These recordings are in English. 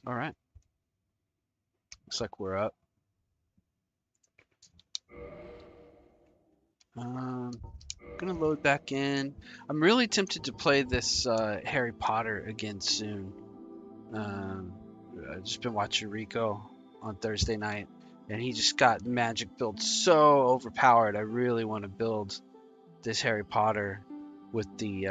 All right. Looks like we're up. Gonna load back in. I'm really tempted to play this Harry Potter again soon. Um, I've just been watching Rico on Thursday night, and he just got magic build so overpowered. I really want to build this Harry Potter with the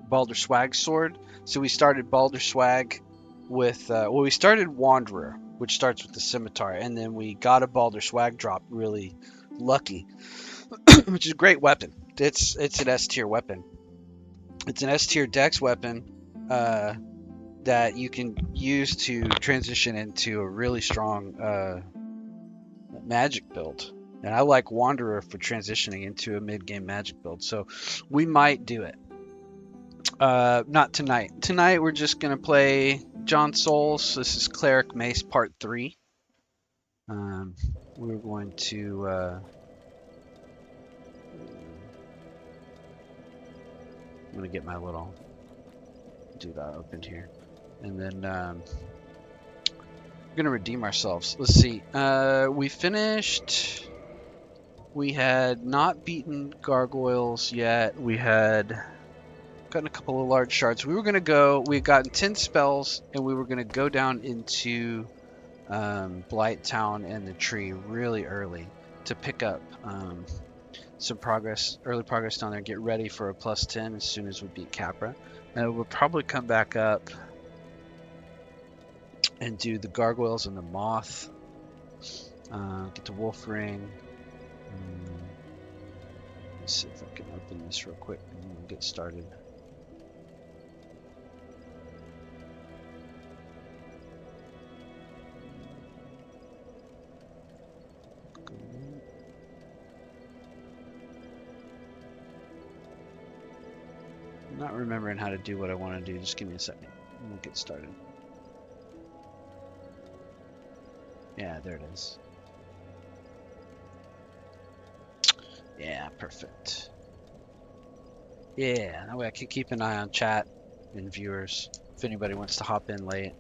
Balder Swag sword. So we started Balder Swag with we started Wanderer, which starts with the scimitar, and then we got a Balder Swag drop really lucky, which is a great weapon. It's an S tier weapon. It's an S tier Dex weapon that you can use to transition into a really strong magic build. And I like Wanderer for transitioning into a mid game magic build. So we might do it. Not tonight. Tonight we're just gonna play Jon Souls. This is Cleric Mace Part 3. We're going to I'm gonna get my little do that open here, and then we're gonna redeem ourselves. Let's see. We finished. We had not beaten gargoyles yet. We had gotten a couple of large shards. We were gonna go. We had gotten 10 spells, and we were gonna go down into Blight Town and the tree really early to pick up some progress, early progress down there. Get ready for a +10 as soon as we beat Capra. And we'll probably come back up and do the gargoyles and the moth. Get the wolf ring. Let's see if I can open this real quick and then we'll get started. I'm not remembering how to do what I want to do. Just give me a second and we'll get started. Yeah, there it is. Yeah, perfect. Yeah, that way I can keep an eye on chat and viewers if anybody wants to hop in late.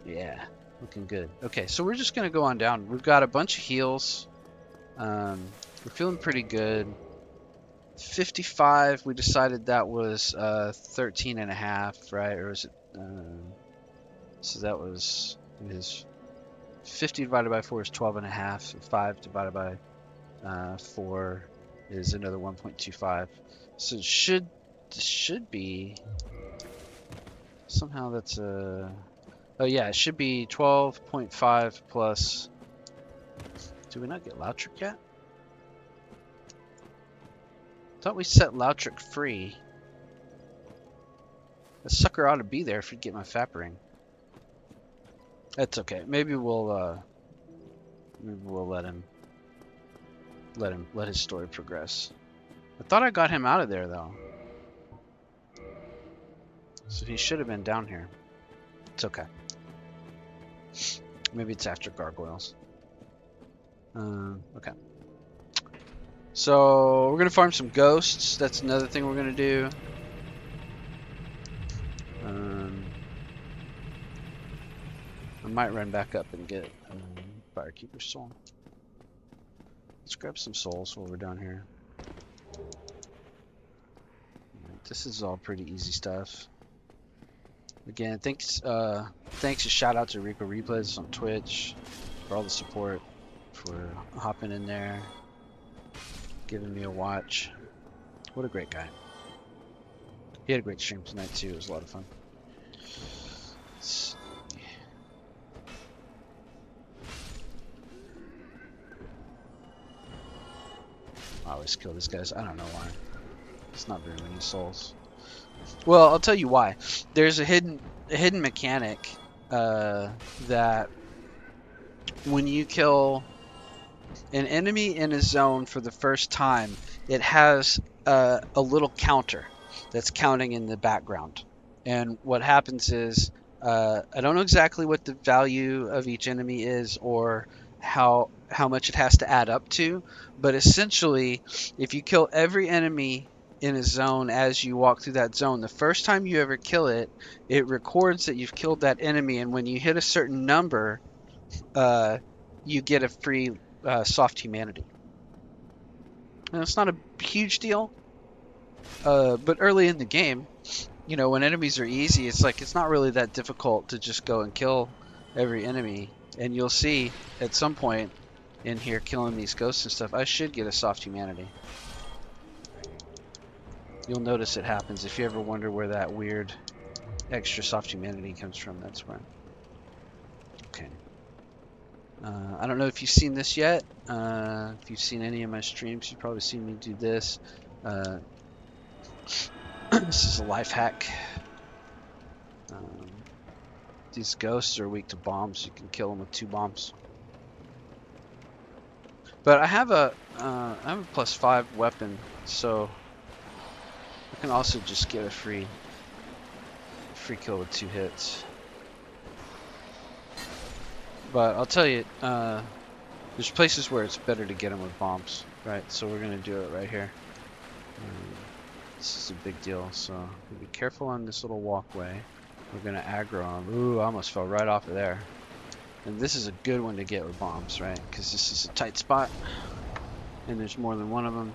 Yeah, looking good. Okay, so we're just gonna go on down. We've got a bunch of heals. We're feeling pretty good. 55, we decided that was 13 and a half, right? Or was it? So that was, it is 50 divided by 4 is 12 and a half. 5 divided by 4 is another 1.25. So it should be, somehow that's a, oh yeah, it should be 12.5 plus, do we not get Lautric yet? Thought we set Lautric free. The sucker ought to be there if he'd get my Fap ring. That's okay. Maybe we'll let his story progress. I thought I got him out of there though. So he should have been down here. It's okay. Maybe it's after gargoyles. Okay. So we're gonna farm some ghosts. That's another thing we're gonna do. I might run back up and get Firekeeper's Soul. Let's grab some souls while we're down here. This is all pretty easy stuff. Again, thanks and shout out to Rico Replays on Twitch for all the support, for hopping in there, giving me a watch. What a great guy. He had a great stream tonight too. It was a lot of fun. I always kill these guys. I don't know why. It's not very many souls. Well, I'll tell you why. There's a hidden mechanic that when you kill an enemy in a zone for the first time, it has a little counter that's counting in the background. And what happens is, I don't know exactly what the value of each enemy is or how much it has to add up to, but essentially, if you kill every enemy in a zone as you walk through that zone. The first time you ever kill it, it records that you've killed that enemy, and when you hit a certain number, you get a free soft humanity. And it's not a huge deal, but early in the game, you know, when enemies are easy, it's like it's not really that difficult to just go and kill every enemy. And you'll see at some point in here killing these ghosts and stuff, I should get a soft humanity. You'll notice it happens. If you ever wonder where that weird extra soft humanity comes from, that's where. Okay. I don't know if you've seen this yet. If you've seen any of my streams, you've probably seen me do this. This is a life hack. These ghosts are weak to bombs. You can kill them with 2 bombs. But I have a +5 weapon, so I can also just get a free kill with 2 hits. But I'll tell you, there's places where it's better to get them with bombs, right? So we're gonna do it right here. This is a big deal, so be careful on this little walkway. We're gonna aggro them. Ooh, I almost fell right off of there. And this is a good one to get with bombs, right? Because this is a tight spot, and there's more than one of them.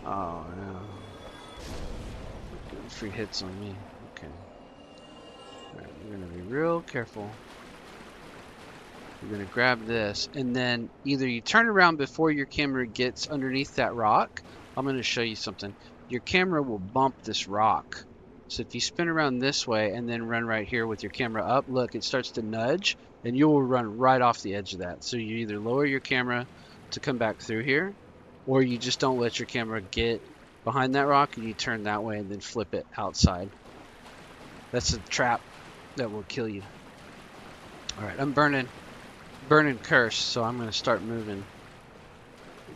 Oh no! Getting free hits on me. Okay. Alright, we're gonna be real careful. We're gonna grab this, and then either you turn around before your camera gets underneath that rock. I'm gonna show you something. Your camera will bump this rock. So if you spin around this way and then run right here with your camera up, look, it starts to nudge, and you will run right off the edge of that. So you either lower your camera to come back through here, or you just don't let your camera get behind that rock and you turn that way and then flip it outside. That's a trap that will kill you. Alright, I'm burning curse, so I'm going to start moving.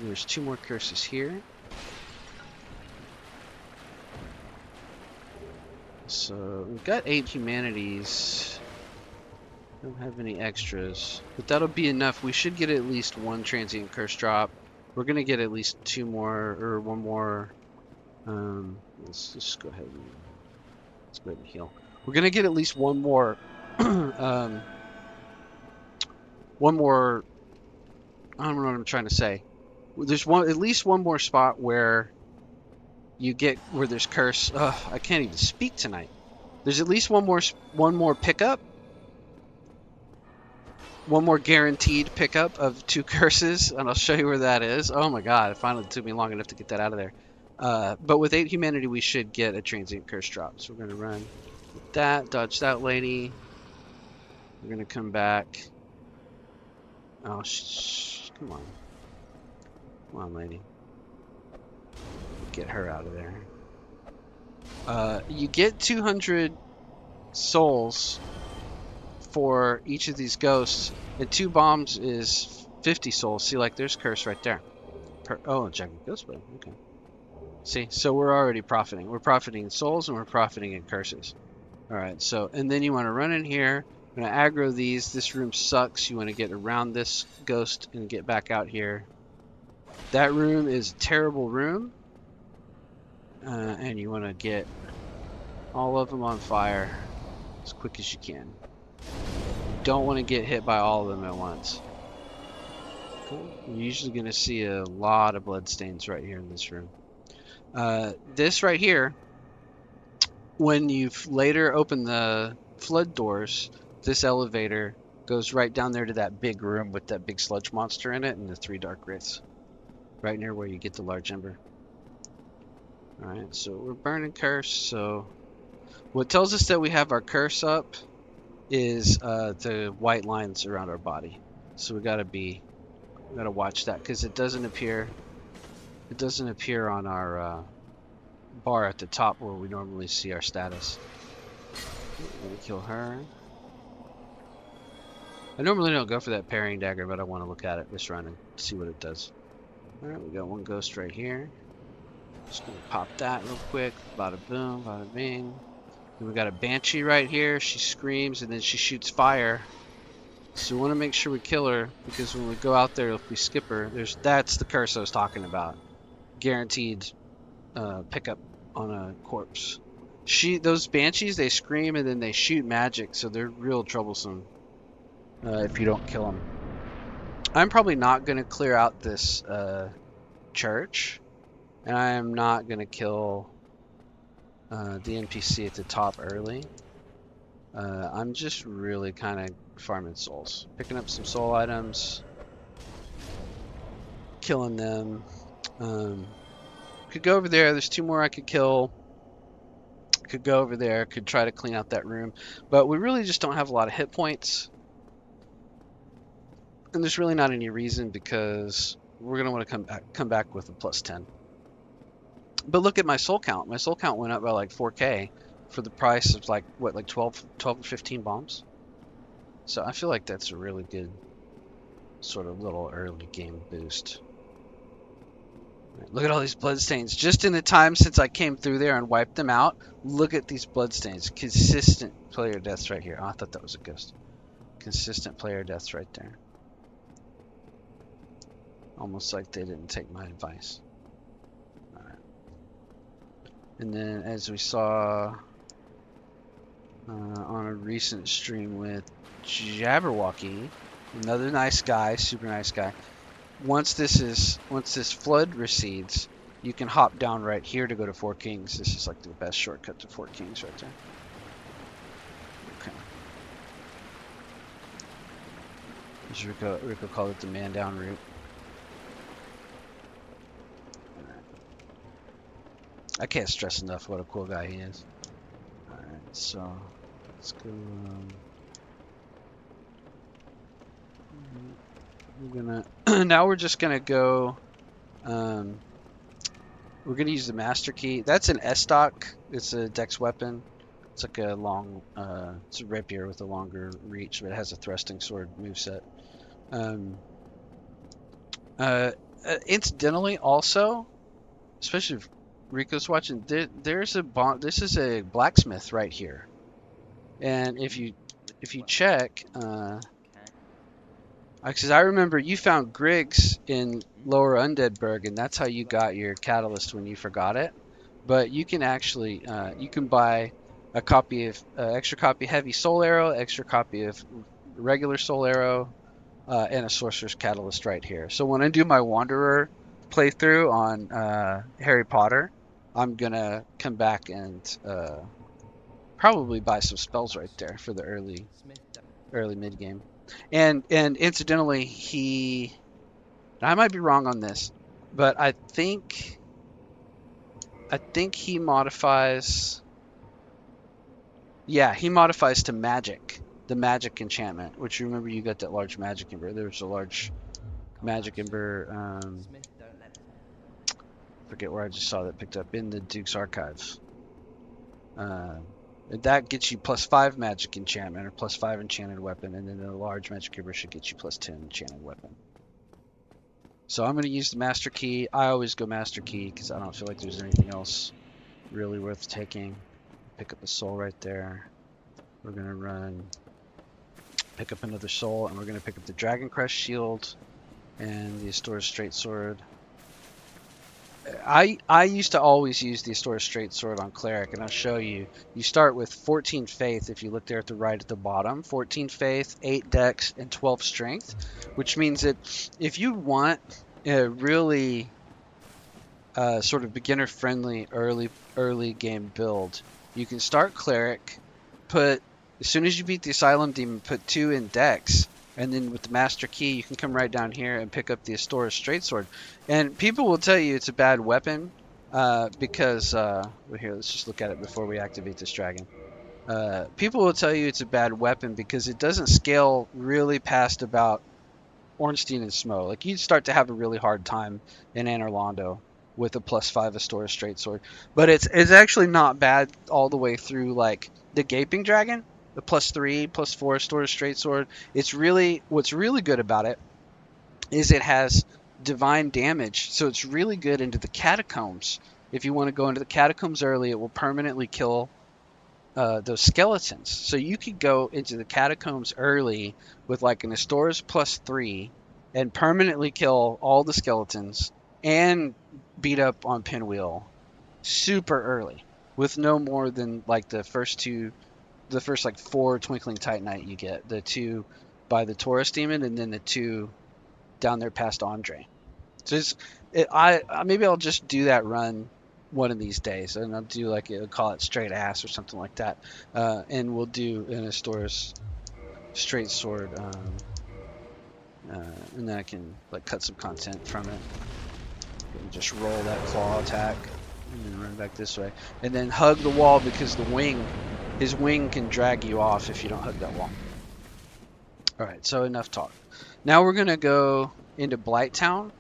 There's 2 more curses here. So we've got 8 humanities. Don't have any extras, but that'll be enough. We should get at least 1 transient curse drop. We're gonna get at least 2 more or 1 more. Let's just go ahead and heal. We're gonna get at least 1 more. 1 more. I don't know what I'm trying to say. There's at least one more spot where you get where there's curse. I can't even speak tonight. There's at least one more pickup. 1 more guaranteed pickup of 2 curses, and I'll show you where that is. Oh my god, it finally took me long enough to get that out of there. But with 8 humanity, we should get a transient curse drop. So we're going to run with that, dodge that lady. We're going to come back. Oh, come on. Come on, lady. Get her out of there. You get 200 souls for each of these ghosts, and 2 bombs is 50 souls. See, like there's curse right there. Oh, jagged ghost blade. Okay. See, so we're already profiting. We're profiting in souls and we're profiting in curses. All right. So, and then you want to run in here. I'm gonna aggro these. This room sucks. You want to get around this ghost and get back out here. That room is a terrible room. And you want to get all of them on fire as quick as you can. You don't want to get hit by all of them at once. Cool. You're usually going to see a lot of blood stains right here in this room. This right here, when you've later opened the flood doors, this elevator goes right down there to that big room with that big sludge monster in it and the 3 dark wraiths. Right near where you get the large ember. Alright, so we're burning curse. So what tells us that we have our curse up is the white lines around our body. So we gotta watch that, because it doesn't appear on our bar at the top where we normally see our status. Let me kill her. I normally don't go for that parrying dagger, but I want to look at it this run and see what it does. Alright, we got 1 ghost right here. Just gonna pop that real quick. Bada boom, bada bing. Then we got a banshee right here. She screams and then she shoots fire. So we want to make sure we kill her, because when we go out there, if we skip her, that's the curse I was talking about. Guaranteed pickup on a corpse. Those banshees, they scream and then they shoot magic, so they're real troublesome if you don't kill them. I'm probably not going to clear out this church, and I am not going to kill the NPC at the top early. I'm just really kind of farming souls, picking up some soul items, killing them. Could go over there. There's 2 more I could kill. Could go over there. Could try to clean out that room, but we really just don't have a lot of hit points, and there's really not any reason, because we're gonna want to come back with a +10. But look at my soul count. My soul count went up by like 4K for the price of like what, like 12 or 15 bombs. So I feel like that's a really good sort of little early game boost. Right, look at all these bloodstains. Just in the time since I came through there and wiped them out, look at these bloodstains. Consistent player deaths right here. Oh, I thought that was a ghost. Consistent player deaths right there. Almost like they didn't take my advice. Alright. And then, as we saw on a recent stream with Jabberwocky, another nice guy, super nice guy. Once this flood recedes, you can hop down right here to go to Four Kings. This is like the best shortcut to Four Kings right there. Okay. As Rico called it, the man down route. I can't stress enough what a cool guy he is. Alright, so let's go. We're gonna now we're just gonna go. We're gonna use the master key. That's an S stock. It's a dex weapon. It's like a long. It's a rapier with a longer reach, but it has a thrusting sword moveset. Incidentally, also, especially if Rico's watching, there's a this is a blacksmith right here, and if you check, because I remember you found Griggs in Lower Undeadburg, and that's how you got your catalyst when you forgot it. But you can actually you can buy a copy of extra copy heavy soul arrow, extra copy of regular soul arrow, and a sorcerer's catalyst right here. So when I do my wanderer playthrough on Harry Potter, I'm gonna come back and probably buy some spells right there for the early mid game. And incidentally, I might be wrong on this, but I think he modifies. Yeah, he modifies to magic, the magic enchantment, which you remember you got that large magic ember. There was a large magic ember. Forget where I just saw that picked up in the Duke's Archives. That gets you +5 magic enchantment or +5 enchanted weapon, and then the large magic ember should get you +10 enchanted weapon. So I'm going to use the master key. I always go master key because I don't feel like there's anything else really worth taking. Pick up a soul right there. We're going to pick up another soul, and we're going to pick up the Dragon Crest shield and the Astora's straight sword. I used to always use the Astora's straight sword on Cleric, and I'll show you. You start with 14 faith if you look there at the right at the bottom. 14 faith, 8 dex, and 12 strength, which means that if you want a really sort of beginner-friendly early game build, you can start Cleric, as soon as you beat the Asylum Demon, put 2 in dex, and then with the master key, you can come right down here and pick up the Astora's straight sword. And people will tell you it's a bad weapon because well, here, let's just look at it before we activate this dragon. People will tell you it's a bad weapon because it doesn't scale really past about Ornstein and Smo. Like, you'd start to have a really hard time in Anor Londo with a +5 Astora's straight sword. But it's actually not bad all the way through, like the Gaping Dragon. The +3, +4 Astora's straight sword. What's really good about it is it has divine damage, so it's really good into the catacombs. If you want to go into the catacombs early, it will permanently kill those skeletons. So you could go into the catacombs early with like an Astora's +3 and permanently kill all the skeletons and beat up on Pinwheel super early with no more than like the first like 4 Twinkling Titanite you get. The 2 by the Taurus Demon and then the 2 down there past Andre. So maybe I'll just do that run one of these days, and I'll do like call it straight ass or something like that, and we'll do an Astora's straight sword, and then I can like cut some content from it and just roll that claw attack and then run back this way, and then hug the wall because his wing can drag you off if you don't hug that wall. All right, so enough talk. Now we're gonna go into Blighttown.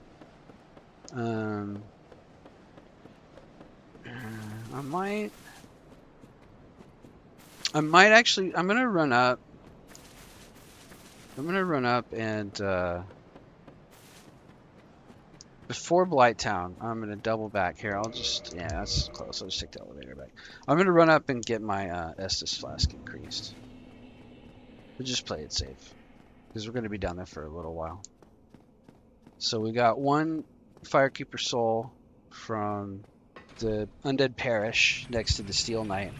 I might actually. I'm gonna run up and before Blighttown, I'm gonna double back here. That's close. I'll just take the elevator back. I'm gonna run up and get my Estus flask increased. We'll just play it safe because we're gonna be down there for a little while. So we got 1 Firekeeper soul from the Undead Parish next to the Steel Knight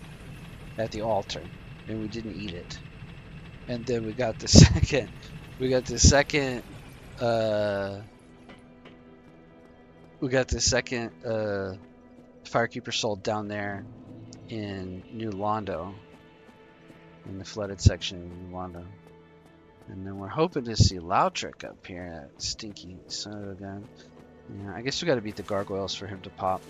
at the altar, and we didn't eat it. And then we got the second Firekeeper soul down there in New Londo, in the flooded section of New Londo. And then we're hoping to see Lautrec up here, that stinky son of a gun. Yeah, I guess we got to beat the gargoyles for him to pop.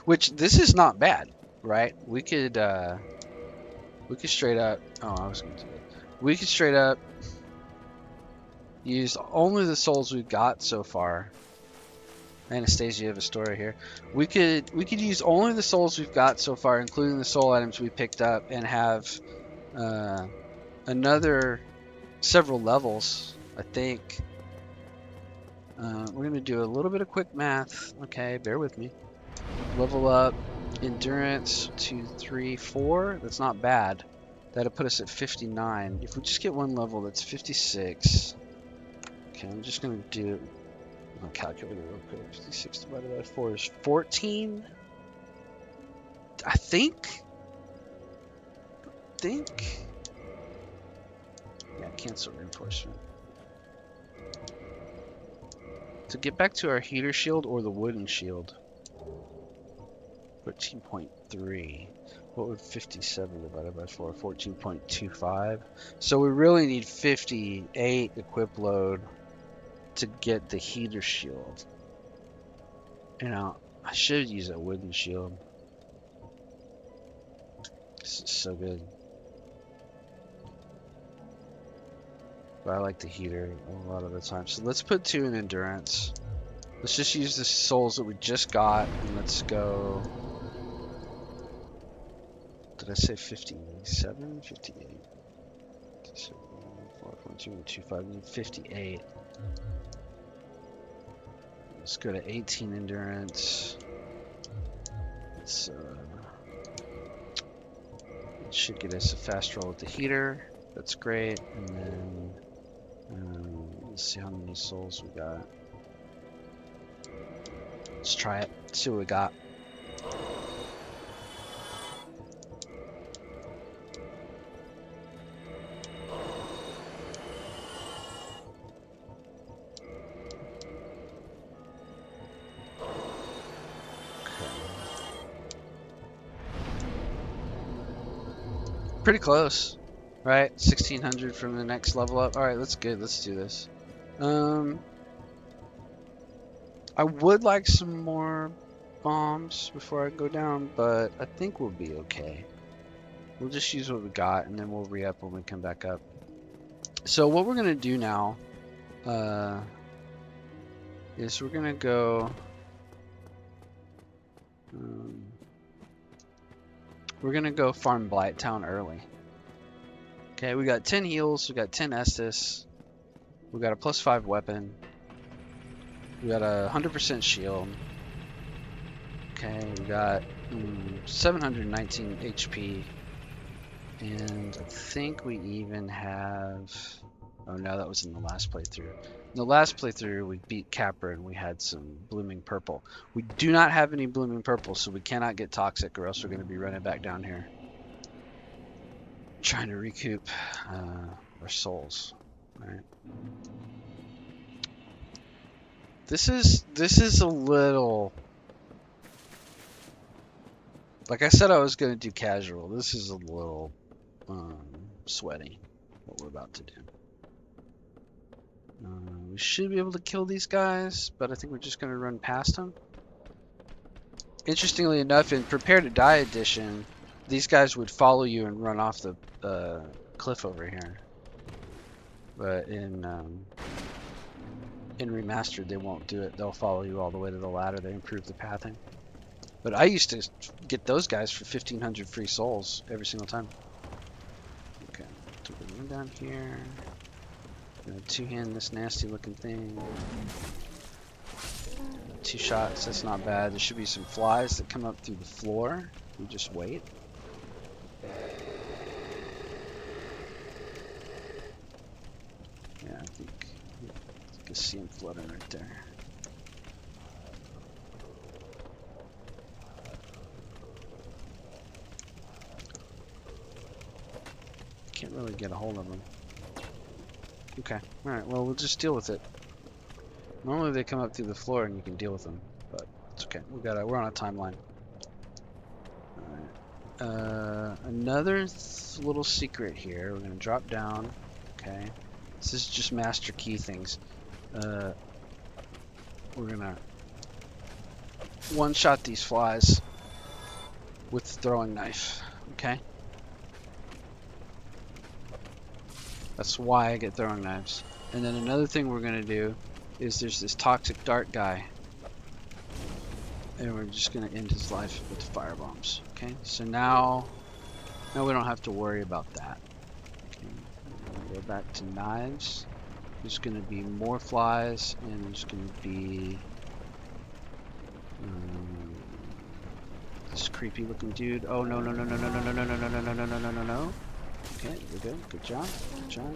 Which, this is not bad, right? We could straight up... Oh, I was going to do it. We could straight up use only the souls we've got so far. Anastasia, you have a story here. We could use only the souls we've got so far, including the soul items we picked up, and have another several levels, I think. We're going to do a little bit of quick math. Okay, bear with me. Level up endurance 2, 3, 4. That's not bad. That'll put us at 59. If we just get 1 level, that's 56. Okay, I'm just going to do... I'll calculate it real quick. 56 divided by 4 is 14. I think. Yeah, cancel reinforcement. To get back to our heater shield or the wooden shield. 13.3. What would 57 divided by 4? 14.25. So we really need 58 equip load to get the heater shield. You know, I should use a wooden shield. This is so good. But I like the heater a lot of the time. So let's put 2 in endurance. Let's just use the souls that we just got, and let's go... Did I say 57? 58. 4.225, 58. Let's go to 18 endurance. Let's, it should get us a fast roll with the heater. That's great. And then let's see how many souls we got. Let's try it. See what we got. Pretty close, right? 1600 from the next level up. All right, that's good. Let's do this. I would like some more bombs before I go down, but I think we'll be okay. We'll just use what we got, and then we'll re-up when we come back up. So what we're gonna do now is we're gonna go. We're gonna go farm Blighttown early. Okay, we got 10 heals, we got 10 Estus, we got a +5 weapon, we got a 100% shield. Okay, we got 719 HP, and I think we even have. Oh no, that was in the last playthrough. In the last playthrough, we beat Capra and we had some blooming purple. We do not have any blooming purple, so we cannot get toxic, or else we're going to be running back down here, trying to recoup our souls. All right. This is a little. Like I said, I was going to do casual. This is a little sweaty, what we're about to do. We should be able to kill these guys, but I think we're just going to run past them. Interestingly enough, in Prepare to Die edition, these guys would follow you and run off the cliff over here. But in Remastered, they won't do it. They'll follow you all the way to the ladder. They improve the pathing. But I used to get those guys for 1,500 free souls every single time. Okay, so we're going down here. Gonna two-hand this nasty-looking thing. 2 shots, that's not bad. There should be some flies that come up through the floor. We just wait. Yeah, I think you can see him floating right there. Can't really get a hold of him. Okay, alright, well, we'll just deal with it. Normally they come up through the floor and you can deal with them, but it's okay. We're on a timeline. Alright. Another little secret here. We're gonna drop down. Okay. This is just master key things. We're gonna one-shot these flies with the throwing knife. Okay? That's why I get throwing knives. And then another thing we're gonna do is there's this toxic dart guy, and we're just gonna end his life with fire bombs. Okay, so now we don't have to worry about that. Okay, go back to knives. There's gonna be more flies, and there's gonna be this creepy looking dude. Oh no no no no no no no no no no no no no no no no. Okay, we're good. Good job. Good job.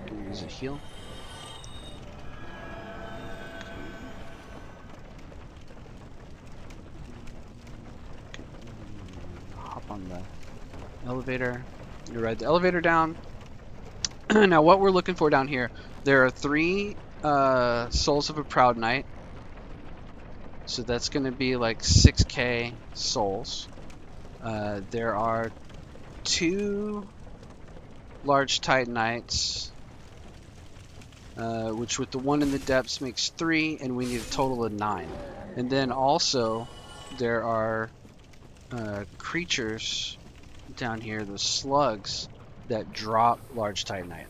Gonna use a heal. On the elevator. You ride the elevator down. Now what we're looking for down here, there are 3 souls of a proud knight. So that's going to be like 6k souls. There are 2 large titanites, which with the 1 in the depths makes 3, and we need a total of 9. And then also there are creatures down here, the slugs, that drop large titanite.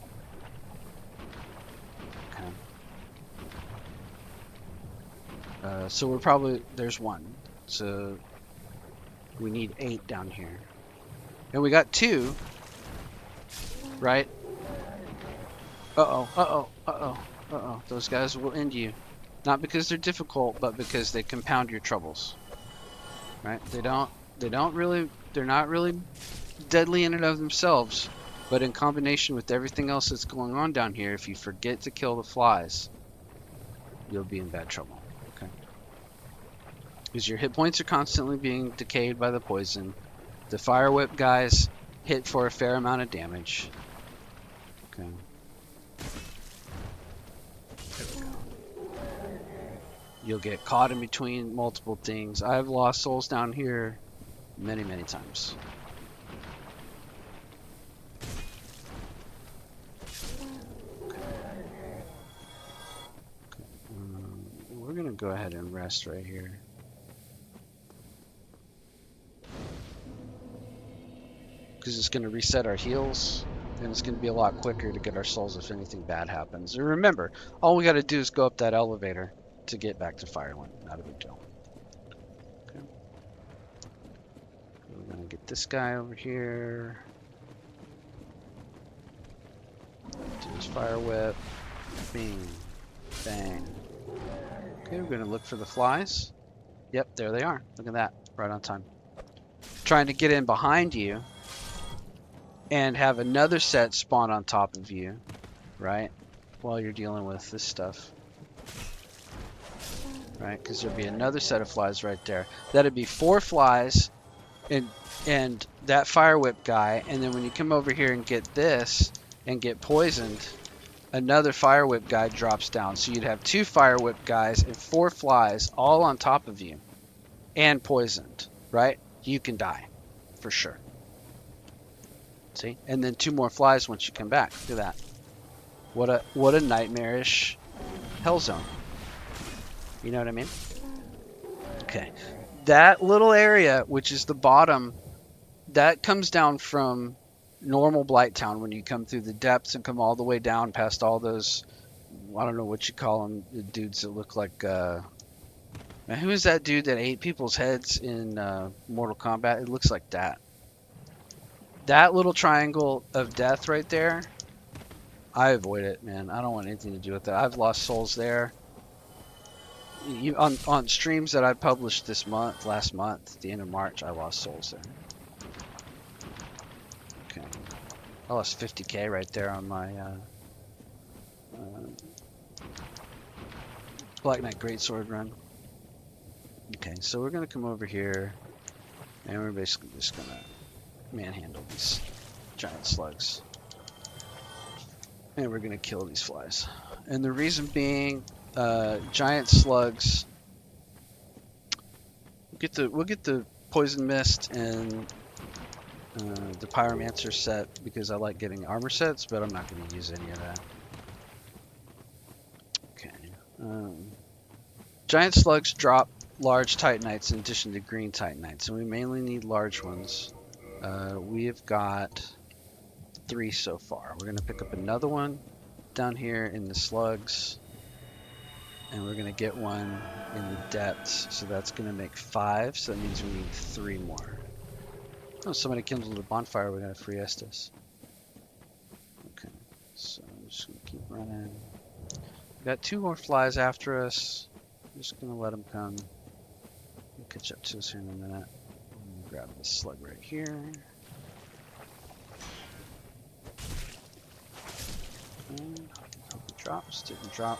Okay. So we're probably, there's 1. So we need 8 down here. And we got 2, right? Uh-oh, uh-oh, uh-oh, uh-oh. Those guys will end you. Not because they're difficult, but because they compound your troubles. Right? They're not really deadly in and of themselves, but in combination with everything else that's going on down here, if you forget to kill the flies, you'll be in bad trouble. Okay? Because your hit points are constantly being decayed by the poison. The fire whip guys hit for a fair amount of damage. Okay. There we go. You'll get caught in between multiple things. I've lost souls down here many, many times. Okay. We're gonna go ahead and rest right here. Because it's gonna reset our heals, and it's gonna be a lot quicker to get our souls if anything bad happens. And remember, all we gotta do is go up that elevator to get back to Firewind. Not a big deal. Okay. We're gonna get this guy over here. Do his fire whip. Bing. Bang. Okay, we're gonna look for the flies. Yep, there they are. Look at that. Right on time. Trying to get in behind you and have another set spawn on top of you, right? While you're dealing with this stuff. Right? Because there'd be another set of flies right there. That'd be 4 flies and that fire whip guy. And then when you come over here and get this and get poisoned, another fire whip guy drops down. So you'd have 2 fire whip guys and 4 flies all on top of you and poisoned, right? You can die for sure. See? And then 2 more flies once you come back. Look at that. What a nightmarish hell zone. You know what I mean? Okay. That little area, which is the bottom, that comes down from normal Blighttown when you come through the depths and come all the way down past all those, I don't know what you call them, the dudes that look like, who is that dude that ate people's heads in Mortal Kombat? It looks like that. That little triangle of death right there, I avoid it, man. I don't want anything to do with that. I've lost souls there. On streams that I published last month, the end of March, I lost souls there. Okay. I lost 50k right there on my Black Knight Greatsword run. Okay, so we're going to come over here, and we're basically just going to manhandle these giant slugs. And we're going to kill these flies. And the reason being, giant slugs, we'll get the poison mist and the pyromancer set because I like getting armor sets, but I'm not going to use any of that. Okay. Giant slugs drop large titanites in addition to green titanites, and we mainly need large ones. We have got 3 so far. We're going to pick up another one down here in the slugs. And we're going to get one in the depths, so that's going to make 5, so that means we need 3 more. Oh, somebody kindled a bonfire, we're going to free Estes. Okay, so I'm just going to keep running. We got 2 more flies after us. I'm just going to let them come. They'll catch up to us here in a minute. I'm going to grab this slug right here. And hope it drops, didn't drop.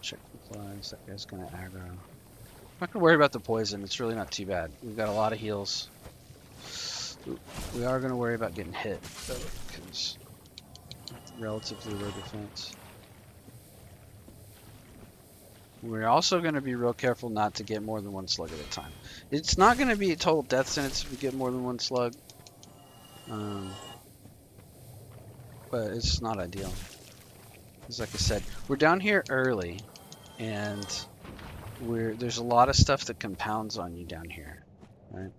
Check the flies. That guy's gonna aggro. I'm not gonna worry about the poison. It's really not too bad. We've got a lot of heals. We are gonna worry about getting hit though, because relatively low defense. We're also gonna be real careful not to get more than 1 slug at a time. It's not gonna be a total death sentence if we get more than 1 slug, but it's not ideal. Because like I said, we're down here early. And there's a lot of stuff that compounds on you down here, right?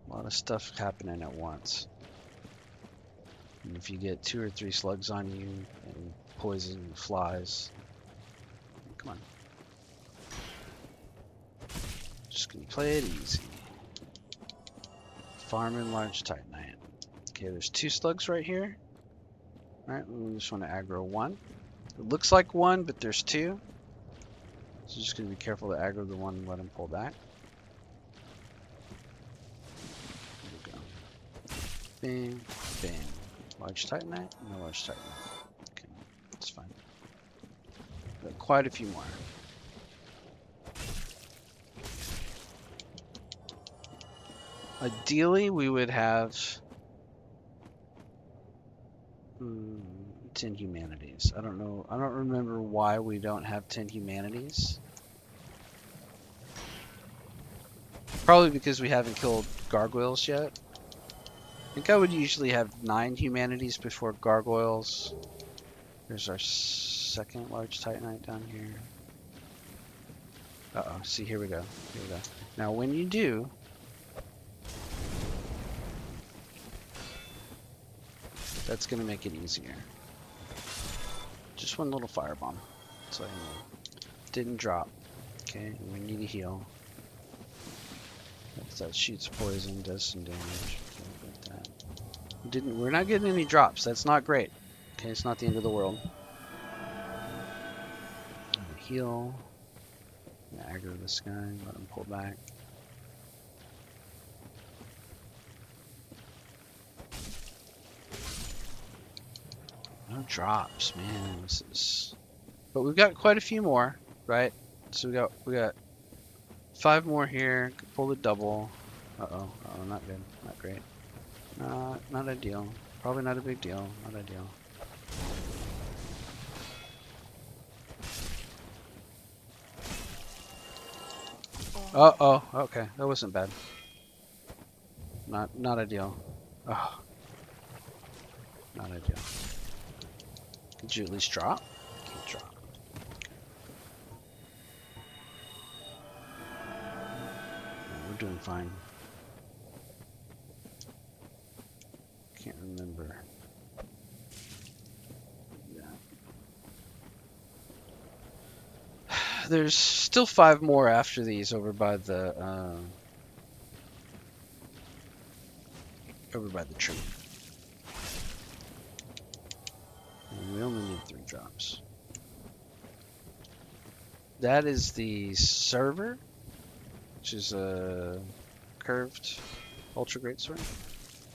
A lot of stuff happening at once. And if you get 2 or 3 slugs on you and poison and flies, come on. Just gonna play it easy. Farming large titanite. Okay, there's 2 slugs right here. Alright, we just want to aggro 1. It looks like 1, but there's 2. So just going to be careful to aggro the 1 and let him pull back. There we go. Bang, bang. Large titanite? No large titanite. Okay, that's fine. Got quite a few more. Ideally, we would have 10 humanities. I don't know. I don't remember why we don't have 10 humanities. Probably because we haven't killed gargoyles yet. I think I would usually have 9 humanities before gargoyles. There's our 2nd large titanite down here. Uh-oh. See, here we go. Here we go. Now, when you do, that's going to make it easier. Just 1 little firebomb. So didn't drop. Okay, we need a heal. That shoots poison, does some damage. Like that. We're not getting any drops. That's not great. Okay, it's not the end of the world. heal. Aggro this guy, let him pull back. No drops, man. This is. But we've got quite a few more, right? So we got 5 more here. Could pull the double. Uh-oh. Oh, not good. Not great. Not ideal. Probably not a big deal. Not ideal. Oh, okay. That wasn't bad. Not ideal. Oh, not ideal. Could you at least drop? Can't drop. No, we're doing fine. Can't remember. Yeah. There's still 5 more after these over by the tree. And we only need 3 drops. That is the server, which is a curved ultra greatsword.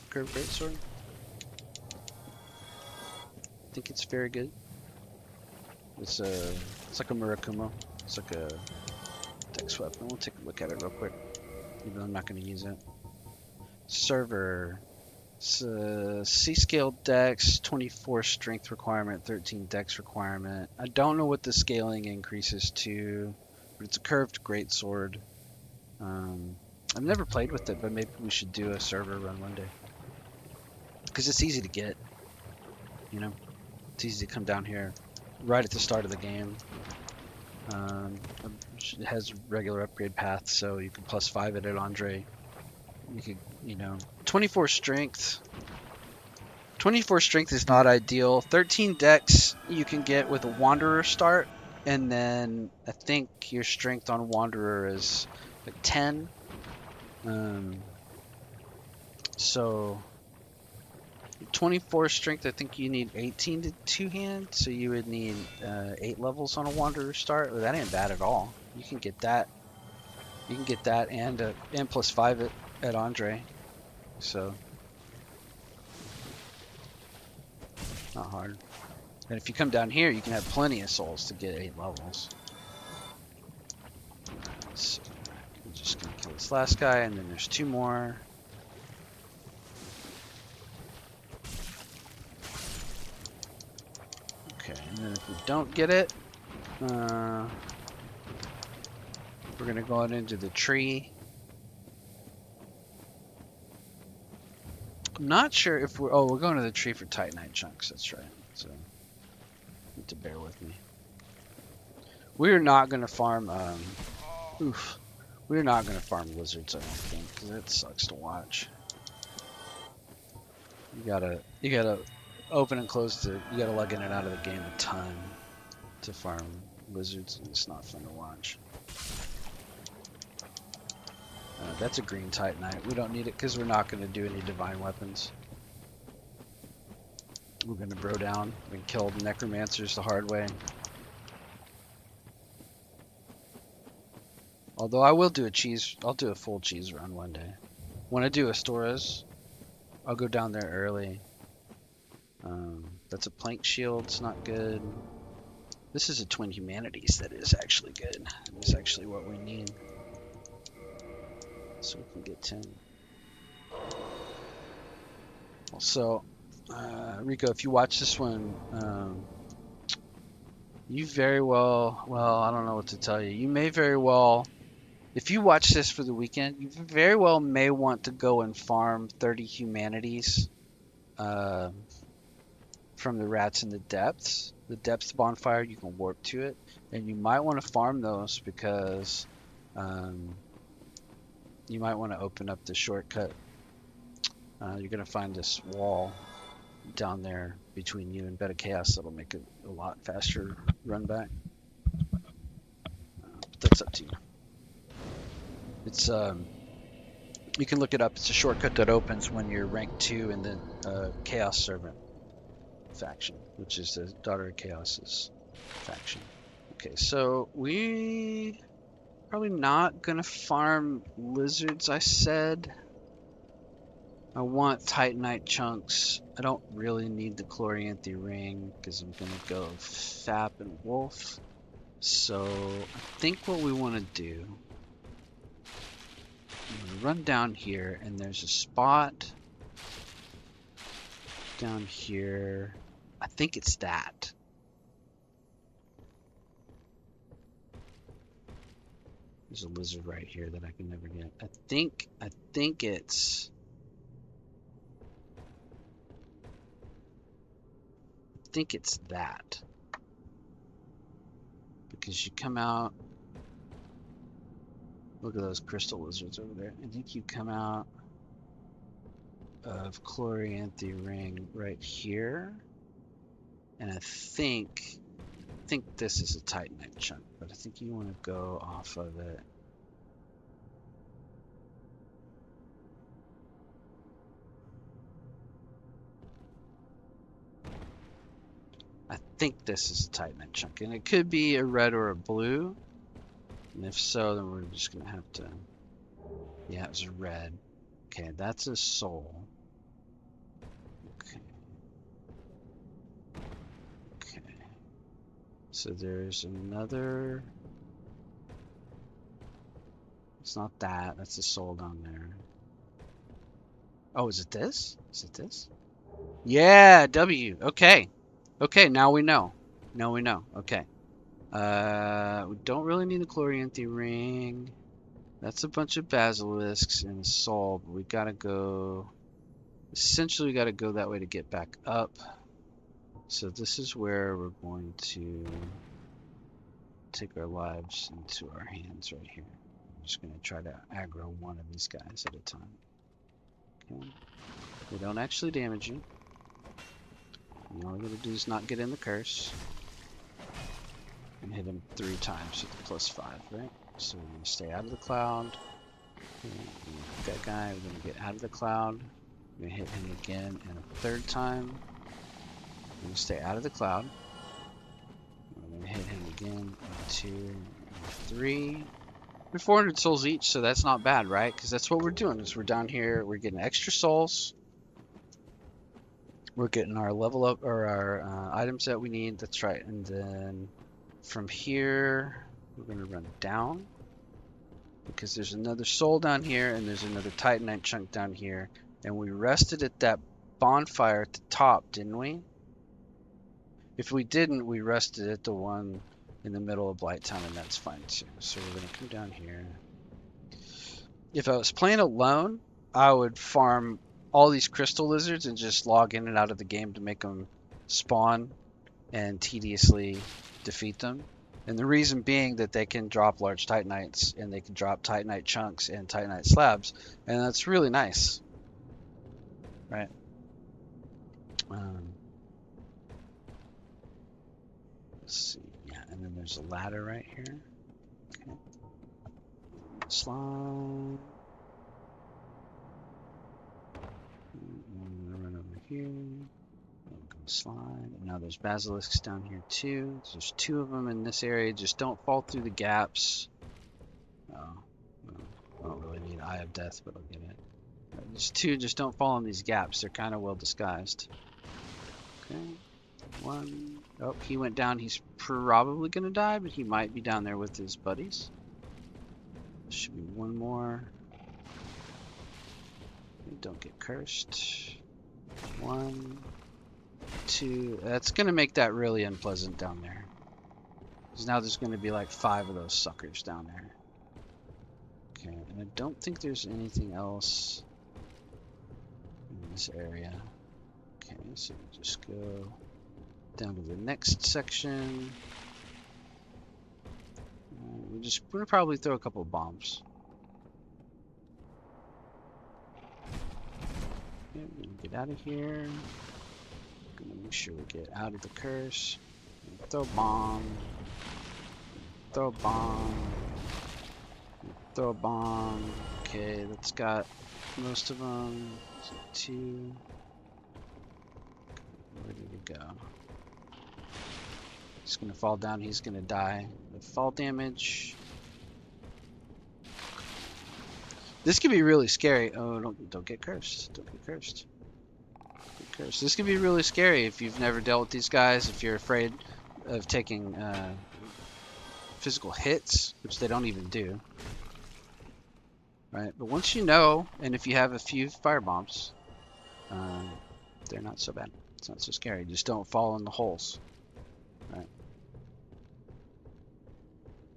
Curved greatsword. I think it's very good. It's like a Murakumo. It's like a dex weapon. We'll take a look at it real quick, even though I'm not going to use it. Server. C-scale dex, 24 strength requirement, 13 dex requirement. I don't know what the scaling increases to, but it's a curved greatsword. I've never played with it, but maybe we should do a server run one day. Because it's easy to get, you know? It's easy to come down here right at the start of the game. It has regular upgrade paths, so you can +5 it at Andre. You could, 24 strength. 24 strength is not ideal. 13 dex you can get with a Wanderer start, and then I think your strength on Wanderer is like 10. So 24 strength, I think you need 18 to 2-hand, so you would need 8 levels on a Wanderer start. Well, that ain't bad at all. You can get that. You can get that and +5 at Andre. So not hard. And if you come down here, you can have plenty of souls to get 8 levels. So I'm just gonna kill this last guy, and then there's 2 more. Okay, and then if we don't get it, we're gonna go out into the tree. I'm not sure if we're going to the tree for Titanite chunks. That's right. So you need to bear with me. We're not gonna farm. We're not gonna farm lizards, I don't think, because that sucks to watch. You gotta open and close you gotta lug in and out of the game a ton to farm lizards, and it's not fun to watch. That's a green Titanite. We don't need it because we're not going to do any divine weapons. We're going to bro down and kill the necromancers the hard way. Although I will do I'll do a full cheese run one day. When I do Astoras, I'll go down there early. That's a plank shield. It's not good. This is a Twin Humanities that is actually good. It's actually what we need. So we can get 10. Also, Rico, if you watch this one, you very well, I don't know what to tell you. You may very well, if you watch this for the weekend, you very well may want to go and farm 30 humanities from the rats in the depths. The depths bonfire, you can warp to it. And you might want to farm those because you might want to open up the shortcut. You're going to find this wall down there between you and Bed of Chaos that'll make it a lot faster run back. But that's up to you. It's you can look it up. It's a shortcut that opens when you're rank 2 in the Chaos Servant faction, which is the Daughter of Chaos's faction. Okay, so we probably not gonna farm lizards, I said. I want titanite chunks. I don't really need the chloranthy ring because I'm gonna go Fap and Wolf. So I think what we want to do, I'm gonna run down here, and there's a spot down here. I think it's that. There's a lizard right here that I can never get. I think it's. I think it's that. Because you come out. Look at those crystal lizards over there. I think you come out of chloranthy ring right here. And I think this is a titanite chunk, but I think you want to go off of it. I think this is a titanite chunk, and it could be a red or a blue. And if so, then we're just gonna have to. Yeah, it was a red. Okay, that's a soul. Okay. Okay. So there's another. It's not that. That's a soul down there. Oh, is it this? Is it this? Yeah, W. Okay. Okay, now we know. Now we know. Okay. We don't really need the chloranthy ring. That's a bunch of basilisks and a soul, but we gotta go. Essentially, we gotta go that way to get back up. So this is where we're going to take our lives into our hands right here. I'm just gonna try to aggro one of these guys at a time. Okay. They don't actually damage you. And all we gotta do is not get in the curse. And hit him 3 times with the +5, right? So we're gonna stay out of the cloud. That guy, we're gonna get out of the cloud. We're gonna hit him again and a 3rd time. We're gonna stay out of the cloud. We're gonna hit him again and 2 and 3. We're 400 souls each, so that's not bad, right? Because that's what we're doing. Is we're down here, we're getting extra souls. We're getting our level up or our items that we need. That's right. And then from here, we're gonna run down. Because there's another soul down here, and there's another titanite chunk down here. And we rested at that bonfire at the top, didn't we? If we didn't, we rested at the one in the middle of Blight Town, and that's fine too. So we're going to come down here. If I was playing alone, I would farm all these crystal lizards and just log in and out of the game to make them spawn and tediously defeat them. And the reason being that they can drop large titanites, and they can drop titanite chunks and titanite slabs, and that's really nice, right? Let's see, yeah, and then there's a ladder right here. Okay. Slide. I'm gonna run over here. Slide. And now there's basilisks down here too. There's 2 of them in this area. Just don't fall through the gaps. Oh, well, I don't really need Eye of Death, but I'll get it. There's 2. Just don't fall in these gaps. They're kind of well disguised. Okay. 1. Oh, he went down. He's probably gonna die, but he might be down there with his buddies. There should be 1 more. Don't get cursed. 1. 2. That's gonna make that really unpleasant down there. Because now there's gonna be like 5 of those suckers down there. Okay, and I don't think there's anything else in this area. Okay, so we just go down to the next section. We're gonna probably throw a couple of bombs. Okay, we're gonna get out of here. Gonna make sure we get out of the curse. Throw a bomb. Throw a bomb. Throw a bomb. Okay, that's got most of them. So 2. Where did it go? He's gonna fall down. He's gonna die. The fall damage. This could be really scary. Oh, don't get cursed. Don't get cursed. Get cursed. This could be really scary if you've never dealt with these guys. If you're afraid of taking physical hits, which they don't even do. Right, but once you know, and if you have a few fire bombs, they're not so bad. It's not so scary. Just don't fall in the holes. Right.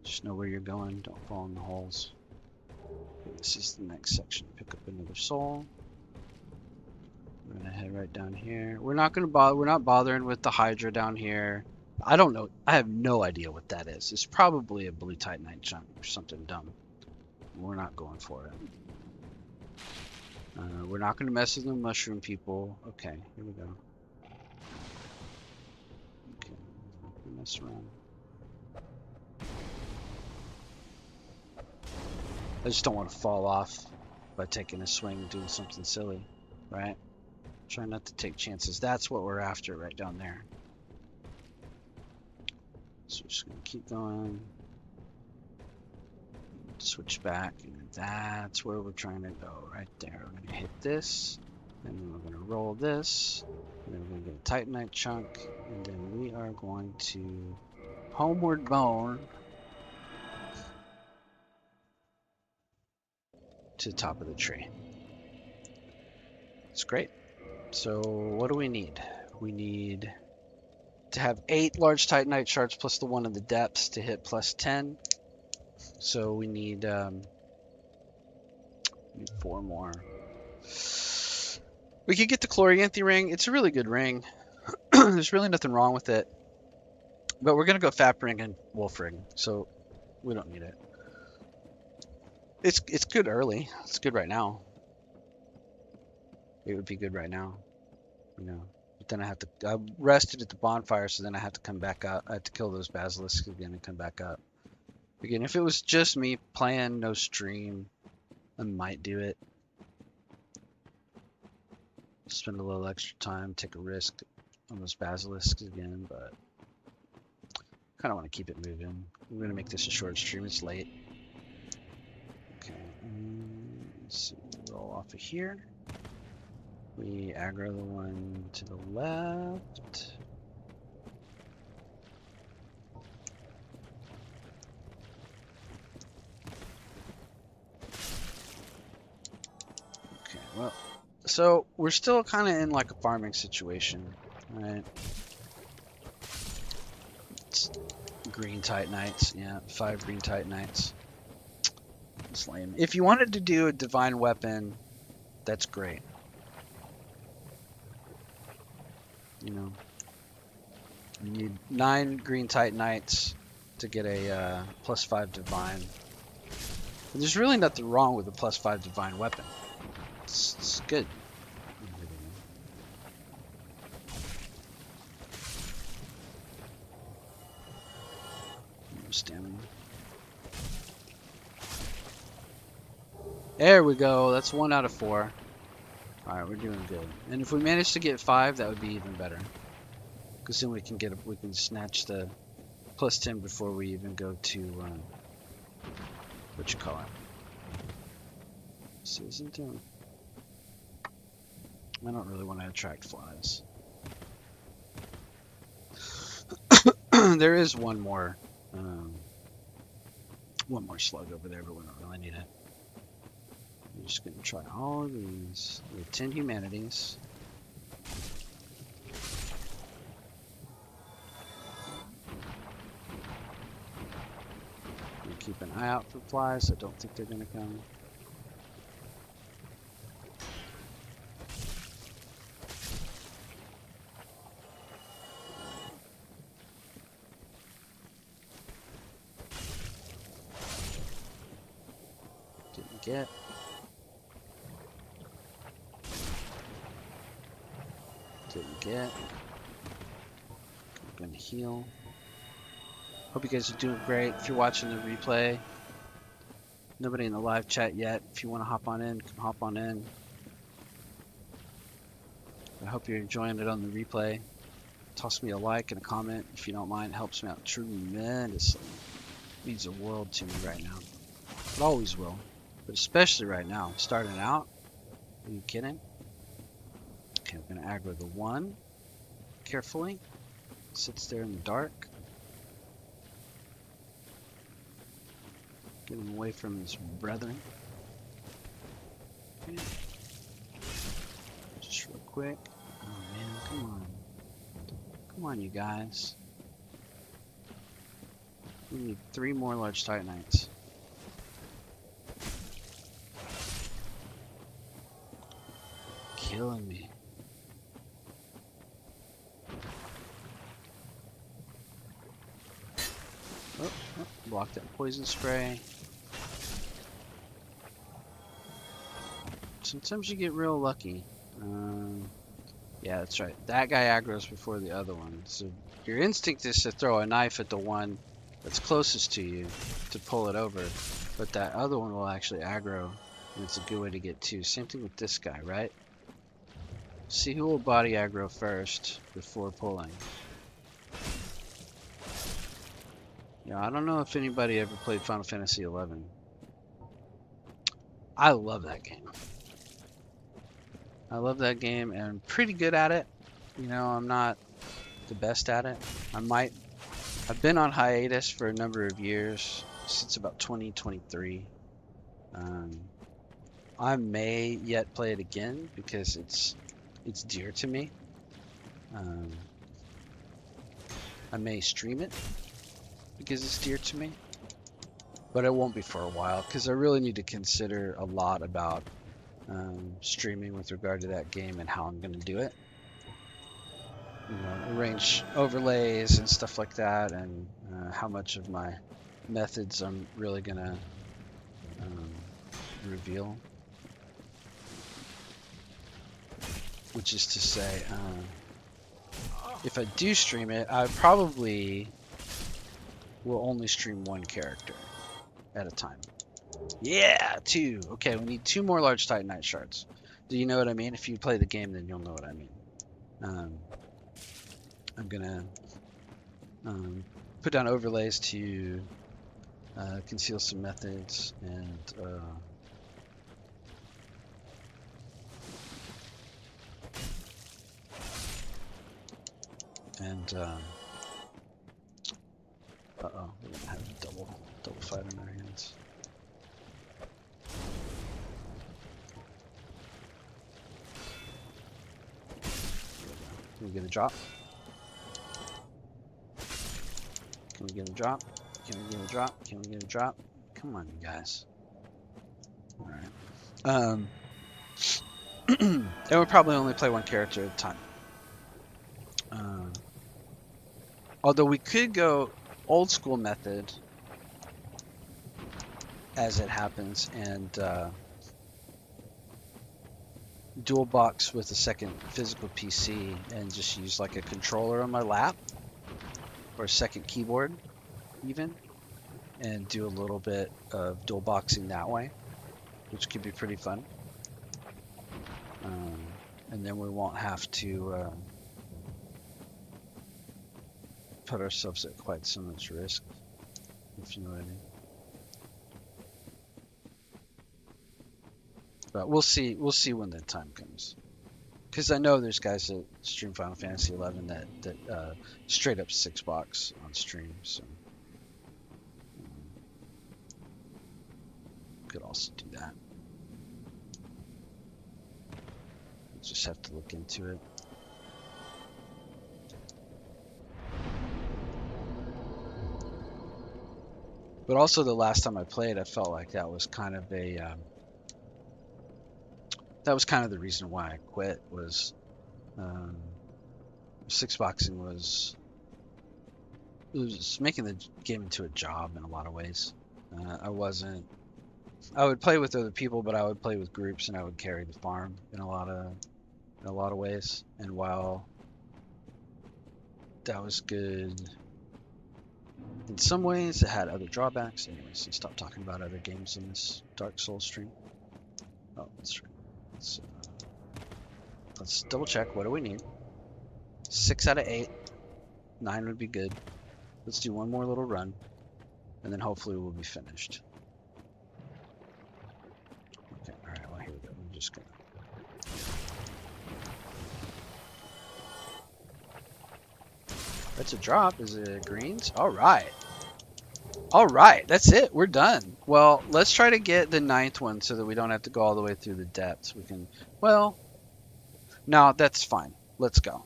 Just know where you're going. Don't fall in the holes. This is the next section. Pick up another soul. We're gonna head right down here. We're not gonna bother. We're not bothering with the Hydra down here. I don't know. I have no idea what that is. It's probably a blue Titanite chunk or something dumb. We're not going for it. We're not gonna mess with the mushroom people. Okay, here we go. Okay, mess around. I just don't want to fall off by taking a swing and doing something silly, right? Try not to take chances. That's what we're after right down there. So we're just going to keep going. Switch back, and that's where we're trying to go, right there. We're going to hit this, and then we're going to roll this, and then we're going to get a Titanite chunk, and then we are going to homeward bone to the top of the tree. It's great. So what do we need? We need to have 8 large Titanite shards plus the one in the depths to hit plus 10. So we need 4 more. We could get the Chlorianthe ring. It's a really good ring. There's really nothing wrong with it. But we're gonna go Fap ring and Wolf ring, so we don't need it. It's good early. It's good right now. It would be good right now, you know. But then I rested at the bonfire, so then I have to come back up. I have to kill those basilisks again and come back up. Again, if it was just me playing, no stream, I might do it. Spend a little extra time, take a risk on those basilisks again, but kind of want to keep it moving. We're gonna make this a short stream. It's late. Okay, let's see. Roll off of here. We aggro the one to the left. Okay, well, so we're still kind of in like a farming situation, right? It's green Titanites, yeah, 5 green Titanites. It's lame. If you wanted to do a divine weapon, that's great. You know, you need 9 green Titanites to get a +5 divine. And there's really nothing wrong with a +5 divine weapon. It's good. Stamina. There we go. That's 1 out of 4. Alright, we're doing good. And if we manage to get 5, that would be even better. Because then we can snatch the +10 before we even go to what you call it. So isn't I don't really want to attract flies. There is one more slug over there, but we don't really need it. I'm just gonna try all of these. We have 10 humanities. We keep an eye out for flies. I don't think they're gonna come. Didn't get. Didn't get. I'm gonna heal. Hope you guys are doing great. If you're watching the replay, nobody in the live chat yet. If you want to hop on in, come hop on in. I hope you're enjoying it on the replay. Toss me a like and a comment if you don't mind. It helps me out tremendously. It means the world to me right now. It always will, but especially right now. Starting out. Are you kidding? Okay, I'm gonna aggro the one carefully. Sits there in the dark. Get him away from his brethren. Okay. Just real quick. Oh man, come on. Come on, you guys. We need 3 more large Titanites. Killing me. Oh, block that poison spray. Sometimes you get real lucky. Yeah, that's right. That guy aggroes before the other one. So your instinct is to throw a knife at the one that's closest to you to pull it over. But that other one will actually aggro, and it's a good way to get 2. Same thing with this guy, right? See who will body aggro first before pulling. Yeah, I don't know if anybody ever played Final Fantasy XI. I love that game. I love that game and I'm pretty good at it. You know, I'm not the best at it. I've been on hiatus for a number of years, since about 2023. I may yet play it again because it's dear to me. I may stream it because it's dear to me, but it won't be for a while because I really need to consider a lot about streaming with regard to that game and how I'm going to do it. You know, arrange overlays and stuff like that, and how much of my methods I'm really going to reveal. Which is to say, if I do stream it, I probably will only stream 1 character at a time. Yeah, 2. Okay, we need 2 more large Titanite shards. Do you know what I mean? If you play the game, then you'll know what I mean. I'm gonna put down overlays to conceal some methods and uh-oh, we're gonna have a double fight on our hands. Can we get a drop? Can we get a drop? Can we get a drop? Can we get a drop? Come on, you guys. Alright. And we'll probably only play 1 character at a time. Although we could go old school method as it happens and dual box with a second physical PC and just use like a controller on my lap or a second keyboard even, and do a little bit of dual boxing that way, which could be pretty fun. And then we won't have to put ourselves at quite so much risk, if you know what I mean. But we'll see when the time comes. Because I know there's guys that stream Final Fantasy XI that straight up 6 box on stream, so could also do that. We'll just have to look into it. But also the last time I played, I felt like that was kind of a that was kind of the reason why I quit. Was 6 boxing was making the game into a job in a lot of ways. I would play with other people, but I would play with groups and I would carry the farm in a lot of ways. And while that was good in some ways, it had other drawbacks. Anyways, let's stop talking about other games in this Dark Souls stream. Oh, that's right. Let's double check. What do we need? 6 out of 8. 9 would be good. Let's do one more little run, and then hopefully we'll be finished. Okay, alright, well here we go. I'm just gonna... That's a drop. Is it greens? Alright. Alright, that's it. We're done. Well, let's try to get the 9th one so that we don't have to go all the way through the depths. We can... Well... No, that's fine. Let's go.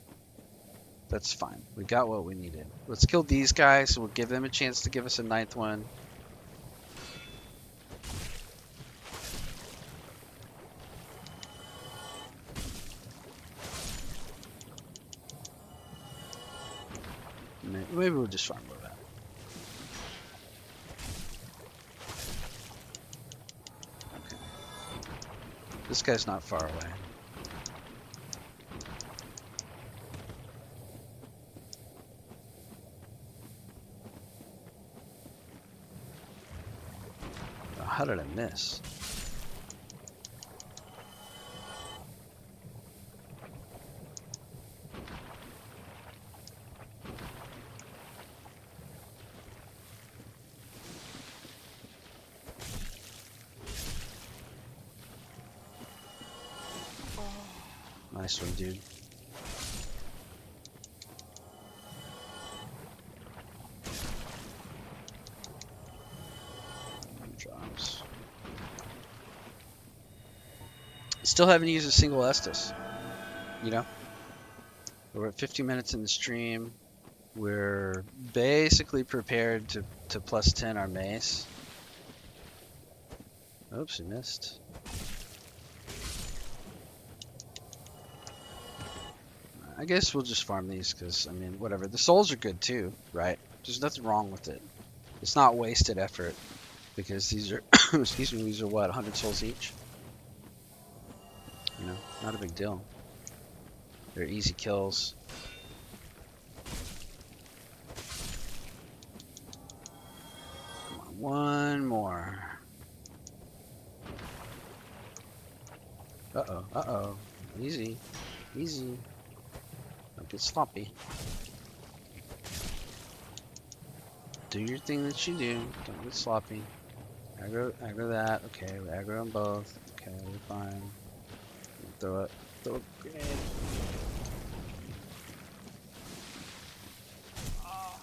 That's fine. We got what we needed. Let's kill these guys. We'll give them a chance to give us a 9th one. Maybe we'll just farm with that. Okay. This guy's not far away. How did I miss? Nice one, dude. Drops. Still haven't used a single Estus. You know? We're at 50 minutes in the stream. We're basically prepared to plus 10 our Mace. Oops, he missed. I guess we'll just farm these because, I mean, whatever. The souls are good too, right? There's nothing wrong with it. It's not wasted effort because these are, excuse me, these are what, 100 souls each? You know, not a big deal. They're easy kills. Come on, one more. Uh-oh, uh-oh. Easy, easy. Don't get sloppy. Do your thing that you do. Don't get sloppy. Aggro that. Okay, we aggro them both. Okay, we're fine. Throw it. Throw a grenade.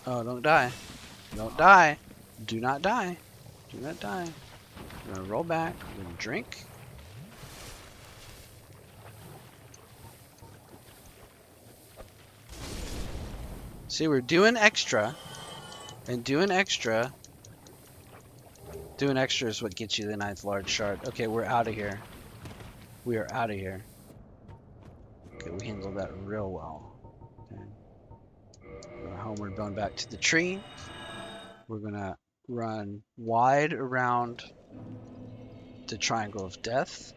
Oh, don't die. Don't die. Do not die. Do not die. We're gonna roll back. We're gonna drink. See, we're doing extra, and doing extra is what gets you the 9th large shard. Okay, we're out of here. We are out of here. Okay, we handled that real well. Okay. We're homeward bound back to the tree. We're gonna run wide around the Triangle of Death.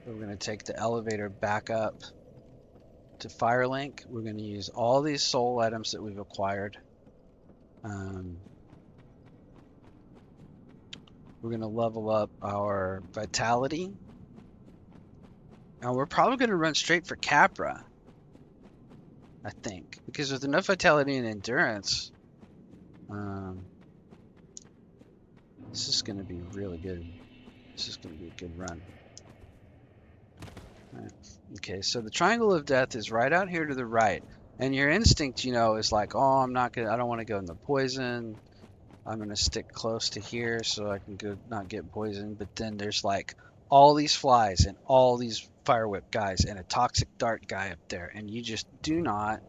We're gonna take the elevator back up to Firelink. We're going to use all these soul items that we've acquired. We're going to level up our vitality. And we're probably going to run straight for Capra, I think. Because with enough vitality and endurance, this is going to be really good. This is going to be a good run. Right. Okay, so the Triangle of Death is right out here to the right, and your instinct, you know, is like, oh, I don't want to go in the poison. I'm gonna stick close to here so I can not get poisoned. But then there's like all these flies and all these fire whip guys and a toxic dart guy up there, and you just do not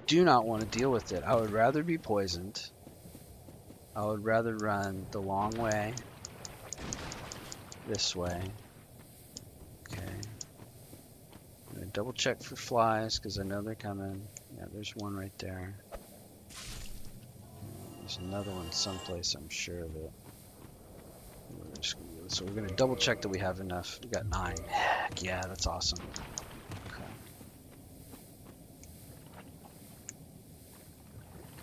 want to deal with it. I would rather be poisoned. I would rather run the long way, this way. Okay. I'm gonna double check for flies because I know they're coming. Yeah, there's one right there. There's another one someplace, I'm sure of it. So we're gonna double check that we have enough. We got 9. Heck yeah, that's awesome. Okay.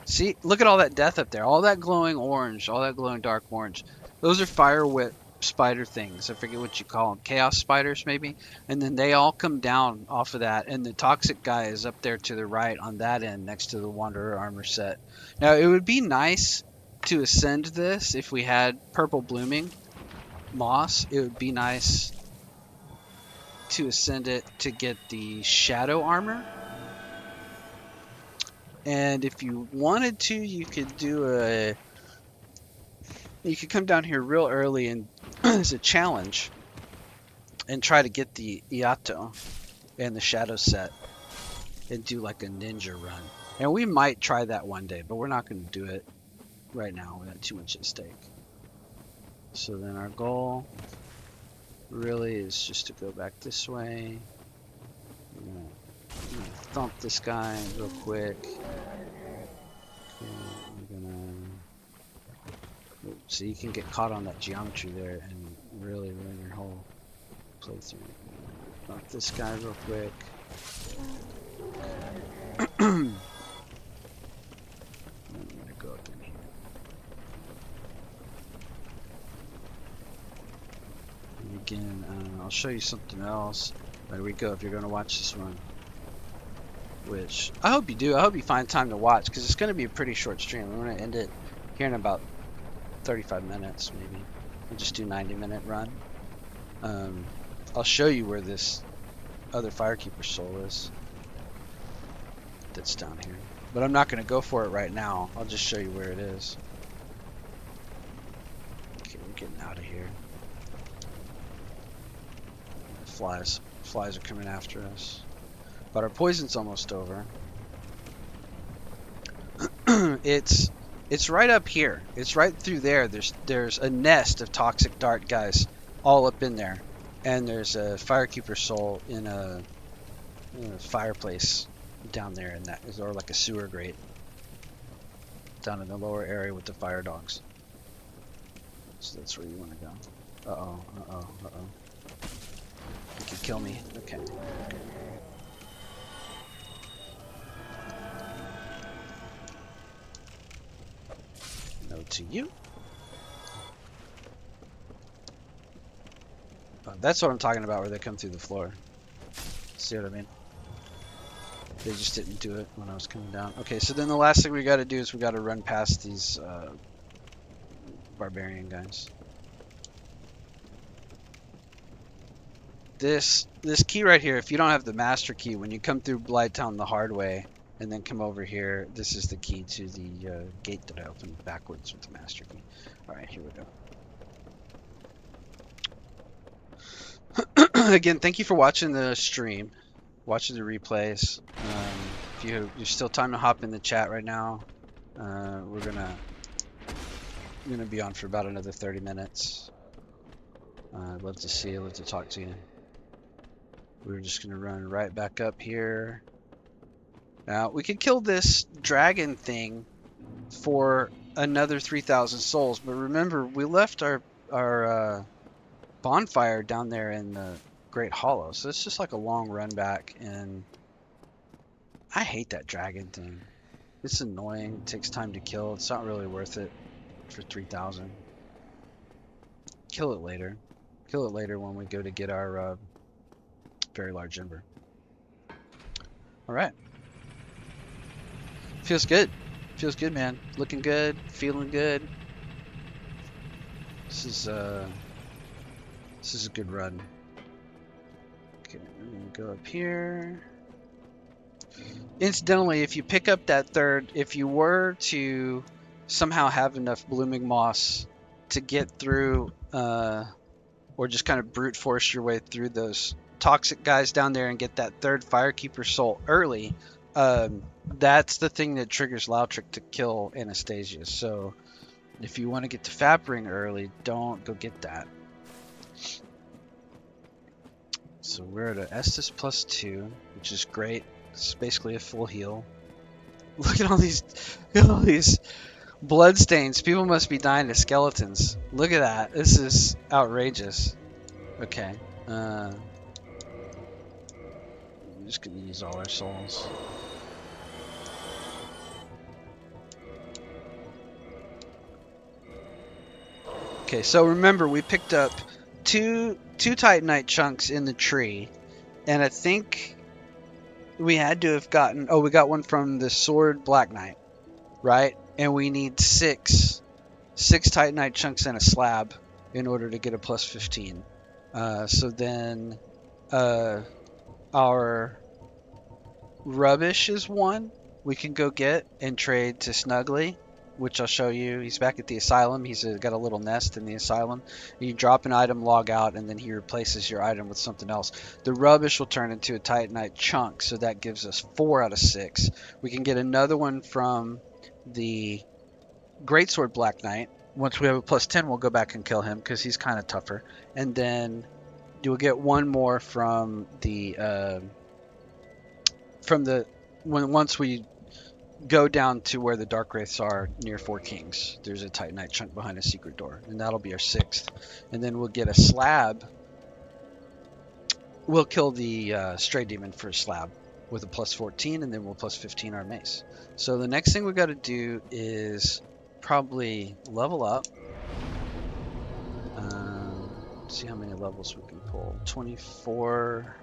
See, look at all that death up there. All that glowing orange, all that glowing dark orange. Those are fire whip spider things. I forget what you call them, chaos spiders maybe. And then they all come down off of that, and the toxic guy is up there to the right on that end next to the wanderer armor set. Now it would be nice to ascend this if we had purple blooming moss. It would be nice to ascend it to get the shadow armor. And if you wanted to, you could come down here real early and as a challenge and try to get the Iato and the shadow set and do like a ninja run. And we might try that one day, but we're not going to do it right now. We got too much at stake. So then our goal really is just to go back this way. I'm gonna thump this guy real quick. Okay, I'm gonna... So you can get caught on that geometry there and really ruin your whole playthrough. Thump this guy real quick. I'm gonna go up in here. And again, I'll show you something else. There we go, if you're gonna watch this one. Which, I hope you do. I hope you find time to watch, because it's gonna be a pretty short stream. We're gonna end it here in about 35 minutes, maybe. We'll just do 90-minute run. I'll show you where this other Firekeeper soul is. That's down here. But I'm not going to go for it right now. I'll just show you where it is. Okay, we're getting out of here. Flies are coming after us. But our poison's almost over. It's right up here. It's right through there. There's a nest of toxic dart guys all up in there. And there's a Firekeeper soul in a fireplace down there, and that is, or like a sewer grate down in the lower area with the fire dogs. So that's where you want to go. Uh-oh. You can kill me. Okay. No to you. Oh, that's what I'm talking about, where they come through the floor. See what I mean? They just didn't do it when I was coming down. Okay, so then the last thing we got to do is we got to run past these barbarian guys. This key right here, if you don't have the master key, when you come through Blighttown the hard way and then come over here, this is the key to the gate that I opened backwards with the master key. Alright, here we go. Again, thank you for watching the stream, watching the replays. If you're still time to hop in the chat right now, we're gonna be on for about another 30 minutes. I'd love to see you, love to talk to you. We're just gonna run right back up here. Now we could kill this dragon thing for another 3,000 souls, but remember we left our bonfire down there in the Great Hollow, so it's just like a long run back, and I hate that dragon thing. It's annoying, it takes time to kill, it's not really worth it for 3,000. Kill it later. Kill it later when we go to get our very large ember. Alright. Feels good. Feels good, man. Looking good, feeling good. This is a good run. Okay, I'm gonna go up here. Incidentally, if you pick up that third, if you were to somehow have enough blooming moss to get through, or just kind of brute force your way through those toxic guys down there and get that third Firekeeper soul early, that's the thing that triggers Lautric to kill Anastasia. So if you want to get to Fapring early, don't go get that. So we're at an Estus +2, which is great. It's basically a full heal. Look at all these blood stains. People must be dying to skeletons. Look at that. This is outrageous. Okay. I'm just gonna use all our souls. Okay, so remember we picked up two Titanite chunks in the tree, and I think we had to have gotten. Oh, we got one from the sword Black Knight, right? And we need six Titanite chunks and a slab in order to get a plus 15. So then our rubbish is one we can go get and trade to Snuggly, which I'll show you. He's back at the asylum. He's got a little nest in the asylum. You drop an item, log out, and then he replaces your item with something else. The rubbish will turn into a Titanite chunk, so that gives us 4 out of 6. We can get another one from the Greatsword Black Knight. Once we have a plus 10, we'll go back and kill him because he's kind of tougher. And then you'll get one more from the once we go down to where the Dark Wraiths are near Four Kings. There's a Titanite chunk behind a secret door, and that'll be our 6th. And then we'll get a slab. We'll kill the Stray Demon for a slab with a plus 14, and then we'll plus 15 our mace. So the next thing we got to do is probably level up. See how many levels we can pull. 24,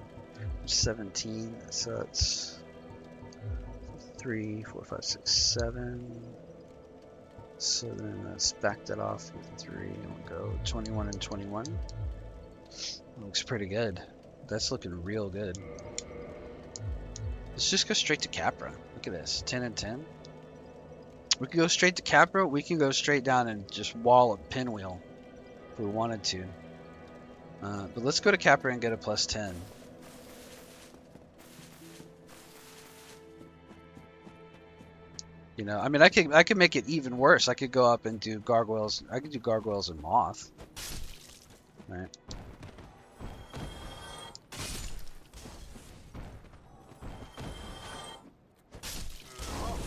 17. So that's 3, 4, 5, 6, 7. So then let's back that off with 3, and we'll go 21 and 21. Looks pretty good. That's looking real good. Let's just go straight to Capra. Look at this, 10 and 10. We can go straight to Capra. We can go straight down and just wall a pinwheel if we wanted to. But let's go to Capra and get a plus 10. You know, I mean, I could make it even worse. I could go up and do gargoyles. I could do gargoyles and moth. Right.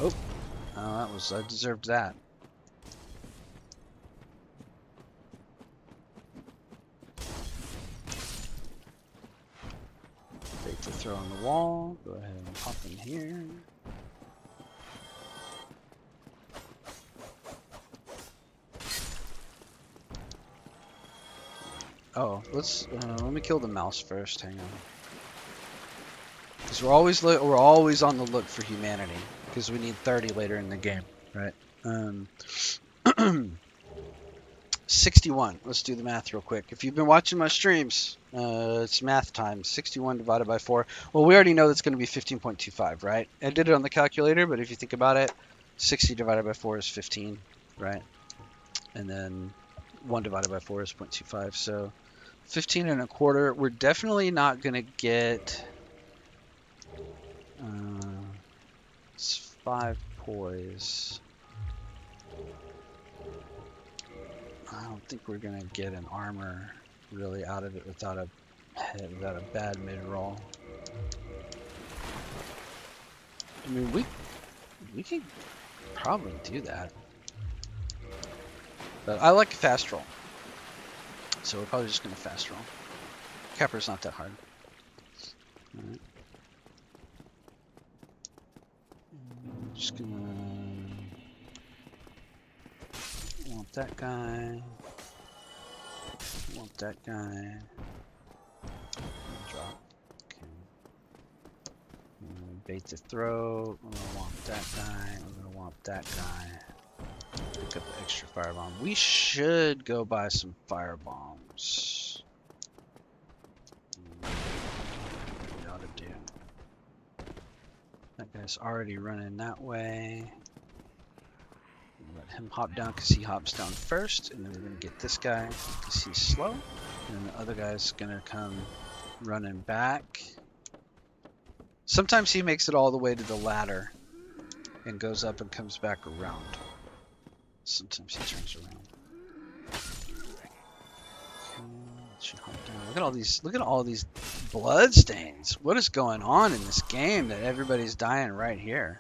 Oh, I deserved that. Bait to throw on the wall. Go ahead and hop in here. Oh, let me kill the mouse first. Hang on, because we're always on the look for humanity, because we need 30 later in the game, right? 61. Let's do the math real quick. If you've been watching my streams, it's math time. 61 divided by 4. Well, we already know that's going to be 15.25, right? I did it on the calculator, but if you think about it, 60 divided by 4 is 15, right? And then 1 divided by 4 is 0.25, so 15 and a quarter. We're definitely not going to get it's 5 poise. I don't think we're going to get an armor really out of it without a bad mid-roll. I mean, we could probably do that. But I like a fast roll. So we're probably just going to fast roll. Capra's not that hard. Alright. Just going to want that guy. Want that guy. Drop. Okay. Bait to throw. I'm going to want that guy. I'm going to want that guy. Pick up the extra firebomb. We should go buy some firebombs. We ought to do. That guy's already running that way. Let him hop down because he hops down first, and then we're gonna get this guy because he's slow, and then the other guy's gonna come running back. Sometimes he makes it all the way to the ladder and goes up and comes back around. Sometimes he turns around. Look at all these blood stains. What is going on in this game that everybody's dying right here?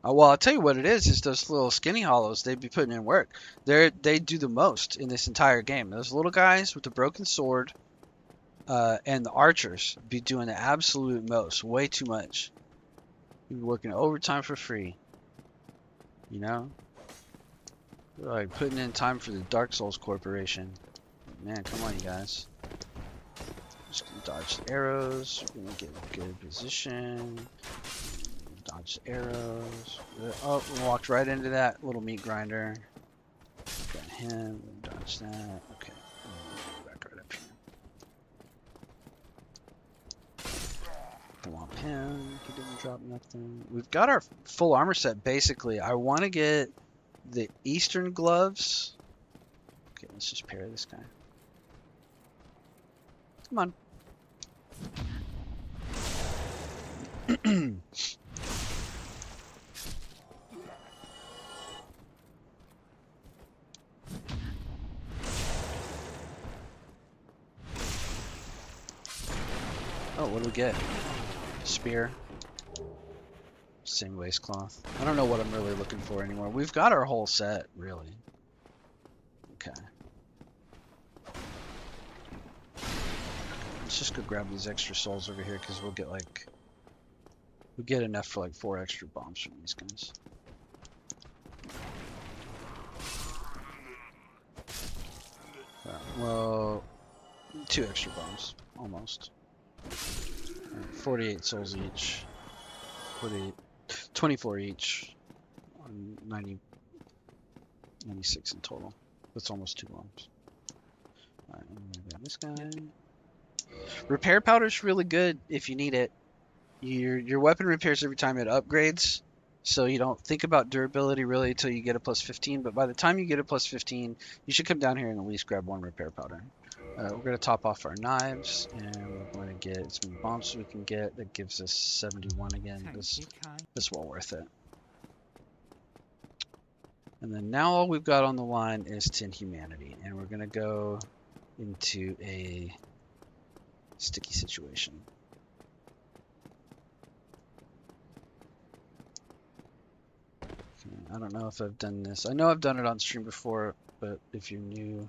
Well, I'll tell you what it is those little skinny hollows. They'd be putting in work. They do the most in this entire game. Those little guys with the broken sword and the archers be doing the absolute most. Way too much. You're working overtime for free. You know? They're like putting in time for the Dark Souls Corporation. Man, come on, you guys. Just gonna dodge the arrows. We're gonna get a good position. Dodge the arrows. Oh, we walked right into that little meat grinder. Got him. Dodge that. Okay. Back right up here. Womp him. He didn't drop nothing. We've got our full armor set basically. I want to get the Eastern gloves. Okay, let's just parry this guy. Come on. Oh, what do we get? Spear. Same waistcloth. I don't know what I'm really looking for anymore. We've got our whole set, really. Okay. Let's just go grab these extra souls over here because we'll get enough for like 4 extra bombs from these guys. Well, 2 extra bombs, almost. 48 souls each. 24 each. 96 in total. That's almost 2 bombs. Alright, I'm gonna grab this guy. Repair powder's really good if you need it. Your weapon repairs every time it upgrades, so you don't think about durability really until you get a plus 15, but by the time you get a plus 15, you should come down here and at least grab 1 repair powder. We're going to top off our knives, and we're going to get as many bombs as we can get. That gives us 71 again. That's well worth it. And then now all we've got on the line is 10 humanity, and we're going to go into a sticky situation. Okay, I don't know if I've done this. I know I've done it on stream before, but if you're new,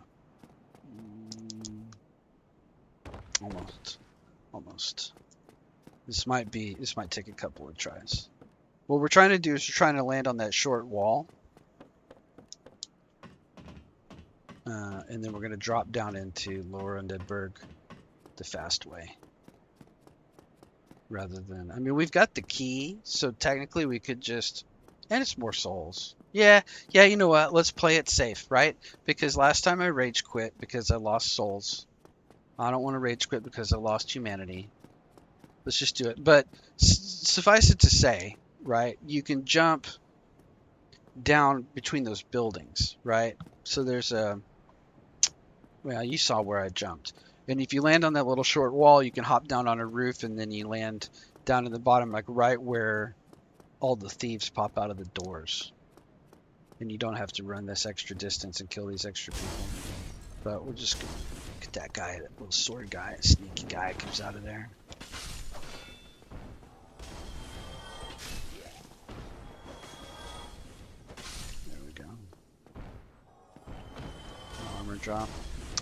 almost. This might take a couple of tries. What we're trying to do is we're trying to land on that short wall. And then we're going to drop down into Lower Undeadburg the fast way. Rather than, I mean, we've got the key, so technically we could just, and it's more souls. Yeah, you know what? Let's play it safe, right? Because last time I rage quit because I lost souls. I don't want to rage quit because I lost humanity. Let's just do it. But suffice it to say, right, you can jump down between those buildings, right? So there's a, well, you saw where I jumped. And if you land on that little short wall, you can hop down on a roof and then you land down in the bottom, like right where all the thieves pop out of the doors. And you don't have to run this extra distance and kill these extra people. But we're just going to get that guy, that little sword guy, sneaky guy comes out of there. There we go. Armor drop.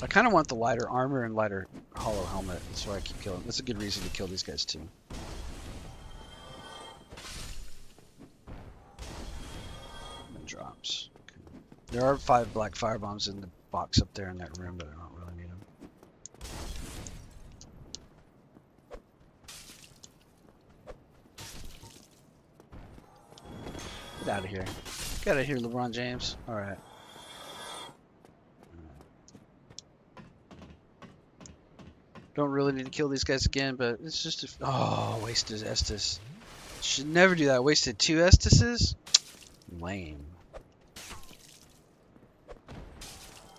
I kind of want the lighter armor and lighter hollow helmet. That's why I keep killing. That's a good reason to kill these guys too. And drops. Okay. There are 5 black firebombs in the box up there in that room, but I don't really need them. Get out of here. Get out of here, LeBron James. All right. Don't really need to kill these guys again, but it's just a... Oh, wasted Estus. Should never do that. Wasted 2 Estises? Lame.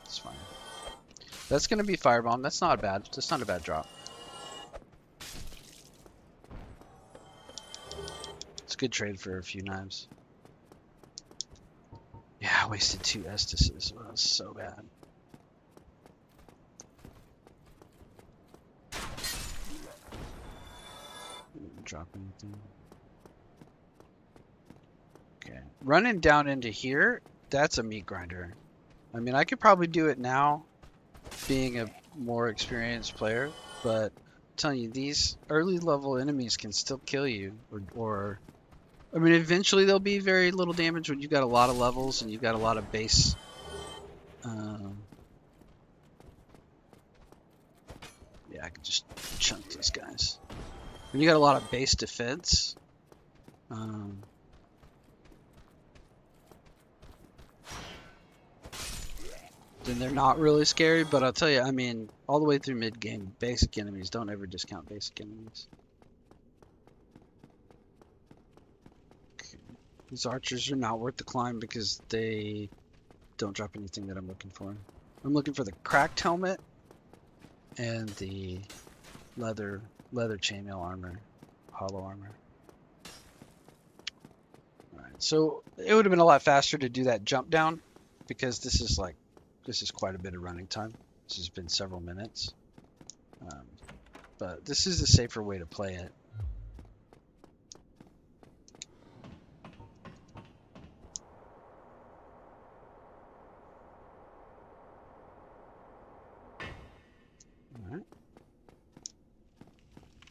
It's fine. That's going to be Firebomb. That's not bad. That's not a bad drop. It's a good trade for a few knives. Yeah, I wasted 2 Estises. Oh, that was so bad. Drop anything. Okay, running down into here, that's a meat grinder. I mean, I could probably do it now, being a more experienced player, but I'm telling you, these early level enemies can still kill you, or I mean, eventually there'll be very little damage when you've got a lot of levels and you've got a lot of base. Yeah, I could just chunk these guys. When you got a lot of base defense, then they're not really scary. But I'll tell you, I mean, all the way through mid game, basic enemies, don't ever discount basic enemies. Okay. These archers are not worth the climb because they don't drop anything that I'm looking for. I'm looking for the cracked helmet and the leather chainmail armor, hollow armor. Alright, so it would have been a lot faster to do that jump down because this is quite a bit of running time. This has been several minutes. But this is a safer way to play it.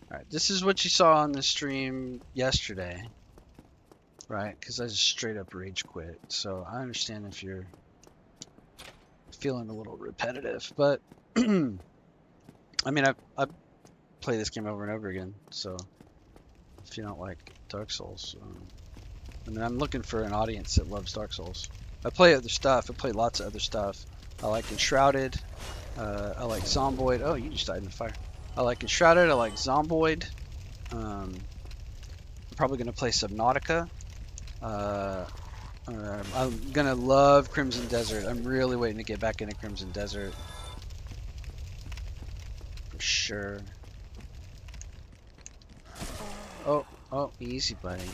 Alright, this is what you saw on the stream yesterday, right? Because I just straight up rage quit. So I understand if you're feeling a little repetitive, but I mean, I've played this game over and over again. So if you don't like Dark Souls, I mean, I'm looking for an audience that loves Dark Souls. I play other stuff. I play lots of other stuff. I like Enshrouded. I like Zomboid. Oh, you just died in the fire. I like Enshrouded. I like Zomboid. I'm probably going to play Subnautica. I'm going to love Crimson Desert. I'm really waiting to get back into Crimson Desert. For sure. Oh, easy, buddy.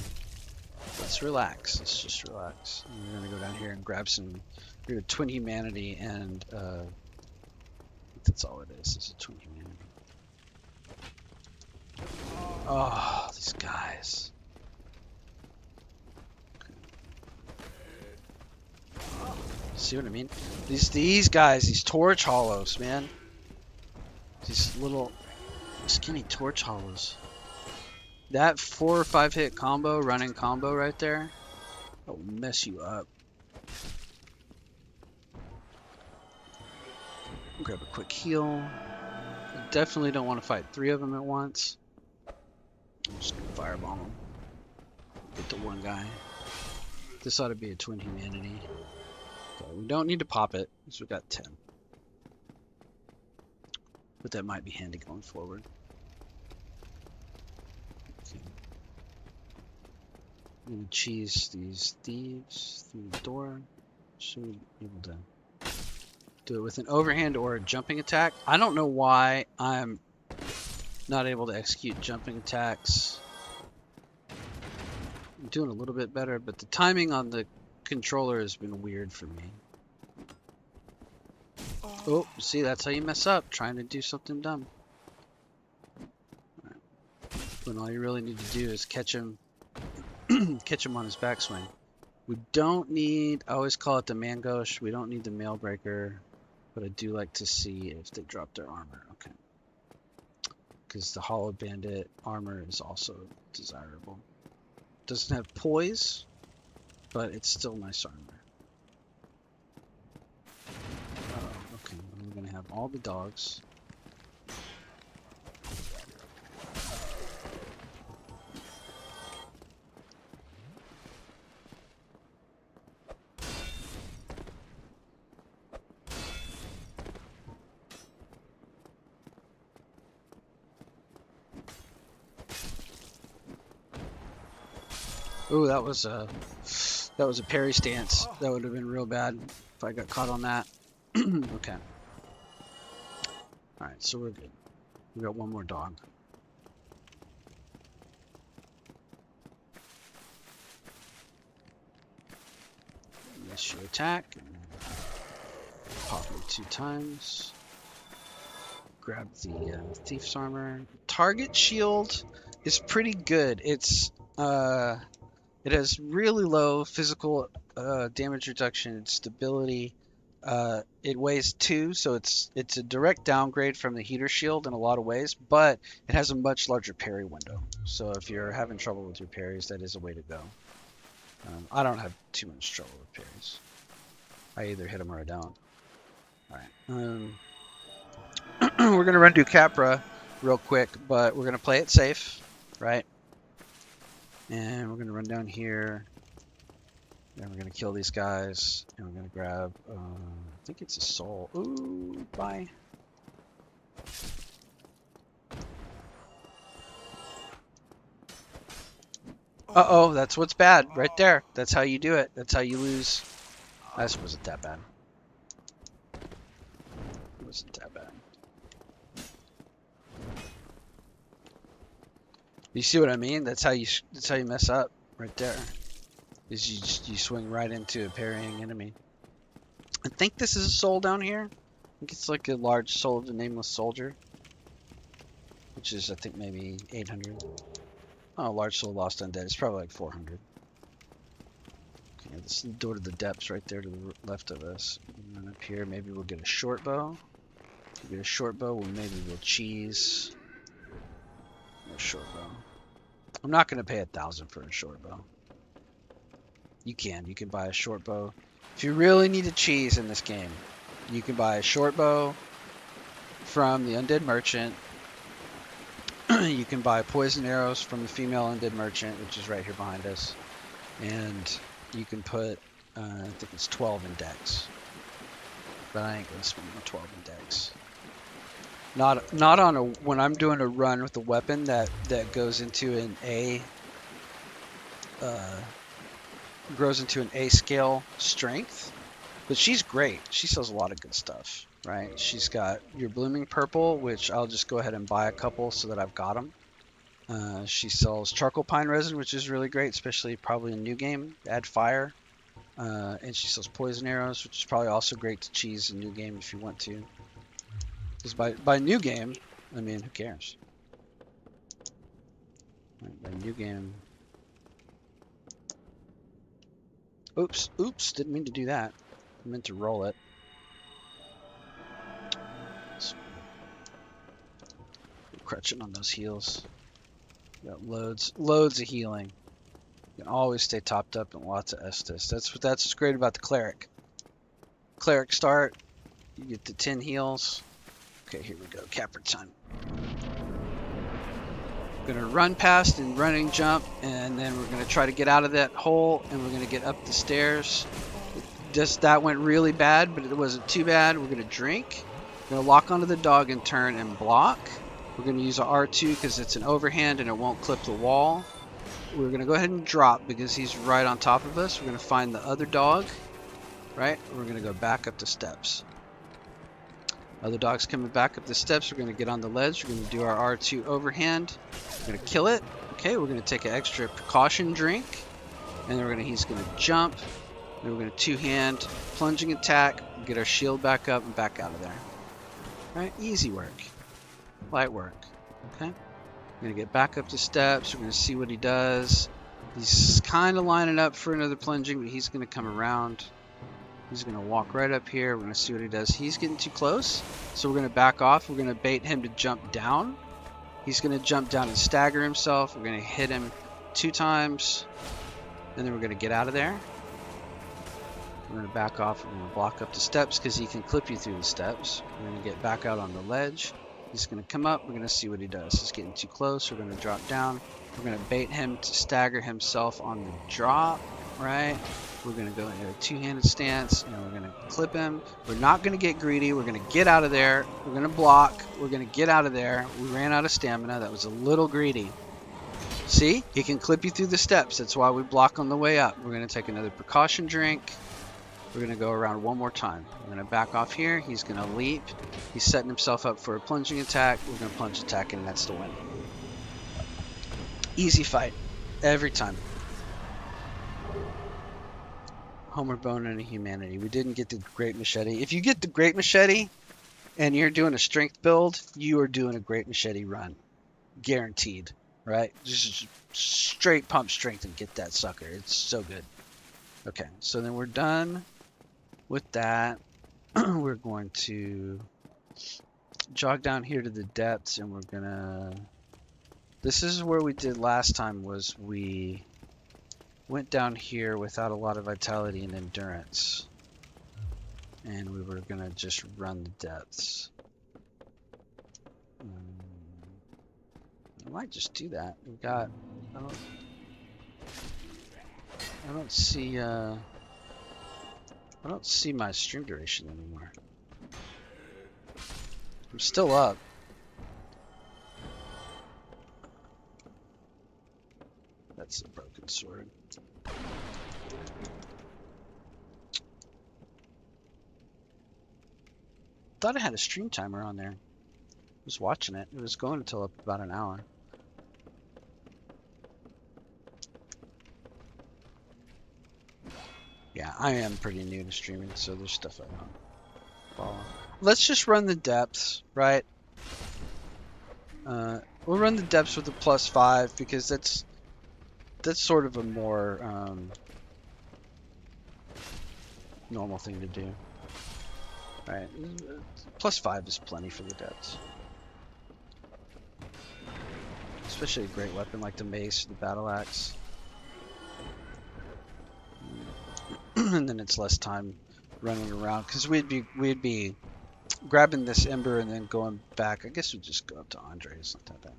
Let's relax. Let's just relax. We're going to go down here and grab some... We're going to Twin Humanity and... I think that's all it is. It's a Twin Humanity. Oh, these guys. See what I mean? These guys, these torch hollows, man. These little skinny torch hollows. That 4 or 5 hit combo, running combo right there, that will mess you up. Grab a quick heal. I definitely don't want to fight 3 of them at once. I'm just gonna firebomb them. Get the one guy. This ought to be a Twin Humanity. Okay, we don't need to pop it because we've got 10. But that might be handy going forward. Okay. I'm gonna cheese these thieves through the door. Should we be able to do it with an overhand or a jumping attack? I don't know why I'm not able to execute jumping attacks. I'm doing a little bit better, but the timing on the controller has been weird for me. Oh, see, that's how you mess up, trying to do something dumb. Right. When all you really need to do is catch him on his backswing. We don't need, I always call it the Mangosh, we don't need the Mailbreaker, but I do like to see if they drop their armor. Okay. Because the Hollow Bandit armor is also desirable. Doesn't have poise, but it's still nice armor. Oh, okay, we're gonna have all the dogs. Ooh, that was a parry stance. That would have been real bad if I got caught on that. Okay. All right, so we're good. We got one more dog. Miss your attack. Pop it 2 times. Grab the thief's armor. Target shield is pretty good. It has really low physical damage reduction and stability. It weighs 2, so it's a direct downgrade from the heater shield in a lot of ways, but it has a much larger parry window. So if you're having trouble with your parries, that is a way to go. I don't have too much trouble with parries. I either hit them or I don't. All right. We're gonna run do Capra real quick, but we're gonna play it safe, right? And we're gonna run down here. And we're gonna kill these guys, and we're gonna grab, I think it's a soul. Ooh, bye. Uh-oh, that's what's bad, right there. That's how you do it. That's how you lose. This wasn't that bad. It wasn't that bad. You see what I mean? That's how you mess up, right there. Is you swing right into a parrying enemy. I think this is a soul down here. I think it's like a large soul of the nameless soldier, which is I think maybe 800. Oh, large soul lost undead. It's probably like 400. Okay, let's go to the depths right there to the left of us. And up here, maybe we'll get a short bow. If we get a short bow, maybe we'll cheese. A short bow. I'm not gonna pay 1,000 for a short bow. You can buy a short bow. If you really need a cheese in this game, you can buy a short bow from the undead merchant. You can buy poison arrows from the female undead merchant, which is right here behind us. And you can put, I think it's 12 in dex. But I ain't gonna spend my 12 in dex. Not on a, when I'm doing a run with a weapon that goes into an A, grows into an A scale strength. But she's great. She sells a lot of good stuff, right? She's got your blooming purple, which I'll just go ahead and buy a couple so that I've got them. She sells charcoal pine resin, which is really great, especially probably in new game. Add fire. And she sells poison arrows, which is probably also great to cheese in new game if you want to. Because by new game, I mean, who cares? By new game. Oops, didn't mean to do that. I meant to roll it. Crutching on those heals. Got loads of healing. You can always stay topped up and lots of Estus. That's what's great about the Cleric. Cleric start, you get the 10 heals. Okay, here we go, Capra time. We're gonna run past and running jump, and then we're gonna try to get out of that hole, and we're gonna get up the stairs. That went really bad, but it wasn't too bad. We're gonna drink. We're gonna lock onto the dog and turn and block. We're gonna use our R2 because it's an overhand and it won't clip the wall. We're gonna go ahead and drop because he's right on top of us. We're gonna find the other dog, right? We're gonna go back up the steps. Other dog's coming back up the steps. We're gonna get on the ledge. We're gonna do our R2 overhand. We're gonna kill it. Okay, we're gonna take an extra precaution drink, and then he's gonna jump. Then we're gonna two-hand plunging attack. Get our shield back up and back out of there. All right, easy work, light work. Okay, we're gonna get back up the steps. We're gonna see what he does. He's kind of lining up for another plunging, but he's gonna come around. He's going to walk right up here. We're going to see what he does. He's getting too close, so we're going to back off. We're going to bait him to jump down. He's going to jump down and stagger himself. We're going to hit him 2 times, and then we're going to get out of there. We're going to back off. We're going to block up the steps because he can clip you through the steps. We're going to get back out on the ledge. He's going to come up. We're going to see what he does. He's getting too close. We're going to drop down. We're going to bait him to stagger himself on the drop, right? We're going to go into a two-handed stance, and we're going to clip him. We're not going to get greedy. We're going to get out of there. We're going to block. We're going to get out of there. We ran out of stamina. That was a little greedy. See? He can clip you through the steps. That's why we block on the way up. We're going to take another precaution drink. We're going to go around one more time. We're going to back off here. He's going to leap. He's setting himself up for a plunging attack. We're going to plunge attack, and that's the win. Easy fight. Every time. Homer Bone and a Humanity. We didn't get the Great Machete. If you get the Great Machete and you're doing a strength build, you are doing a Great Machete run. Guaranteed. Right? Just straight pump strength and get that sucker. It's so good. Okay, so then we're done with that. we're going to jog down here to the depths, and we're gonna... This is where we did last time, was we went down here without a lot of vitality and endurance. And we were gonna just run the depths. I might just do that. We got... I don't see my stream duration anymore. I'm still up. That's a broken sword. Thought I had a stream timer on there. I was watching it. It was going until about an hour. Yeah, I am pretty new to streaming, so there's stuff I don't follow. Let's just run the depths, right? We'll run the depths with a +5 because that's sort of a more normal thing to do. Right, +5 is plenty for the depths. Especially a great weapon like the Mace, the battle axe. And then it's less time running around because we'd be grabbing this ember and then going back. I guess we'd just go up to Andre. It's not that bad.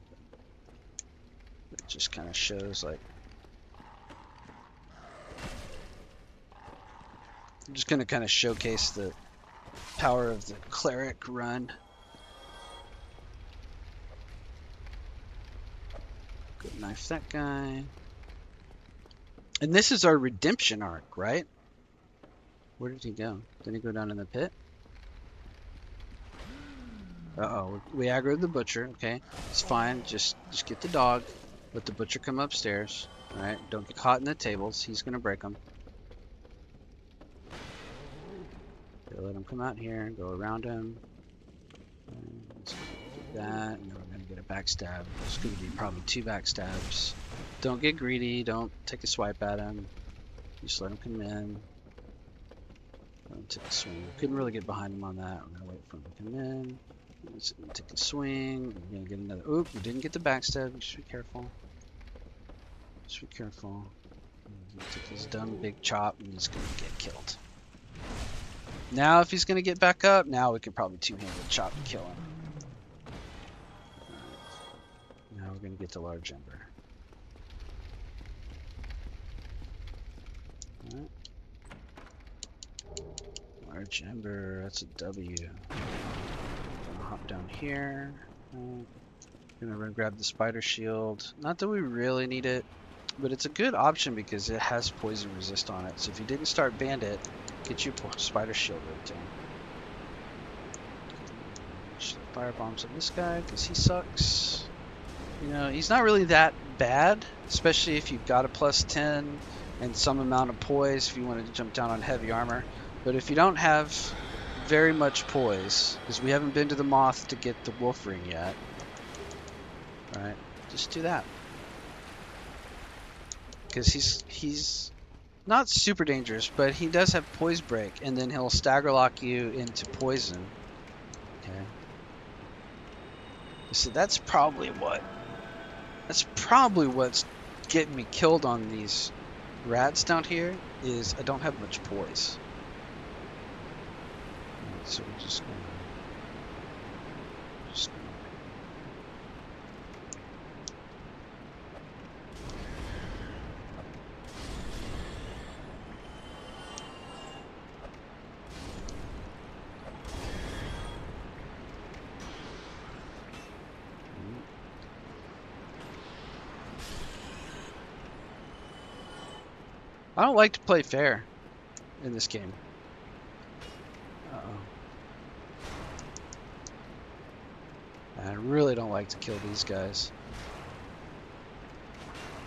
It just kind of shows like... I'm just gonna kind of showcase the power of the Cleric run. Go knife that guy. And this is our redemption arc, right? Where did he go? Did he go down in the pit? Uh-oh, we aggroed the butcher. Okay, it's fine. Just get the dog. Let the butcher come upstairs. All right, don't get caught in the tables. He's gonna break them. Okay, let him come out here and go around him. Let's do that, and then we're gonna get a backstab. It's gonna be probably 2 backstabs. Don't get greedy. Don't take a swipe at him. Just let him come in. Take a swing. We couldn't really get behind him on that. We're gonna wait for him to come in. Let's take a swing. We're gonna get another. Oop! We didn't get the backstab. Just be careful. Just be careful. Take his dumb big chop, and he's gonna get killed. Now, if he's gonna get back up, now we could probably two-handed chop and kill him. Now we're gonna get the large ember. All right. Large ember, that's a W. Gonna hop down here. Gonna run grab the spider shield. Not that we really need it, but it's a good option because it has poison resist on it. So if you didn't start bandit, get your spider shield ripped in. Fire bombs on this guy because he sucks. You know, he's not really that bad, especially if you've got a +10 and some amount of poise if you wanted to jump down on heavy armor. But if you don't have very much poise, because we haven't been to the moth to get the wolf ring yet, right? Just do that. Because he's not super dangerous, but he does have poise break, and then he'll stagger lock you into poison. Okay. So that's probably what's getting me killed on these rats down here, is I don't have much poise. So we're just gonna I don't like to play fair in this game. I really don't like to kill these guys.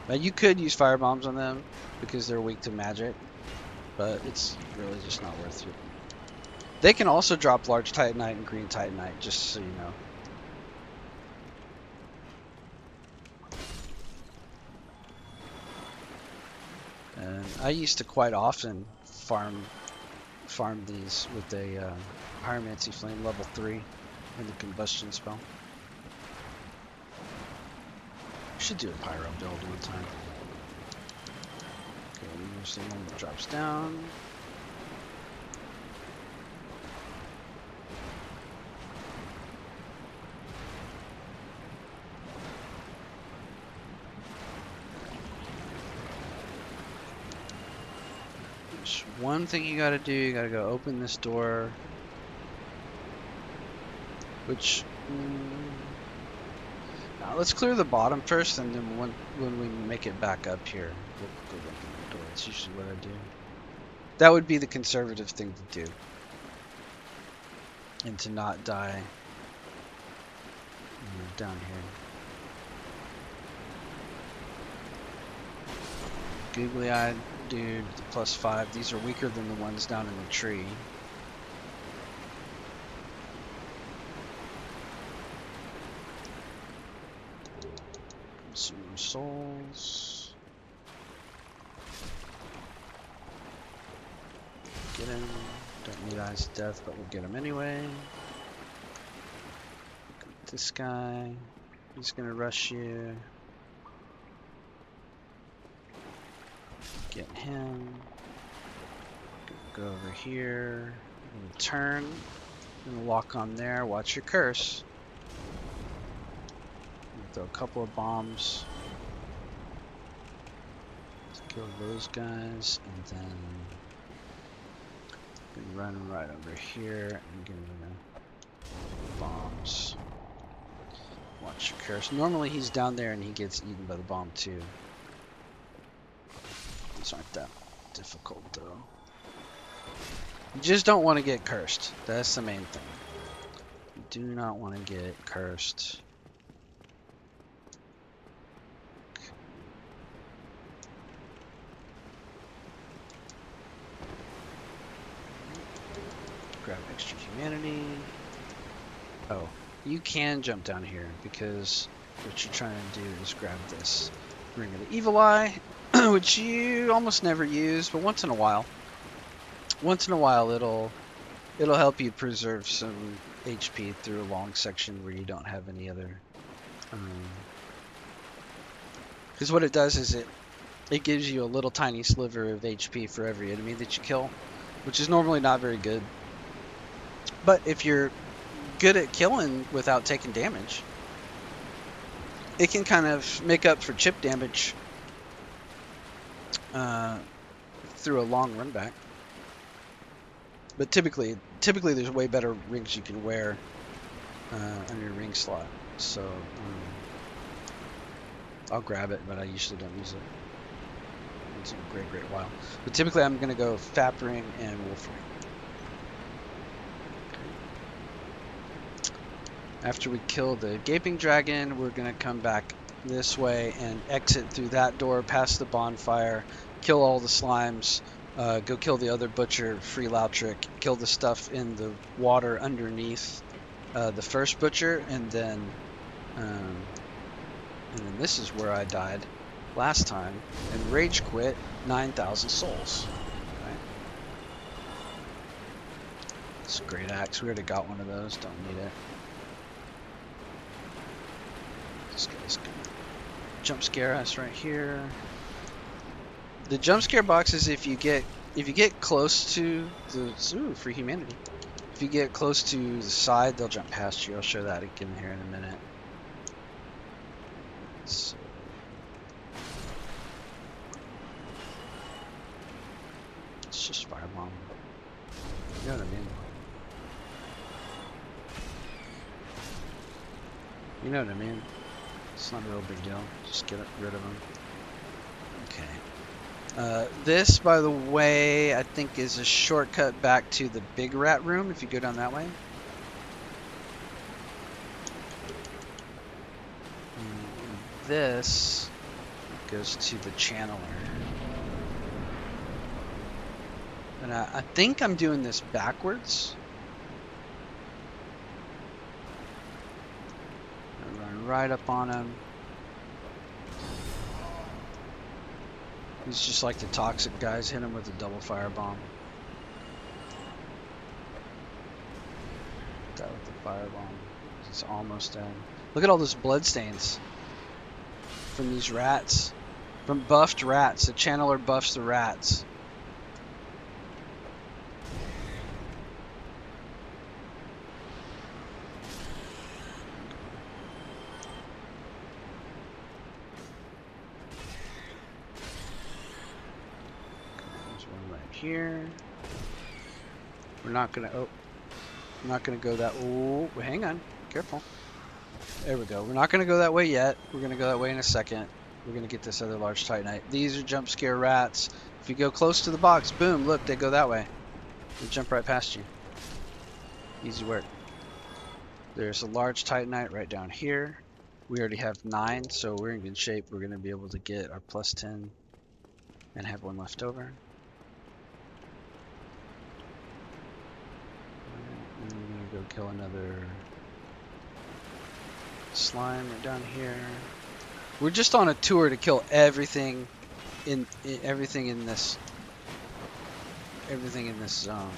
Now you could use fire bombs on them because they're weak to magic, but it's really just not worth it. They can also drop large titanite and green titanite, just so you know. And I used to quite often farm farm these with a Pyromancy Flame level 3 and the combustion spell. Should do a pyro build one time. Okay, there's the one that drops down. There's one thing you gotta do, you gotta go open this door. Which let's clear the bottom first, and then when we make it back up here, we'll go back in the door. That's usually what I do. That would be the conservative thing to do, and to not die down here. Googly-eyed dude, +5. These are weaker than the ones down in the tree. Some more souls. Get him. Don't need Eyes of Death, but we'll get him anyway. This guy. He's gonna rush you. Get him. Go over here. And turn. And lock on there. Watch your curse. Throw a couple of bombs. Let's kill those guys, and then run right over here and give him bombs. Watch your curse. Normally he's down there and he gets eaten by the bomb too. These aren't that difficult though. You just don't want to get cursed. That's the main thing. You do not want to get cursed. Grab extra humanity. Oh, you can jump down here because what you're trying to do is grab this Ring of the Evil Eye, which you almost never use, but once in a while it'll help you preserve some HP through a long section where you don't have any other. Because what it does is it gives you a little tiny sliver of HP for every enemy that you kill, which is normally not very good. But if you're good at killing without taking damage, it can kind of make up for chip damage through a long run back. But typically there's way better rings you can wear on your ring slot. So I'll grab it, but I usually don't use it. It's a great while. But typically I'm going to go Fap Ring and Wolf Ring. After we kill the Gaping Dragon, we're going to come back this way and exit through that door, past the bonfire, kill all the slimes, go kill the other butcher, free Lautric, kill the stuff in the water underneath the first butcher, and then this is where I died last time, and rage quit 9,000 souls. Right. It's a great axe. We already got one of those, don't need it. This guy's gonna jump scare us right here. The jump scare boxes, if you get close to the free humanity. If you get close to the side, they'll jump past you. I'll show that again here in a minute. So, it's just firebomb. You know what I mean? You know what I mean? It's not a real big deal. Just get rid of them. Okay. This, by the way, I think is a shortcut back to the big rat room if you go down that way. And this goes to the channeler. And I think I'm doing this backwards. I run right up on him. He's just like the toxic guys. Hit him with a double firebomb. firebomb. It's almost done. Look at all those blood stains from these rats. From buffed rats. The channeler buffs the rats. There's one right here. We're not gonna. Oh, I'm not gonna go that. Oh, hang on. Careful. There we go. We're not gonna go that way yet. We're gonna go that way in a second. We're gonna get this other large titanite. These are jump scare rats. If you go close to the box, boom, look, they go that way. They jump right past you. Easy work. There's a large titanite right down here. We already have 9, so we're in good shape. We're gonna be able to get our plus 10 and have one left over. And I'm gonna go kill another slime right down here. We're just on a tour to kill everything in this zone.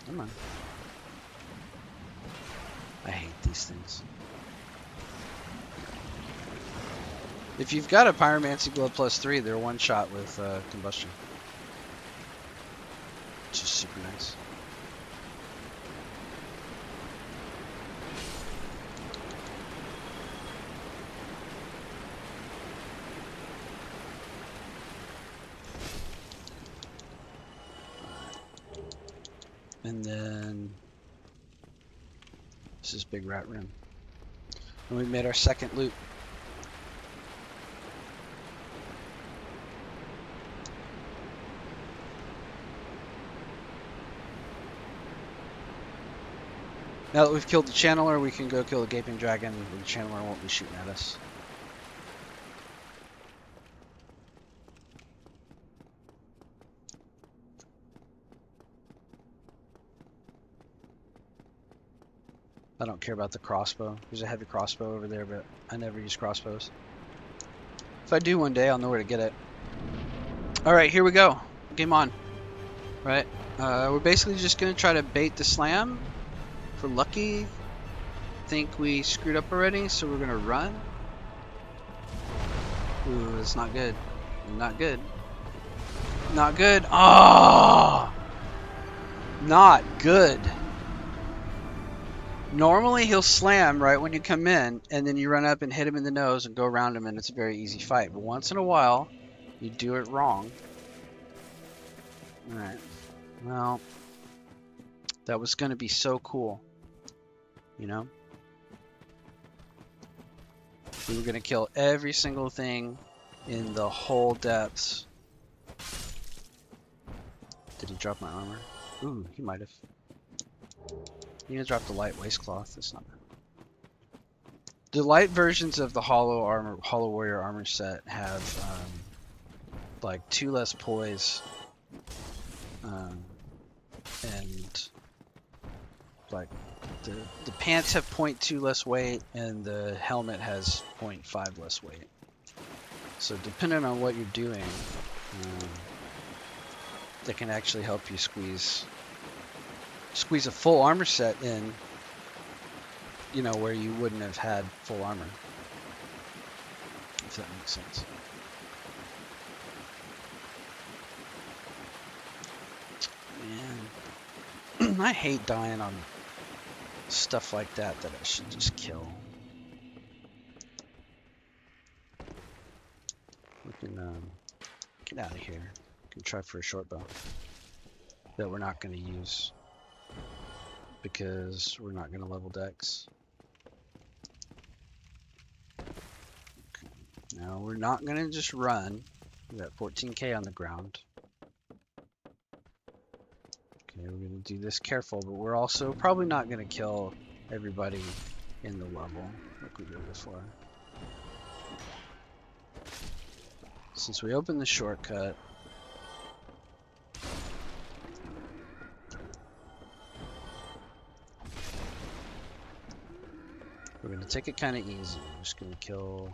Come on. I hate these things. If you've got a Pyromancy Glow plus 3, they're one shot with combustion. Which is super nice. And then this is Big Rat Room. And we made our second loop. Now that we've killed the channeler, we can go kill the gaping dragon. The channeler won't be shooting at us. I don't care about the crossbow. There's a heavy crossbow over there, but I never use crossbows. If I do one day, I'll know where to get it. Alright, here we go. Game on. Right? We're basically just going to try to bait the slam for lucky. Think we screwed up already, so we're going to run. Ooh, that's not good. Not good. Not good. Oh! Not good. Normally he'll slam right when you come in, and then you run up and hit him in the nose and go around him, and it's a very easy fight. But once in a while, you do it wrong. Alright. Well, that was going to be so cool. You know? We were going to kill every single thing in the whole depths. Did he drop my armor? Ooh, he might have. He dropped the light waistcloth. That's not bad. The light versions of the Hollow Warrior armor set have like 2 less poise, and like the pants have 0.2 less weight, and the helmet has 0.5 less weight. So depending on what you're doing, that can actually help you squeeze a full armor set in, you know, where you wouldn't have had full armor, if that makes sense. Man, I hate dying on stuff like that I should just kill. We can get out of here. We can try for a short bow that we're not going to use, because we're not going to level dex. Okay. Now we're not going to just run. We got 14k on the ground. Okay, we're going to do this careful, but we're also probably not going to kill everybody in the level like we did before. Since we opened the shortcut, we're going to take it kind of easy. We're just going to kill...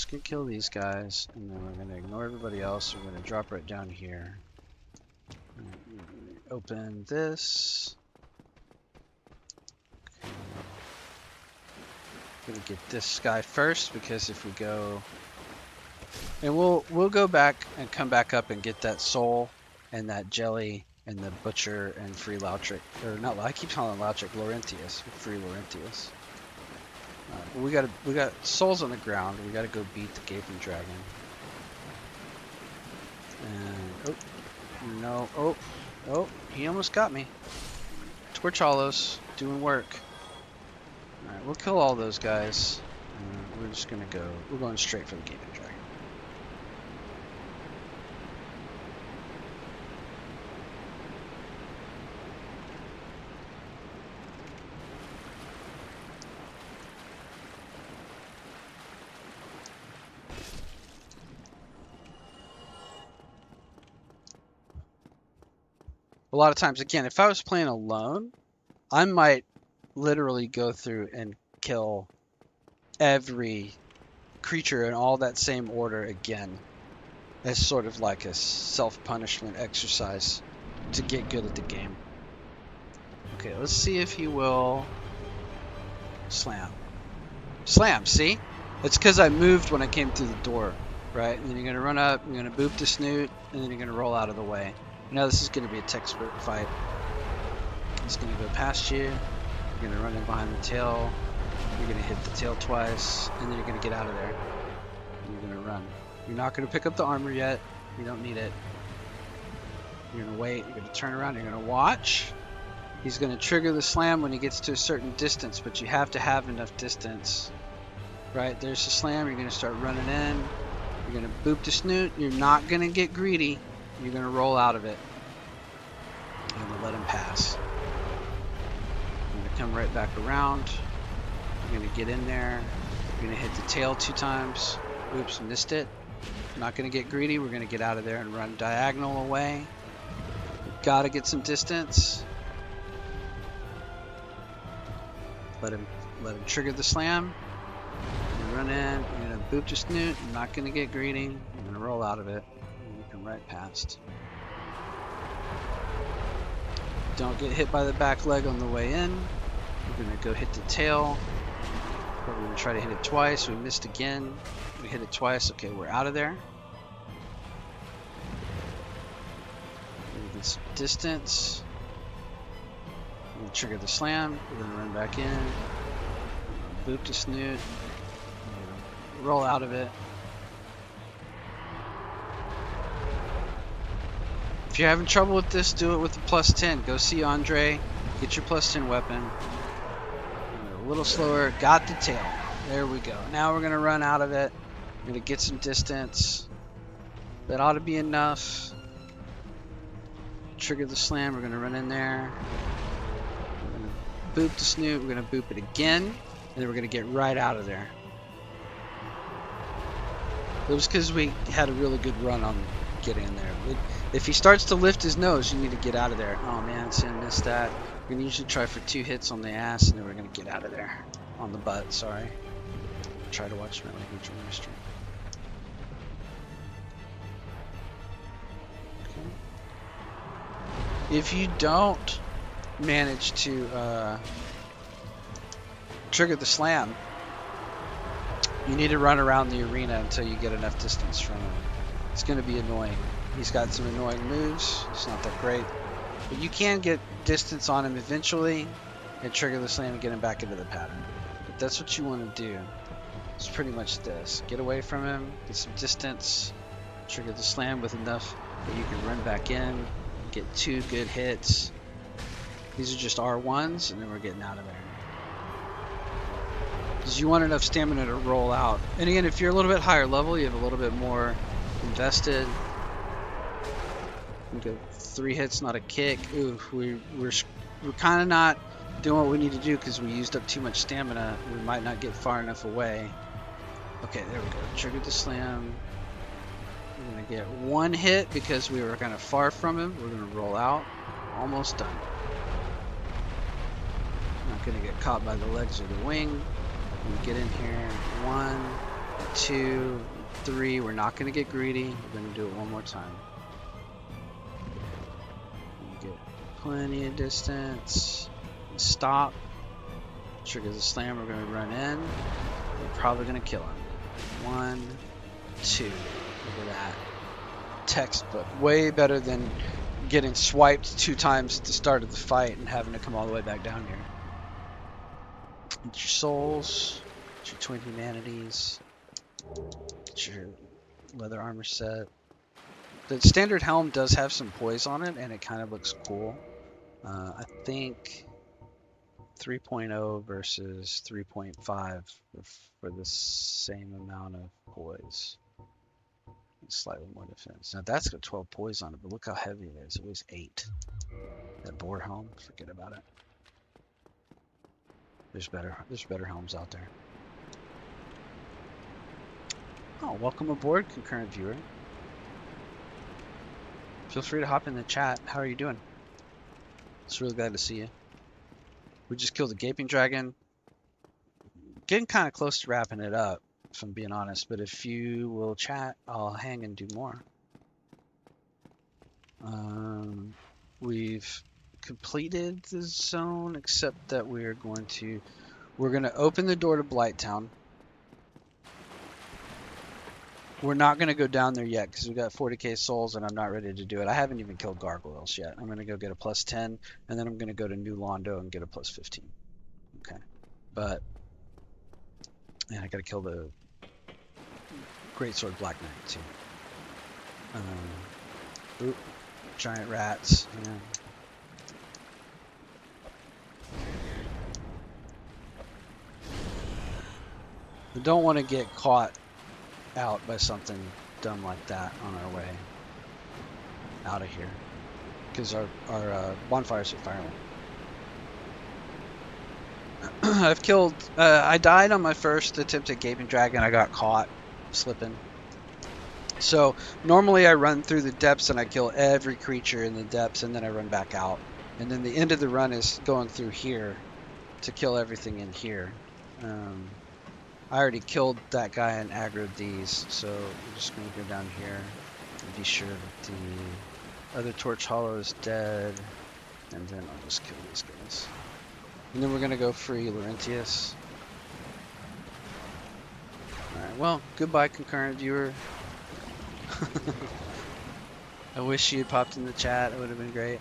gonna kill these guys, and then we're gonna ignore everybody else. We're gonna drop right down here. Open this. Okay. Gonna get this guy first, because if we go, and we'll go back and come back up and get that soul and that jelly and the butcher and free Lautric, or not, I keep calling Lautric, Laurentius, free Laurentius. We got souls on the ground. We gotta go beat the gaping dragon. And oh no, oh, he almost got me. Torch Hollows doing work. All right, we'll kill all those guys. We're just gonna go. We're going straight for the gaping dragon. A lot of times, again, if I was playing alone, I might literally go through and kill every creature in all that same order again, as sort of like a self-punishment exercise to get good at the game. Okay, let's see if he will slam. Slam, see? It's because I moved when I came through the door, right? And then you're going to run up, you're going to boop the snoot, and then you're going to roll out of the way. Now this is going to be a textbook fight. It's going to go past you. You're going to run in behind the tail. You're going to hit the tail twice, and then you're going to get out of there. And you're going to run. You're not going to pick up the armor yet. You don't need it. You're going to wait. You're going to turn around. You're going to watch. He's going to trigger the slam when he gets to a certain distance, but you have to have enough distance. Right, there's the slam. You're going to start running in. You're going to boop the snoot. You're not going to get greedy. You're going to roll out of it. You're going to let him pass. You're going to come right back around. You're going to get in there. You're going to hit the tail 2 times. Oops, missed it. Not going to get greedy. We're going to get out of there and run diagonal away. We've got to get some distance. Let him trigger the slam. You run in. You're going to boop the snoot. You're not going to get greedy. You're going to roll out of it. Right past. Don't get hit by the back leg on the way in. We're going to go hit the tail. We're going to try to hit it twice. We missed again. We hit it twice. Okay, we're out of there. We're going to get some distance. We're going to trigger the slam. We're going to run back in. Boop the snoot. Roll out of it. If you're having trouble with this, do it with the +10. Go see Andre. Get your +10 weapon. A little slower. Got the tail. There we go. Now we're going to run out of it. We're going to get some distance. That ought to be enough. Trigger the slam. We're going to run in there. We're going to boop the snoot. We're going to boop it again. And then we're going to get right out of there. It was because we had a really good run on getting in there. If he starts to lift his nose, you need to get out of there. Oh man, Sin missed that. We're going to usually try for 2 hits on the ass, and then we're going to get out of there. On the butt, sorry. Try to watch my language on my stream. Okay. If you don't manage to trigger the slam, you need to run around the arena until you get enough distance from him. It's going to be annoying. He's got some annoying moves. It's not that great. But you can get distance on him eventually and trigger the slam and get him back into the pattern. But that's what you want to do. It's pretty much this. Get away from him, get some distance, trigger the slam with enough that you can run back in, get 2 good hits. These are just R1s, and then we're getting out of there. Because you want enough stamina to roll out. And again, if you're a little bit higher level, you have a little bit more invested. We go 3 hits, not a kick. Ooh, we're kind of not doing what we need to do because we used up too much stamina. We might not get far enough away. Okay, there we go. Triggered the slam. We're going to get 1 hit because we were kind of far from him. We're going to roll out. Almost done. Not going to get caught by the legs or the wing. We get in here. 1, 2, 3. We're not going to get greedy. We're going to do it one more time. Get plenty of distance. Stop. Trigger the slam. We're going to run in. We're probably going to kill him. 1, 2. Look at that. Textbook. Way better than getting swiped 2 times at the start of the fight and having to come all the way back down here. Get your souls. Get your twin humanities. Get your leather armor set. The standard helm does have some poise on it, and it kind of looks cool. I think 3.0 versus 3.5 for the same amount of poise. Slightly more defense. Now that's got 12 poise on it, but look how heavy it is. It weighs 8. That boar helm, forget about it. There's better helms out there. Oh, welcome aboard, concurrent viewer. Feel free to hop in the chat. How are you doing? It's really glad to see you. We just killed a gaping dragon. Getting kind of close to wrapping it up, if I'm being honest. But if you will chat, I'll hang and do more. We've completed the zone, except that we're going to open the door to Blighttown. We're not going to go down there yet because we've got 40k souls and I'm not ready to do it. I haven't even killed gargoyles yet. I'm going to go get a +10 and then I'm going to go to New Londo and get a +15. Okay. But, and I got to kill the Greatsword Black Knight too. Oop, giant rats. Yeah. We don't want to get caught out by something dumb like that on our way out of here, because our bonfires are firing. I've killed. I died on my first attempt at Gaping Dragon. I got caught slipping. So normally I run through the depths and I kill every creature in the depths, and then I run back out. And then the end of the run is going through here to kill everything in here. I already killed that guy and aggroed these, so we're just going to go down here and be sure that the other Torch Hollow is dead, and then I'll just kill these guys. And then we're going to go free Laurentius. Alright, well, goodbye, concurrent viewer. I wish you had popped in the chat, it would have been great.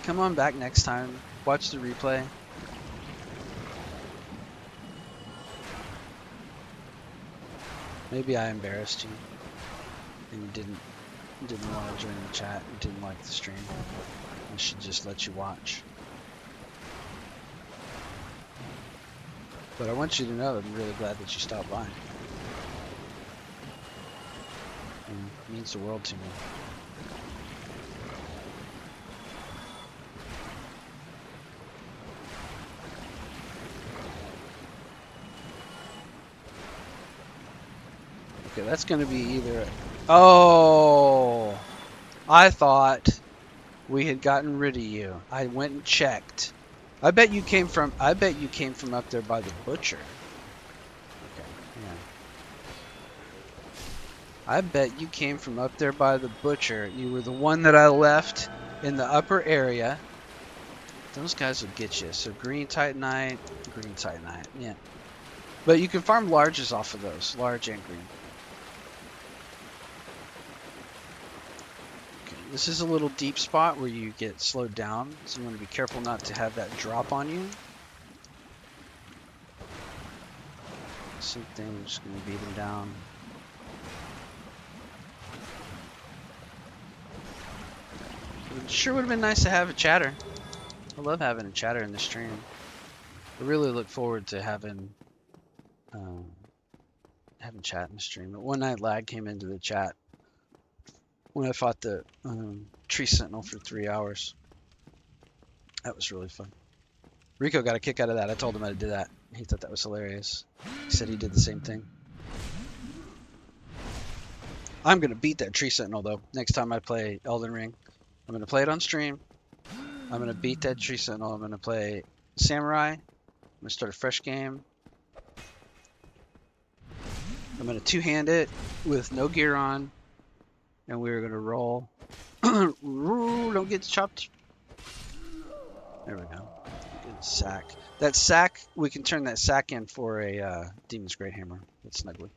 Come on back next time, watch the replay. Maybe I embarrassed you, and you didn't want to join the chat, you didn't like the stream. I should just let you watch. But I want you to know that I'm really glad that you stopped by. It means the world to me. Okay, that's going to be either... Oh! I thought we had gotten rid of you. I went and checked. I bet you came from up there by the butcher. Okay, yeah. I bet you came from up there by the butcher. You were the one that I left in the upper area. Those guys will get you. So green Titanite, yeah. But you can farm larges off of those, large and green. This is a little deep spot where you get slowed down, so you want to be careful not to have that drop on you. Same thing, we're just going to beat him down. It sure would have been nice to have a chatter. I love having a chatter in the stream. I really look forward to having chat in the stream. But one night Lag came into the chat when I fought the tree sentinel for 3 hours. That was really fun. Rico got a kick out of that. I told him how to do that. He thought that was hilarious. He said he did the same thing. I'm going to beat that tree sentinel, though, next time I play Elden Ring. I'm going to play it on stream. I'm going to beat that tree sentinel. I'm going to play Samurai. I'm going to start a fresh game. I'm going to two-hand it with no gear on, and we're going to roll. Don't get chopped. There we go. Good sack. That sack, we can turn that sack in for a Demon's Great Hammer. That's snuggly.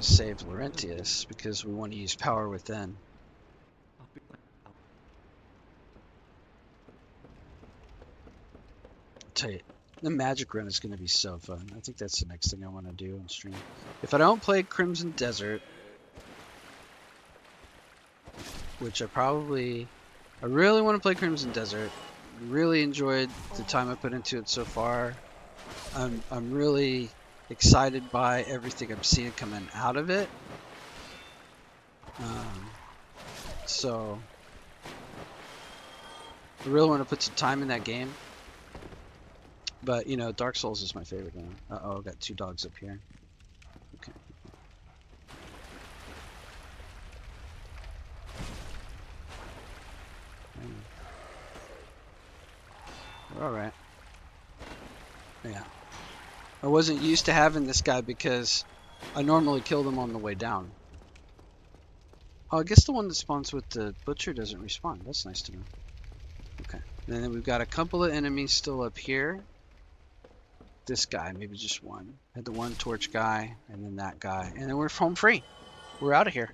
Save Laurentius because we want to use Power Within. I'll tell you, the magic run is going to be so fun. I think that's the next thing I want to do on stream. If I don't play Crimson Desert, which I really want to play Crimson Desert. Really enjoyed the time I put into it so far. I'm really excited by everything I'm seeing coming out of it. So I really want to put some time in that game. But you know, Dark Souls is my favorite game. Uh-oh, I've got two dogs up here. Okay. We're all right. Yeah. I wasn't used to having this guy because I normally kill them on the way down. Oh, I guess the one that spawns with the butcher doesn't respawn. That's nice to know. Okay. And then we've got a couple of enemies still up here. This guy, maybe just one. Had the one torch guy, and then that guy. And then we're home free. We're out of here.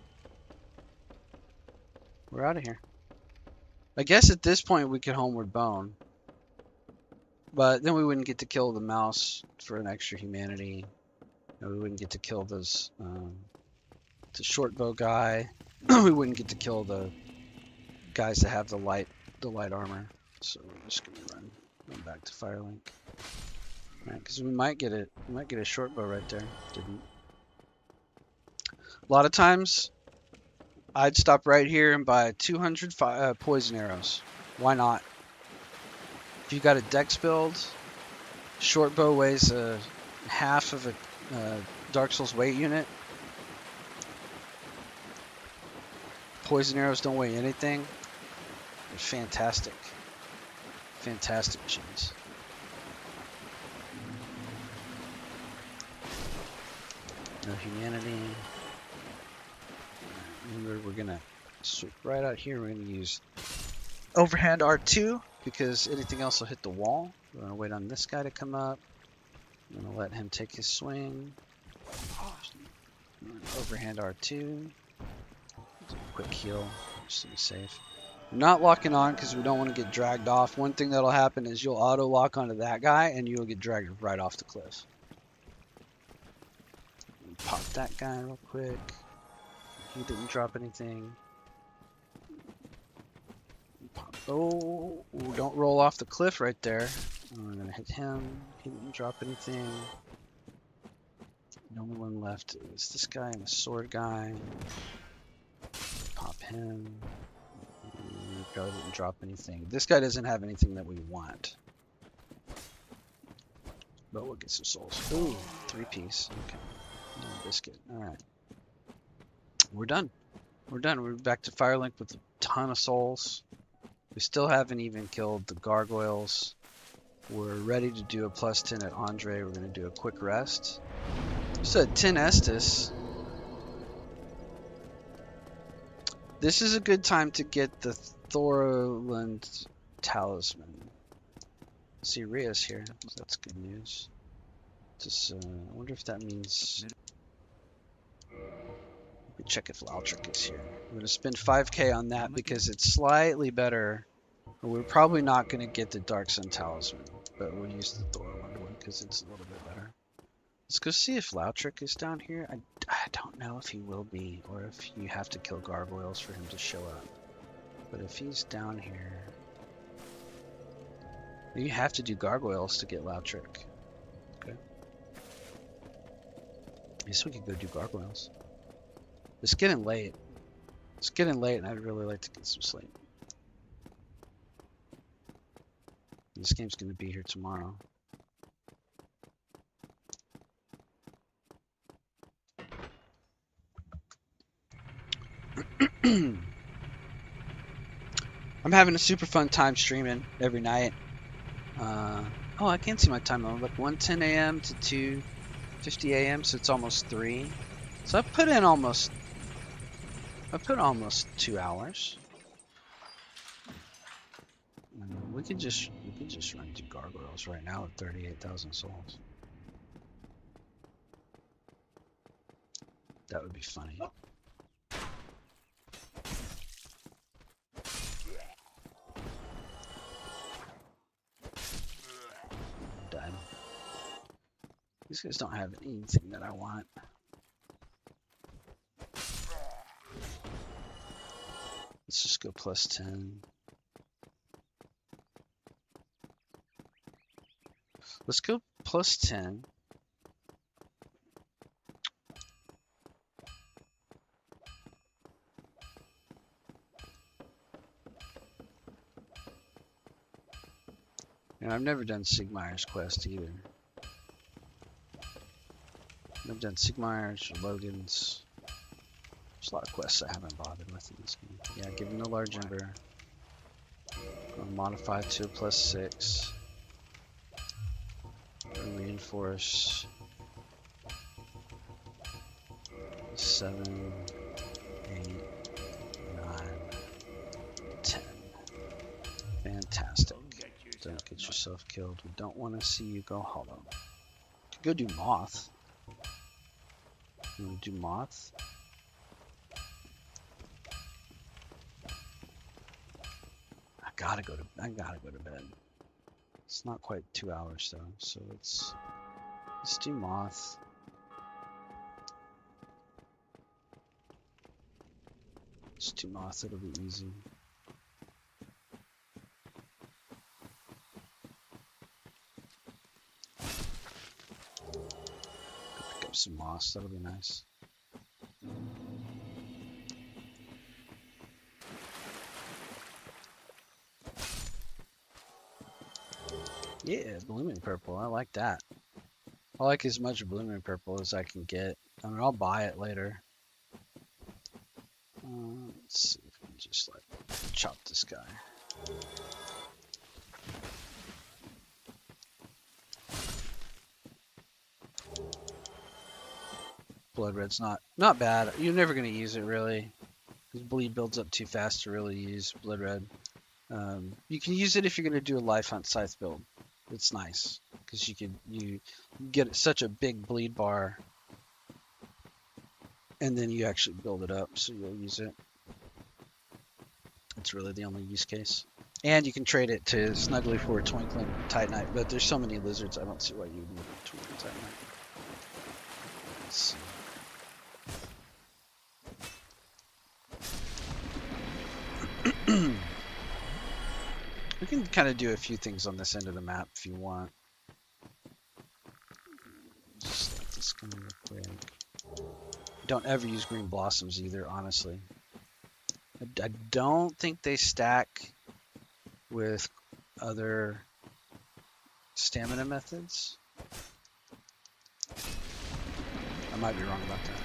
We're out of here. I guess at this point we could homeward bone. But then we wouldn't get to kill the mouse for an extra humanity. And we wouldn't get to kill those the short bow guy. We wouldn't get to kill the guys that have the light armor. So we're just gonna run back to Firelink. Right, because we might get a short bow right there. Didn't. A lot of times, I'd stop right here and buy 200 poison arrows. Why not? If you got a dex build, short bow weighs half of a Dark Souls weight unit. Poison arrows don't weigh anything. They're fantastic. Fantastic machines. No humanity. We're gonna swoop right out here. We're gonna use overhand R2 because anything else will hit the wall. We're gonna wait on this guy to come up. I'm gonna let him take his swing. Overhand R2. Quick heal, just to be safe. We're not locking on because we don't want to get dragged off. One thing that'll happen is you'll auto lock onto that guy and you'll get dragged right off the cliff. Pop that guy real quick. He didn't drop anything. Pop. Oh, don't roll off the cliff right there. I'm gonna hit him. He didn't drop anything. The only one left is this guy and the sword guy. Pop him. Probably didn't drop anything. This guy doesn't have anything that we want. But we'll get some souls. Ooh, 3-piece. Okay. No biscuit. Alright. We're done. We're done. We're back to Firelink with a ton of souls. We still haven't even killed the gargoyles. We're ready to do a plus 10 at Andre. We're going to do a quick rest. So at 10 Estus. This is a good time to get the Thorland Talisman. See, Ria's here. So that's good news. Just, I wonder if that means... Let me check if Lautric is here. I'm going to spend 5k on that because it's slightly better. We're probably not going to get the Dark Sun Talisman, but we'll use the Thorland one because it's a little bit better. Let's go see if Lautric is down here. I don't know if he will be, or if you have to kill gargoyles for him to show up. But if he's down here... You have to do gargoyles to get Lautric. Okay. I guess we could go do gargoyles. It's getting late. It's getting late and I'd really like to get some sleep. This game's going to be here tomorrow. I'm having a super fun time streaming every night. Oh, I can see my time limit. Look, 1:10 a.m. to 2:50 a.m. So it's almost 3. So I put almost 2 hours. We could just run to gargoyles right now at 38,000 souls. That would be funny. Done. These guys don't have anything that I want. Let's just go plus 10. Let's go plus 10. And I've never done Sigmaier's quest either. I've done Sigmaier's or Logan's. There's a lot of quests I haven't bothered with in this game. Yeah, give him the large ember. I'll modify to a plus 6. Reinforce 7, 8, 9, 10. Fantastic. Don't get yourself killed. We don't want to see you go hollow. Go do moth. You want to do moth? I gotta go to bed. It's not quite 2 hours though, so let's do moth. Let's do moth. It'll be easy. Pick up some moss. That'll be nice. Yeah, blooming purple. I like that. I like as much blooming purple as I can get. I mean, I'll buy it later. Let's see if we can just like chop this guy. Blood red's not bad. You're never gonna use it really, because bleed builds up too fast to really use blood red. You can use it if you're gonna do a life hunt scythe build. It's nice because you get such a big bleed bar, and then you actually build it up, so you'll use it. It's really the only use case. And you can trade it to Snuggly for a Twinkling Titanite, but there's so many lizards, I don't see why you would need a Twinkling Titanite. Let's see. We can kind of do a few things on this end of the map if you want. Just let this go real quick. Don't ever use green blossoms either, honestly. I don't think they stack with other stamina methods. I might be wrong about that.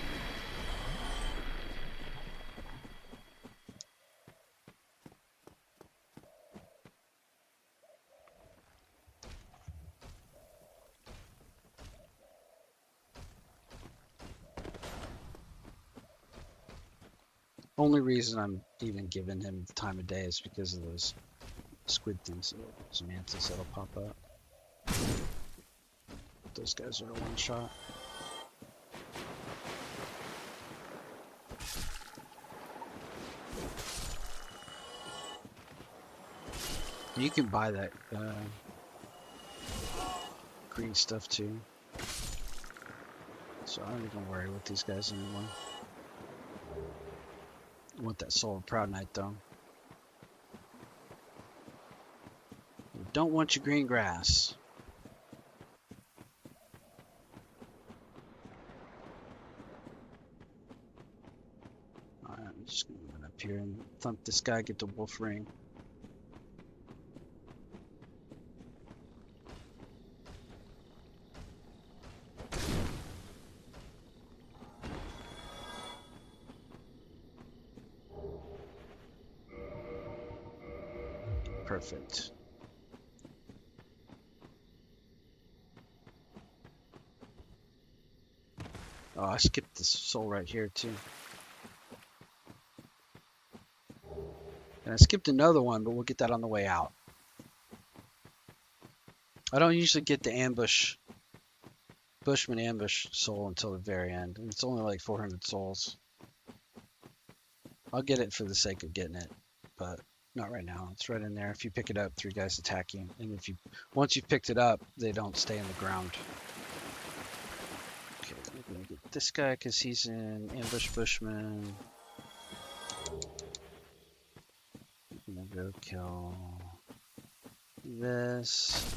Only reason I'm even giving him the time of day is because of those squid things, those mantis that'll pop up. Those guys are a one shot. You can buy that green stuff too. So I don't even worry with these guys anymore. I want that Soul of Proud Knight though. You don't want your green grass. Alright, I'm just gonna run up here and thump this guy, get the wolf ring. Perfect. Oh, I skipped this soul right here too. And I skipped another one, but we'll get that on the way out. I don't usually get the Bushman ambush soul until the very end. And it's only like 400 souls. I'll get it for the sake of getting it, but not right now. It's right in there. If you pick it up, 3 guys attack you. And if you once you've picked it up, they don't stay in the ground. Okay, we're gonna get this guy because he's in ambush bushman. I'm gonna go kill this.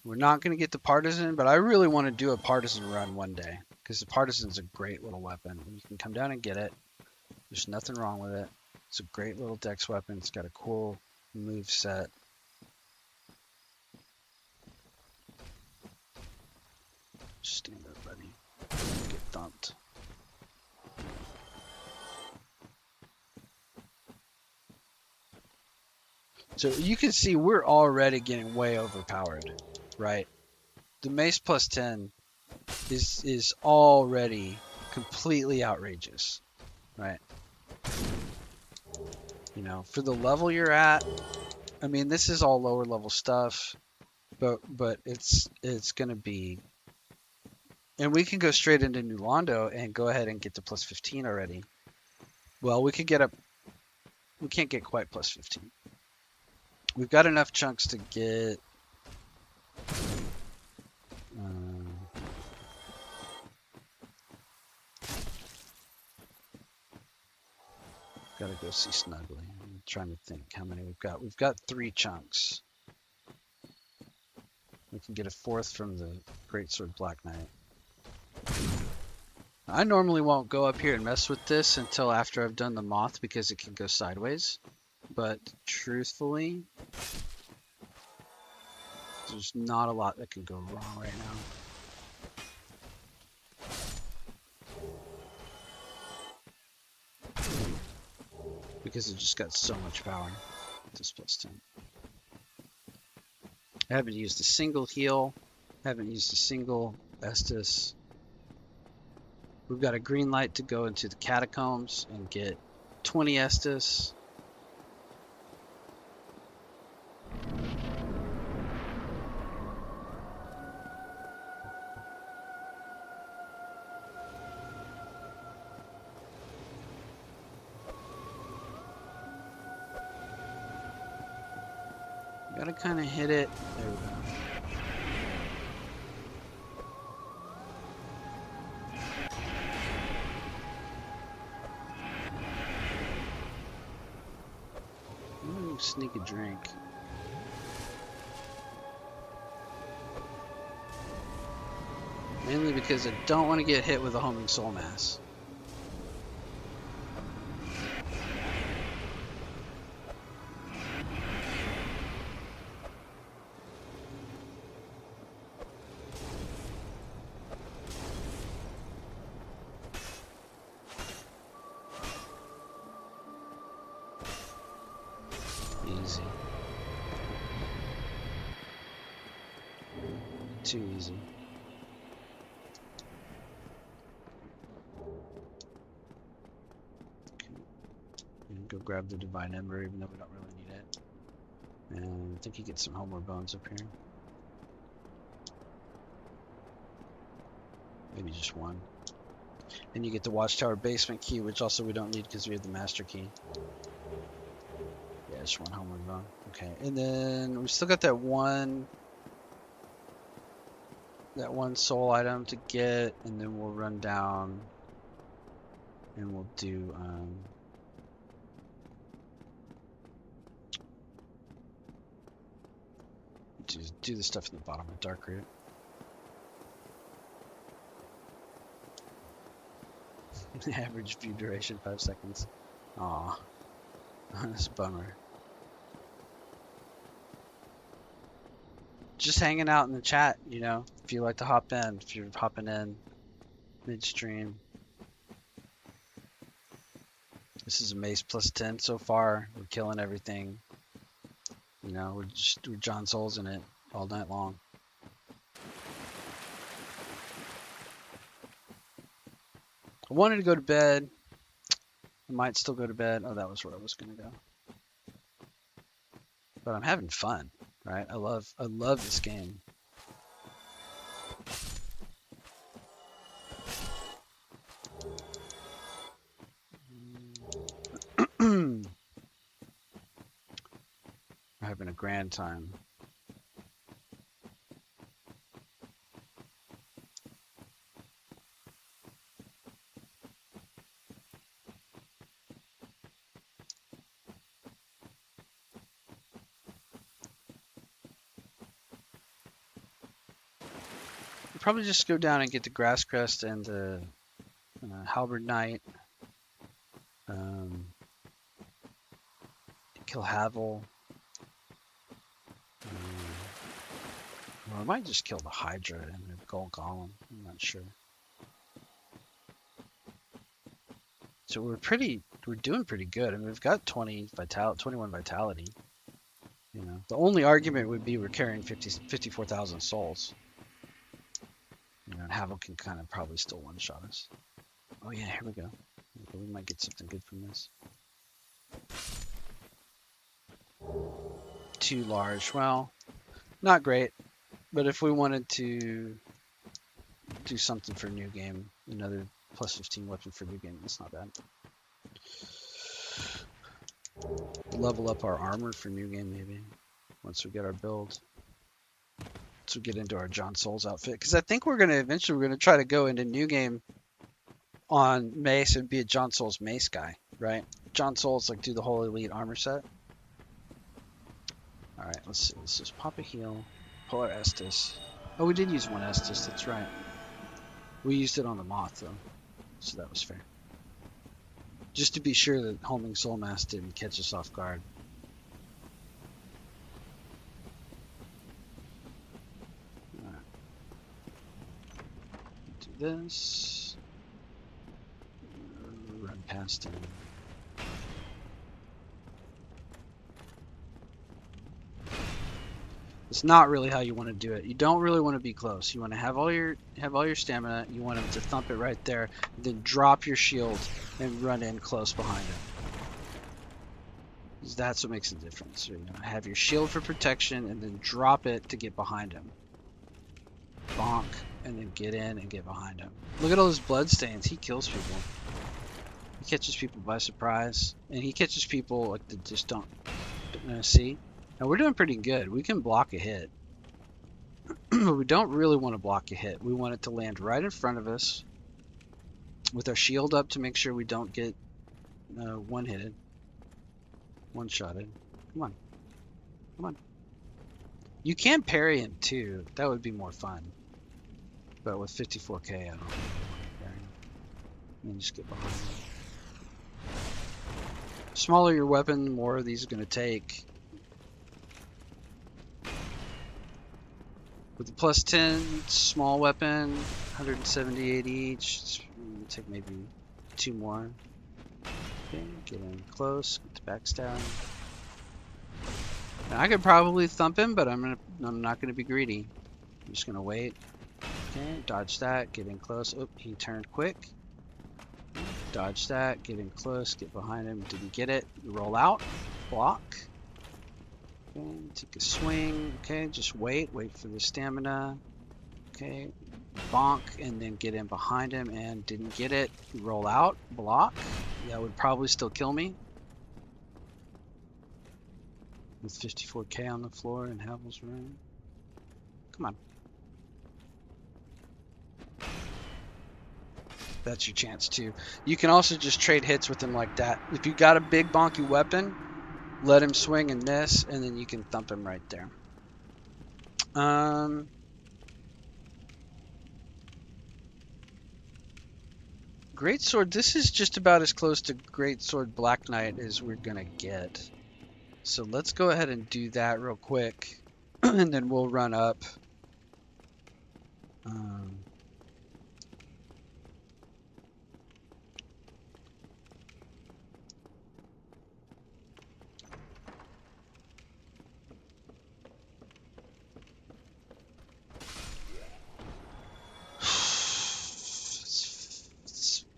We're not gonna get the partisan, but I really want to do a partisan run one day because the partisan's a great little weapon. You can come down and get it. There's nothing wrong with it. It's a great little dex weapon. It's got a cool move set. Stand up, buddy. Get thumped. So you can see we're already getting way overpowered, right? The Mace plus 10 is already completely outrageous, right? You know, for the level you're at, I mean, this is all lower level stuff, but it's gonna be, and we can go straight into New Londo and go ahead and get to plus 15 already. Well, we could get up. We can't get quite plus 15. We've got enough chunks to get. Gotta go see Snuggly. I'm trying to think how many we've got. We've got 3 chunks. We can get a 4th from the Greatsword Black Knight. I normally won't go up here and mess with this until after I've done the moth because it can go sideways. But truthfully, there's not a lot that can go wrong right now. Because it just got so much power. This plus 10. I haven't used a single heal. Haven't used a single Estus. We've got a green light to go into the catacombs and get 20 Estus. Gotta kind of hit it. There we go. Sneak a drink. Mainly because I don't want to get hit with a homing soul mass. Easy. Too easy. Okay. Go grab the Divine Ember even though we don't really need it. And I think you get some Homeward Bones up here. Maybe just 1. And you get the Watchtower Basement key, which also we don't need because we have the Master Key. Yeah, just 1 Homeward Bone. Okay, and then we still got that one soul item to get, and then we'll run down and we'll do do the stuff in the bottom of Dark Root. Average view duration 5 seconds. Aw, that's a bummer. Just hanging out in the chat, you know, if you like to hop in, if you're hopping in midstream. This is a Mace plus 10 so far. We're killing everything. You know, we're Jon Souls in it all night long. I wanted to go to bed. I might still go to bed. Oh, that was where I was gonna go. But I'm having fun, right? I love this game. We're having a grand time. We'll probably just go down and get the Grass Crest and the Halberd Knight. Kill Havel. Well, I might just kill the Hydra and the Gold Golem. I'm not sure. So we're doing pretty good. I mean, we've got 21 vitality. You know, the only argument would be we're carrying 54,000 souls. You know, and Havel can kind of probably still one-shot us. Oh yeah, here we go. We might get something good from this. Too large. Well, not great. But if we wanted to do something for new game, another plus 15 weapon for new game, that's not bad. Level up our armor for new game maybe once we get our build. Once we get into our Jon Souls outfit, because I think we're gonna try to go into new game on Mace and be a Jon Souls Mace guy, right? Jon Souls like do the whole elite armor set. All right, let's see. Let's just pop a heal, pull our Estus. Oh, we did use one Estus. That's right. We used it on the Moth though, so that was fair. Just to be sure that Homing Soul Mass didn't catch us off guard. Alright. Do this. Run past him. It's not really how you want to do it. You don't really want to be close. You want to have all your stamina. You want him to thump it right there, then drop your shield and run in close behind him. That's what makes the difference. You know, have your shield for protection and then drop it to get behind him. Bonk, and then get in and get behind him. Look at all those blood stains. He kills people. He catches people by surprise, and he catches people like that just don't see. Now we're doing pretty good. We can block a hit. But we don't really want to block a hit. We want it to land right in front of us with our shield up to make sure we don't get one-hitted. One-shotted. Come on. Come on. You can parry him too. That would be more fun. But with 54k, I don't really want to parry him. And then just get behind him. The smaller your weapon, the more of these are going to take. With the plus 10 small weapon, 178 each, we'll take maybe 2 more. Okay, get in close, get the backstab. Now, I could probably thump him, but I'm not gonna be greedy. I'm just gonna wait. Okay, dodge that, get in close. Oh, he turned quick. Dodge that, get in close, get behind him. Didn't get it. Roll out, block. Okay, take a swing. Okay, just wait for the stamina. Okay, bonk, and then get in behind him and didn't get it. Roll out, block. That would probably still kill me. With 54k on the floor in Havel's room. Come on. That's your chance too. You can also just trade hits with him like that. If you got a big bonky weapon, let him swing and miss, and then you can thump him right there. Greatsword, this is just about as close to Greatsword Black Knight as we're gonna get. So let's go ahead and do that real quick, and then we'll run up.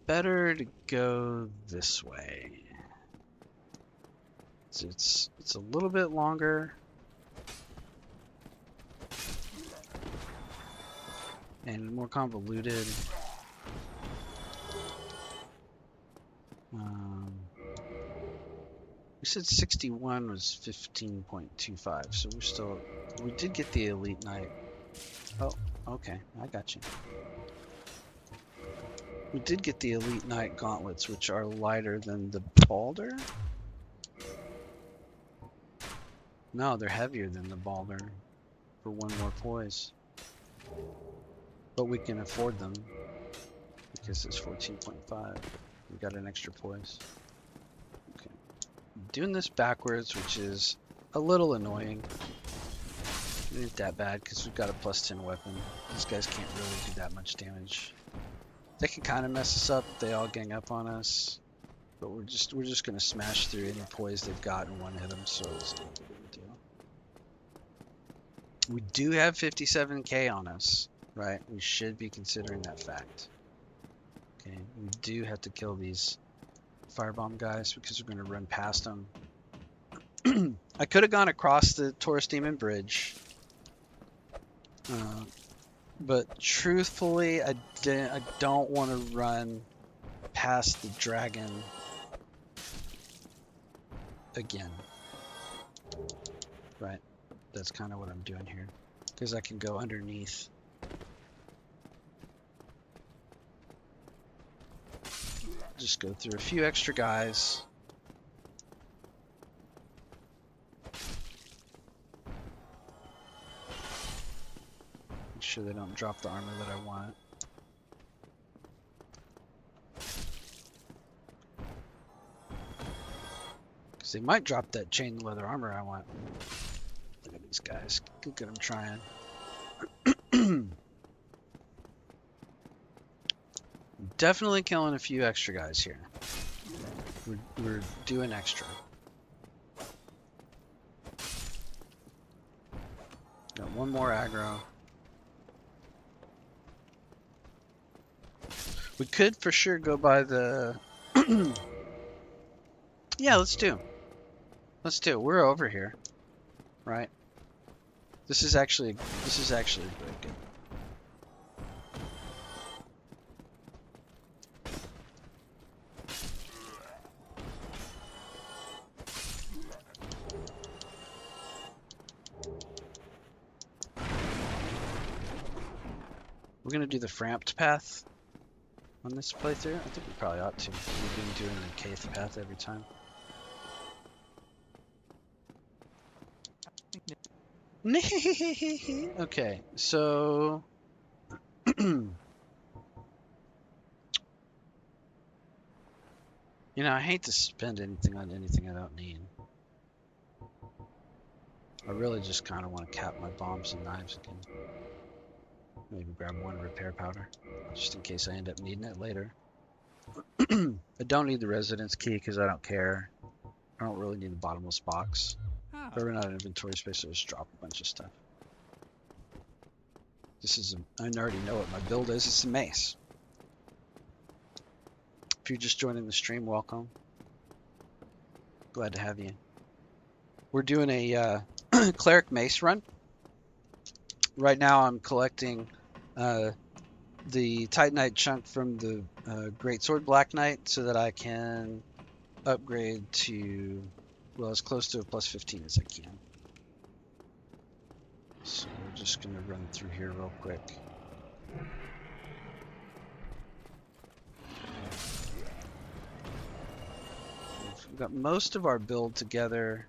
better to go this way. So it's a little bit longer. And more convoluted. We said 61 was 15.25, so we did get the Elite Knight. Oh, okay, I got you. We did get the Elite Knight gauntlets, which are lighter than the Balder? No, they're heavier than the Balder for one more poise. But we can afford them because it's 14.5. We got an extra poise. Okay. Doing this backwards, which is a little annoying. It ain't that bad because we've got a +10 weapon. These guys can't really do that much damage. They can kind of mess us up if they all gang up on us. But we're just gonna smash through any poise they've got and one hit them, so it's not a big deal. We do have 57k on us, right? We should be considering that fact. Okay, we do have to kill these firebomb guys because we're gonna run past them. I could have gone across the Taurus Demon Bridge, but truthfully, I don't want to run past the dragon again. Right, that's kind of what I'm doing here, because I can go underneath. Just go through a few extra guys. Make sure they don't drop the armor that I want. Because they might drop that chain leather armor I want. Look at these guys. Look at them trying. Definitely killing a few extra guys here. We're doing extra. Got one more aggro. We could for sure go by the... Yeah, let's do. Let's do it. We're over here, right? This is actually very good. We're gonna do the framped path on this playthrough. I think we probably ought to. We've been doing the Caith path every time. Okay, so you know, I hate to spend anything on anything I don't need. I really just kind of want to cap my bombs and knives again. Maybe grab one repair powder, just in case I end up needing it later. I don't need the residence key because I don't care. I don't really need the bottomless box. If I run out of inventory space, I just drop a bunch of stuff. This is I already know what my build is. It's a Mace. If you're just joining the stream, welcome. Glad to have you. We're doing a Cleric Mace run. Right now I'm collecting the Titanite chunk from the Greatsword Black Knight so that I can upgrade to, well, as close to a +15 as I can. So we're just going to run through here real quick. We've got most of our build together.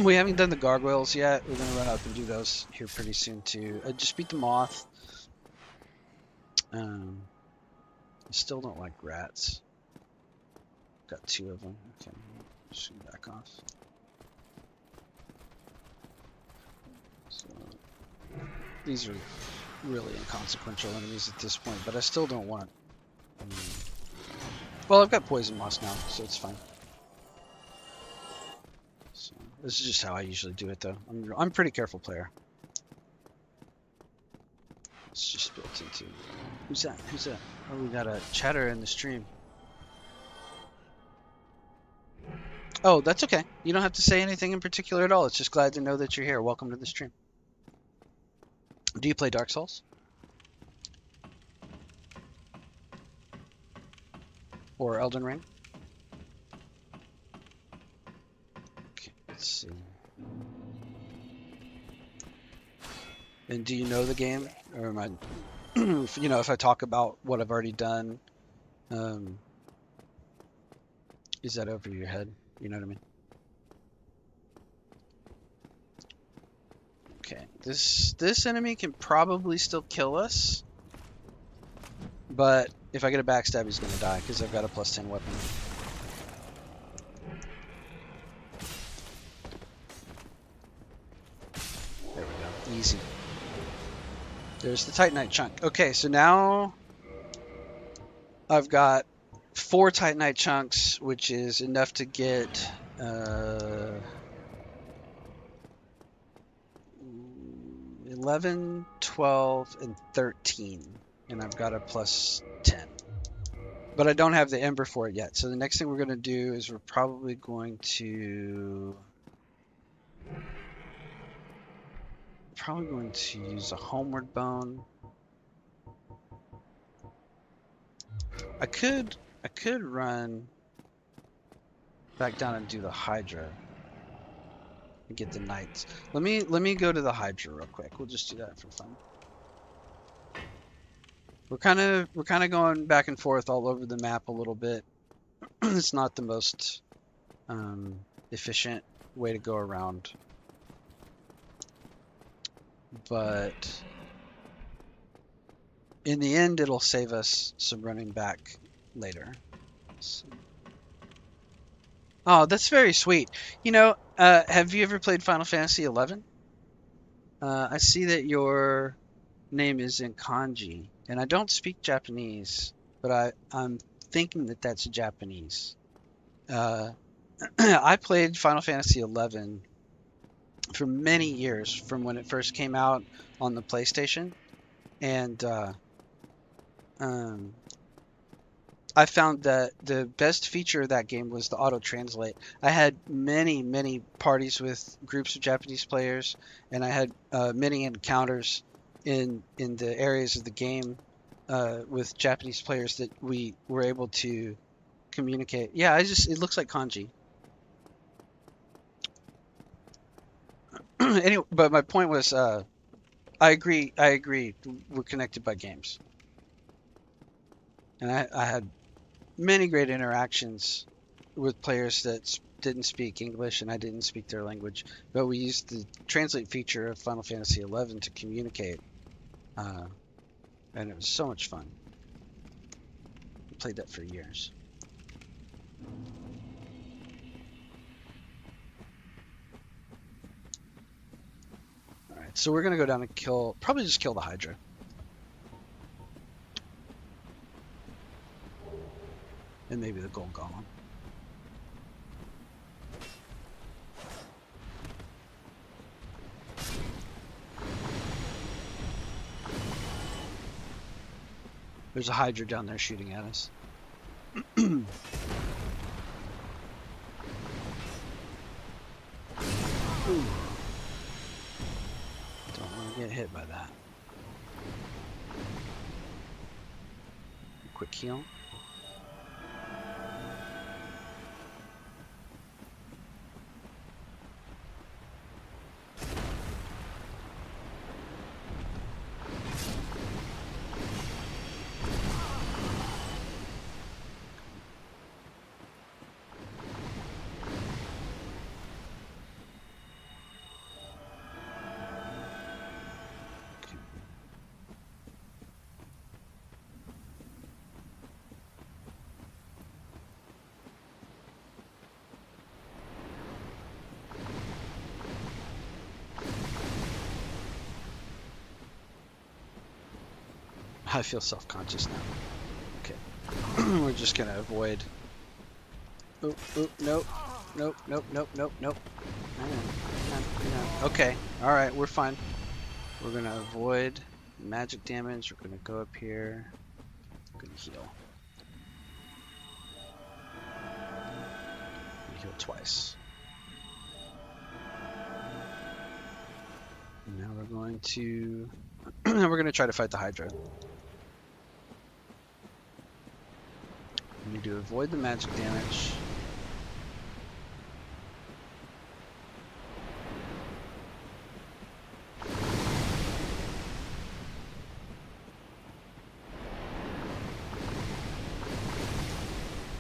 We haven't done the gargoyles yet. We're going to run up and do those here pretty soon too. I just beat the moth. I still don't like rats. Got 2 of them. Okay, just back off. So, these are really inconsequential enemies at this point, but I still don't want. Well, I've got poison moss now, so it's fine. So, this is just how I usually do it, though. I'm a pretty careful player. it's just built into. Who's that? Who's that? Oh, we got a chatter in the stream. Oh, that's okay. You don't have to say anything in particular at all. It's just glad to know that you're here. Welcome to the stream. Do you play Dark Souls? Or Elden Ring? Okay, let's see. And do you know the game? Or am I, you know, if I talk about what I've already done, is that over your head? You know what I mean? Okay, this enemy can probably still kill us, but if I get a backstab, he's gonna die because I've got a +10 weapon. There we go, easy. There's the Titanite chunk. Okay, so now I've got 4 Titanite chunks, which is enough to get 11, 12, and 13. And I've got a +10. But I don't have the Ember for it yet. So the next thing we're going to do is we're probably going to use a Homeward Bone. I could run back down and do the Hydra and get the Knights. Let me go to the Hydra real quick. We'll just do that for fun. We're kind of going back and forth all over the map a little bit. It's not the most efficient way to go around, but in the end, it'll save us some running back later. So. Oh, that's very sweet. You know, have you ever played Final Fantasy XI? I see that your name is in kanji, and I don't speak Japanese, but I'm thinking that that's Japanese. I played Final Fantasy XI for many years, from when it first came out on the PlayStation, and I found that the best feature of that game was the auto-translate. I had many parties with groups of Japanese players, and I had many encounters in the areas of the game with Japanese players that we were able to communicate. Yeah, it looks like kanji. Anyway, but my point was, I agree. We're connected by games, and I had many great interactions with players that didn't speak English, and I didn't speak their language, but we used the translate feature of Final Fantasy XI to communicate, and it was so much fun. I played that for years. Alright, so we're gonna go down and probably just kill the Hydra. And maybe the gold golem. There's a Hydra down there shooting at us. Ooh. Don't want to get hit by that. Quick heal. I feel self-conscious now. Okay. We're just gonna avoid. Oh, nope. Nope. Hang on. Okay. Alright, we're fine. We're gonna avoid magic damage. We're gonna go up here. We're gonna heal. Heal twice. And now we're going to try to fight the Hydra. We need to avoid the magic damage.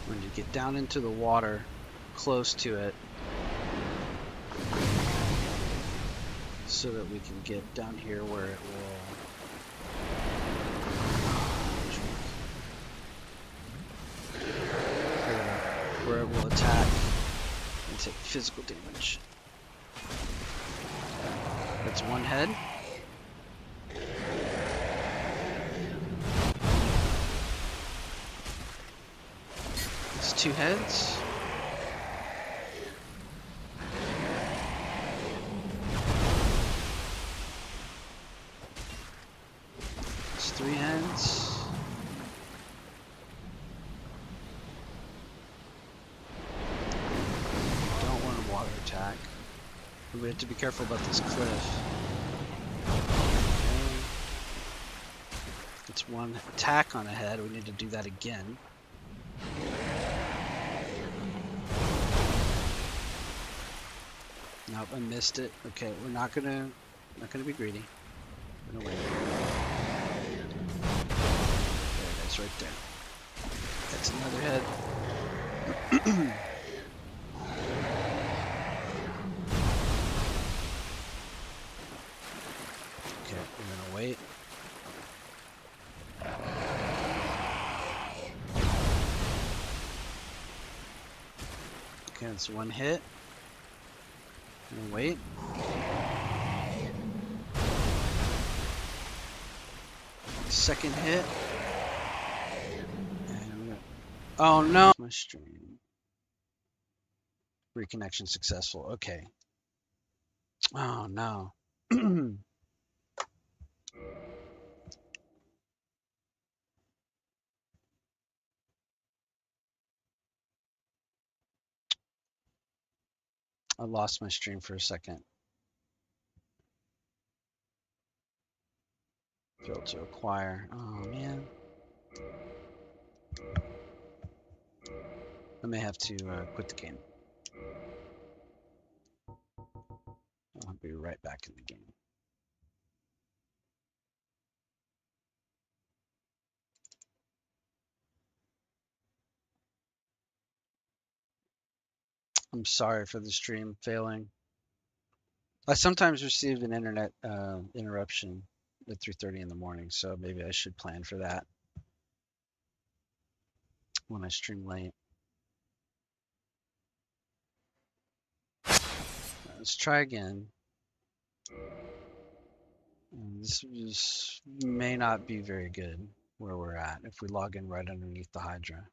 When you get down into the water, close to it, so that we can get down here where it will attack and take physical damage. That's one head. It's two heads. It's three heads. Don't want a water attack. We have to be careful about this cliff. Okay. It's one attack on a head. We need to do that again. Nope, I missed it. Okay, we're not gonna be greedy. We're gonna wait. There it is, right there. That's another head. Okay, we're gonna wait. Okay, that's one hit. And wait. Second hit. And oh no! My stream. Reconnection successful. Okay. Oh no. I lost my stream for a second. Failed to acquire. Oh man. I may have to quit the game. I'll be right back in the game. I'm sorry for the stream failing. I sometimes receive an internet interruption at 3:30 in the morning, so maybe I should plan for that when I stream late. Let's try again. This may not be very good where we're at if we log in right underneath the Hydra.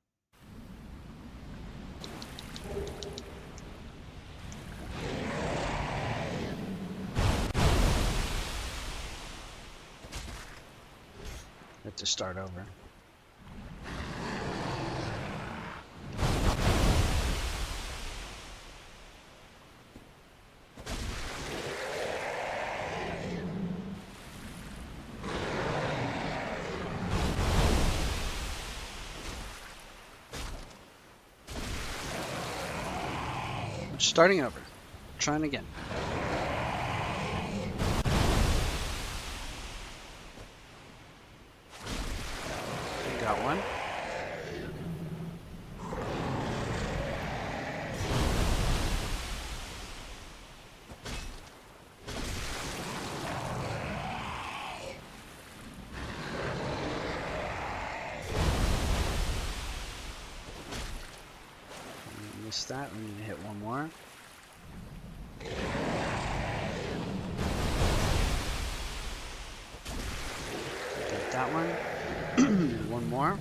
Have to start over. Starting over. Trying again. Got one. Missed that. We need to hit one more. Get that one. One more.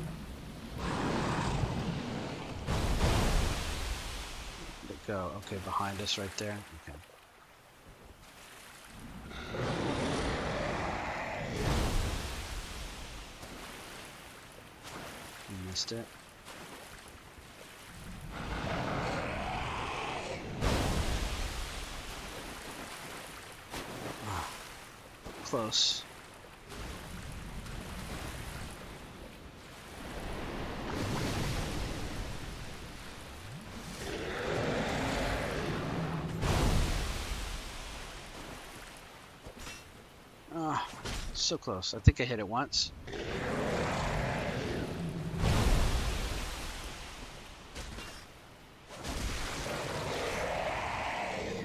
Let it go. Okay, behind us right there. Okay. Missed it. Oh, close. Oh, so close. I think I hit it once.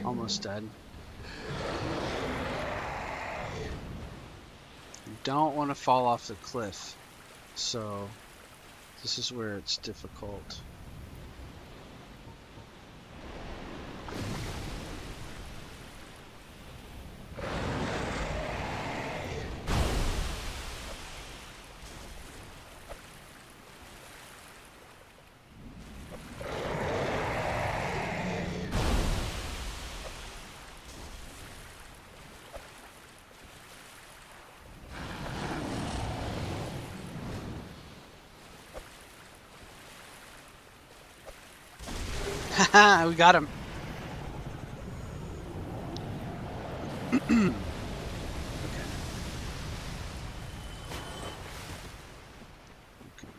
Almost dead. You don't want to fall off the cliff, so this is where it's difficult. Haha, we got him. Okay.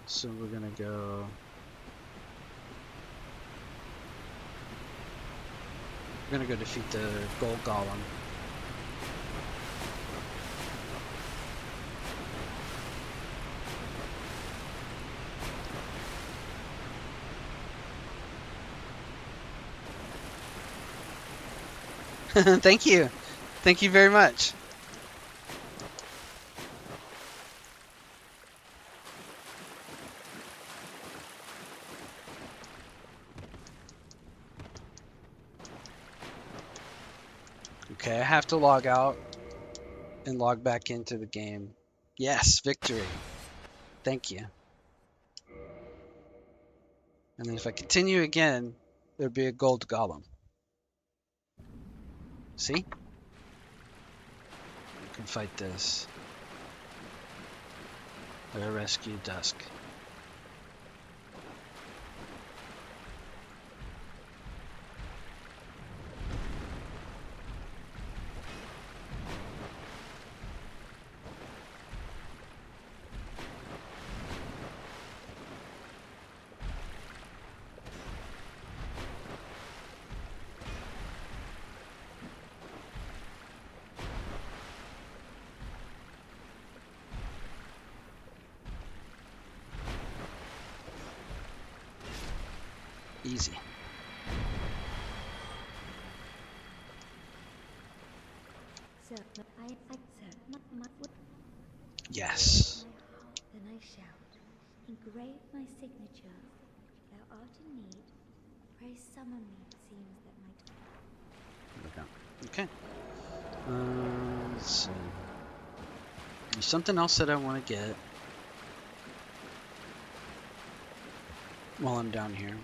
So we're gonna go. We're gonna go defeat the gold golem. Thank you. Thank you very much. Okay, I have to log out and log back into the game. Yes, victory. Thank you. And then if I continue again, there'd be a gold golem. See? I can fight this. I rescue Dusk. Easy. Yes. Then I shout, engrave my signature. Thou art in need. Pray summon me. Seems that my Okay. Let's see. There's something else that I want to get while I'm down here.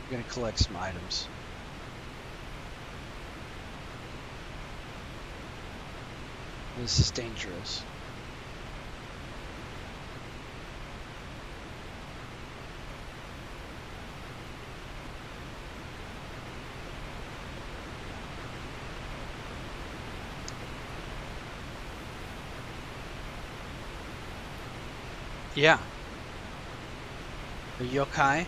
I'm gonna collect some items. This is dangerous. Yeah. A yokai.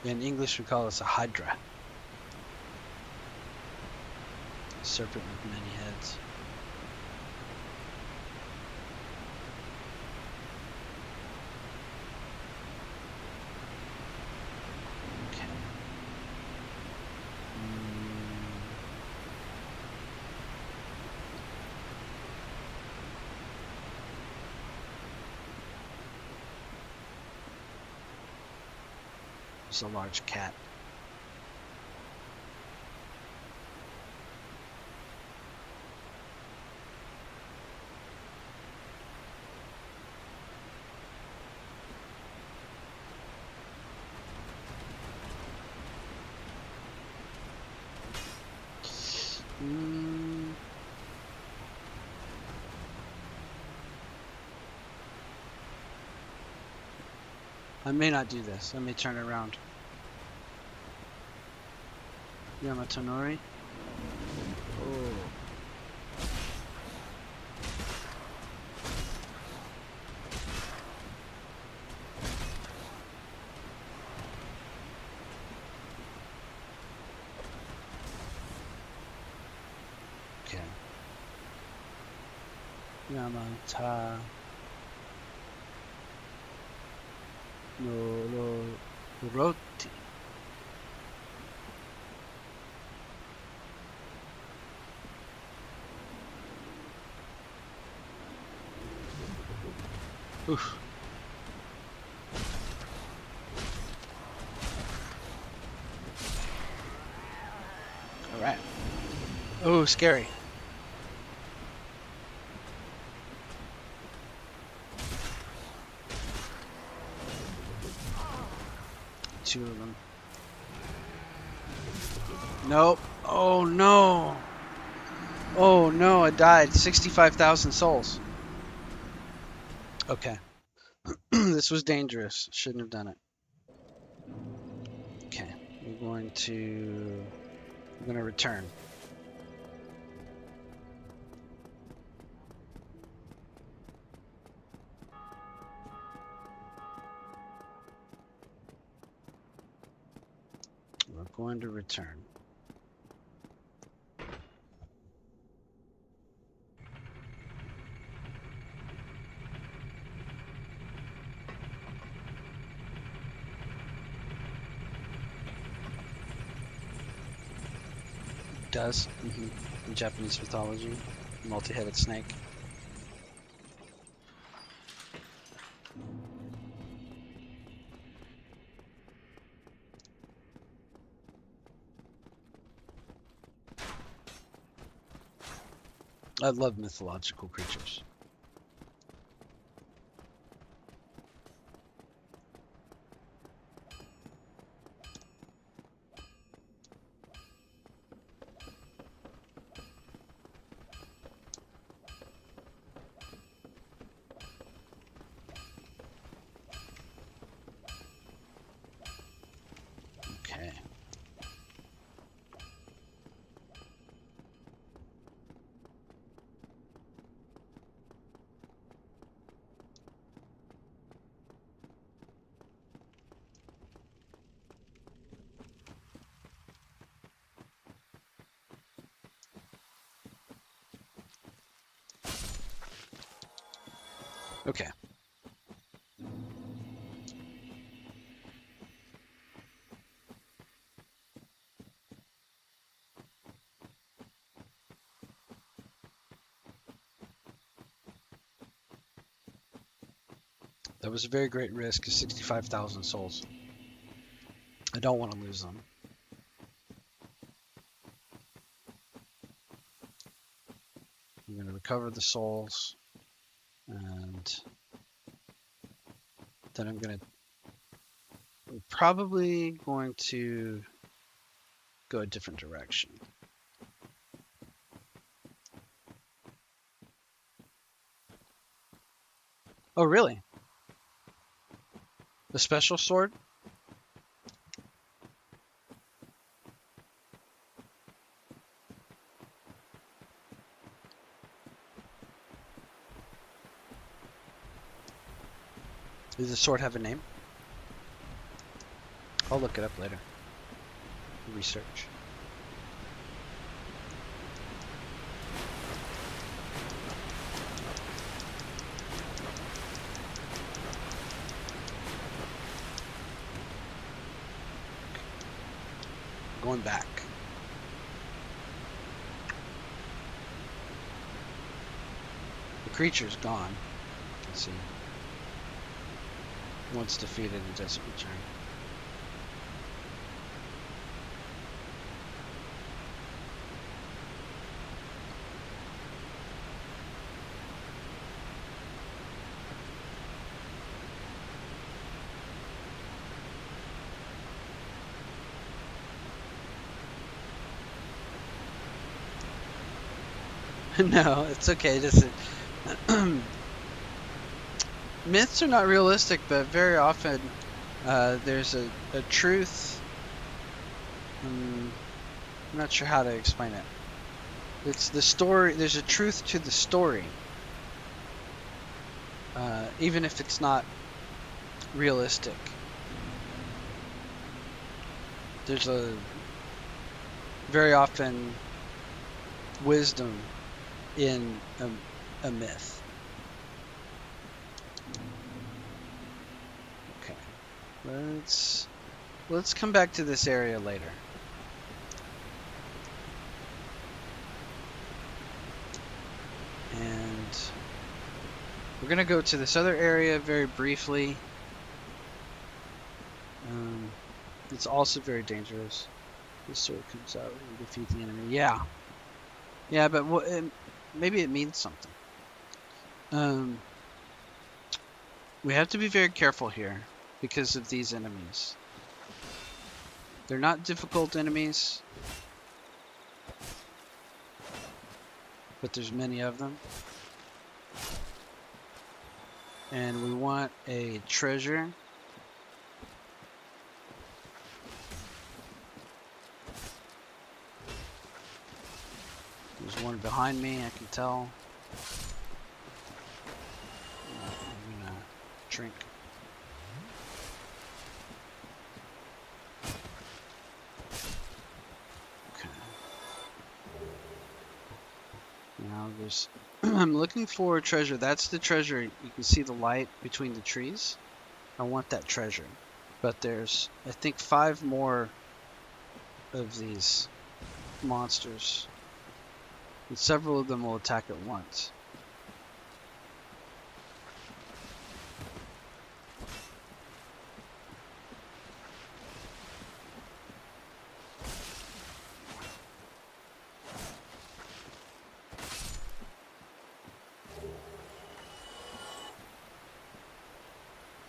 In English, we call this a hydra. A serpent with many heads. It's a large cat. I may not do this. I may turn it around. Yamatonori. Oh. Okay. Yamata. No roti. Oof. All right. Oh, scary. Two of them. Nope. Oh no. Oh no, I died. 65,000 souls. Okay. This was dangerous. Shouldn't have done it. Okay. We're going to return. We're going to return. Does in Japanese mythology, multi-headed snake. I love mythological creatures. Okay. Okay. That was a very great risk of 65,000 souls. I don't want to lose them. I'm going to recover the souls, and then I'm probably going to go a different direction. Oh, really? The special sword? Does the sword have a name? I'll look it up later. Research. Going back. The creature's gone. Let's see. Once defeated, it doesn't return. No, it's okay. Just myths are not realistic, but very often there's a truth. I'm not sure how to explain it. It's the story. There's a truth to the story, even if it's not realistic. There's a very often wisdom in a myth. Okay, let's come back to this area later. And we're gonna go to this other area very briefly. It's also very dangerous. This sword comes out when you defeat the enemy. Yeah, but maybe it means something. We have to be very careful here because of these enemies. They're not difficult enemies, but there's many of them. And we want a treasure. There's one behind me, I can tell. I'm gonna drink. Okay. Now there's I'm looking for a treasure. That's the treasure. You can see the light between the trees. I want that treasure. But there's, I think, 5 more of these monsters. And several of them will attack at once.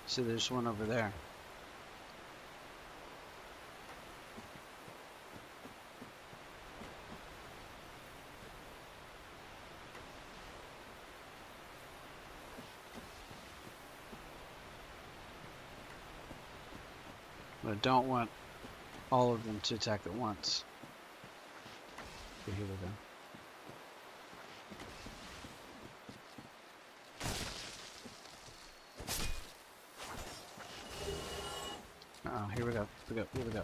See, there's one over there. But I don't want all of them to attack at once. Okay, here we go. Uh-oh, here we go. Here we go.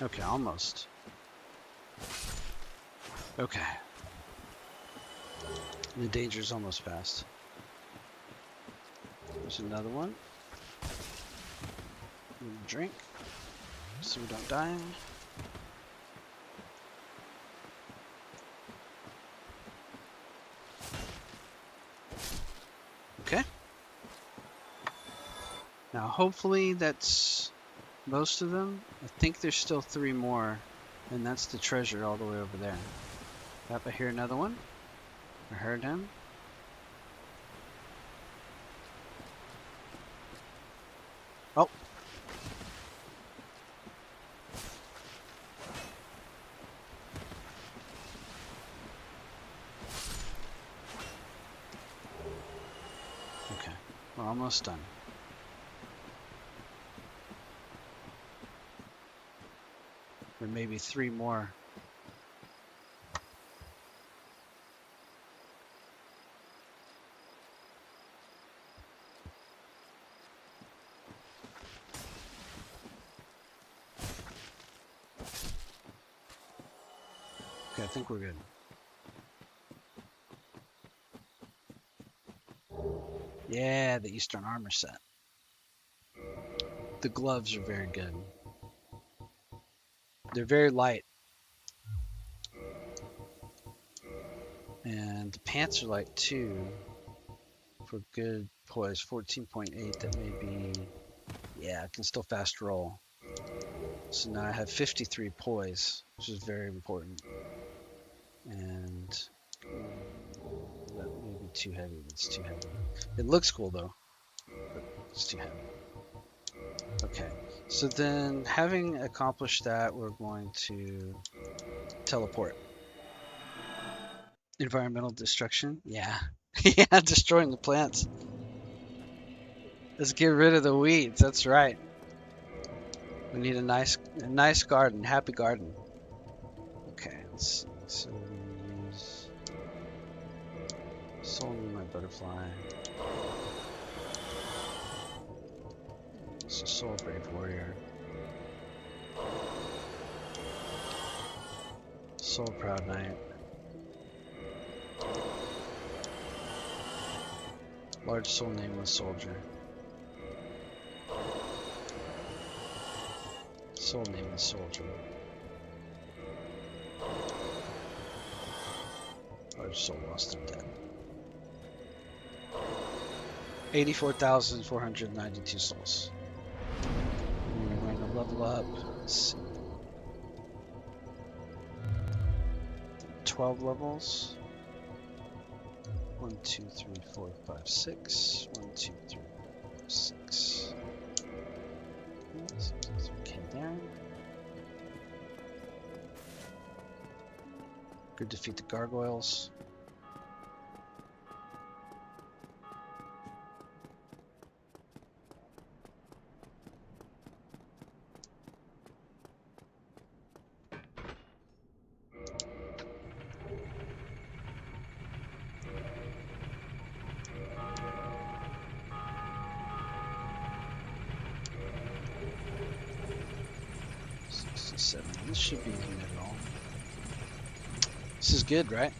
Okay, almost. Okay. The danger's almost past. There's another one. Drink, so we don't die. Okay. Now, hopefully that's most of them. I think there's still 3 more, and that's the treasure all the way over there. Yep, I hear another one. I heard him. Oh. Okay, we're almost done. There may be 3 more. Okay, I think we're good. Yeah, the Eastern armor set. The gloves are very good. They're very light. And the pants are like 2 for good poise. 14.8. That may be. Yeah, I can still fast roll. So now I have 53 poise, which is very important. And that may be too heavy. It's too heavy. It looks cool though, but it's too heavy. Okay, so then having accomplished that, we're going to teleport. Environmental destruction? Yeah. Yeah, destroying the plants. Let's get rid of the weeds. That's right. We need a nice garden, happy garden. Okay, let's see. So we're gonna use Soul Moonlight Butterfly. It's a Soul Brave Warrior. Soul Proud Knight. Large Soul Nameless Soldier. Soul Nameless Soldier. Large Soul Lost and Dead. 84,492 souls. And we're going to level up. Let's see. 12 levels. 1, 2, 3, 4, 5, 6. 1, 2, 3, 4, 6. Okay, there. Good, defeat the gargoyles. This should be in it all. This is good, right?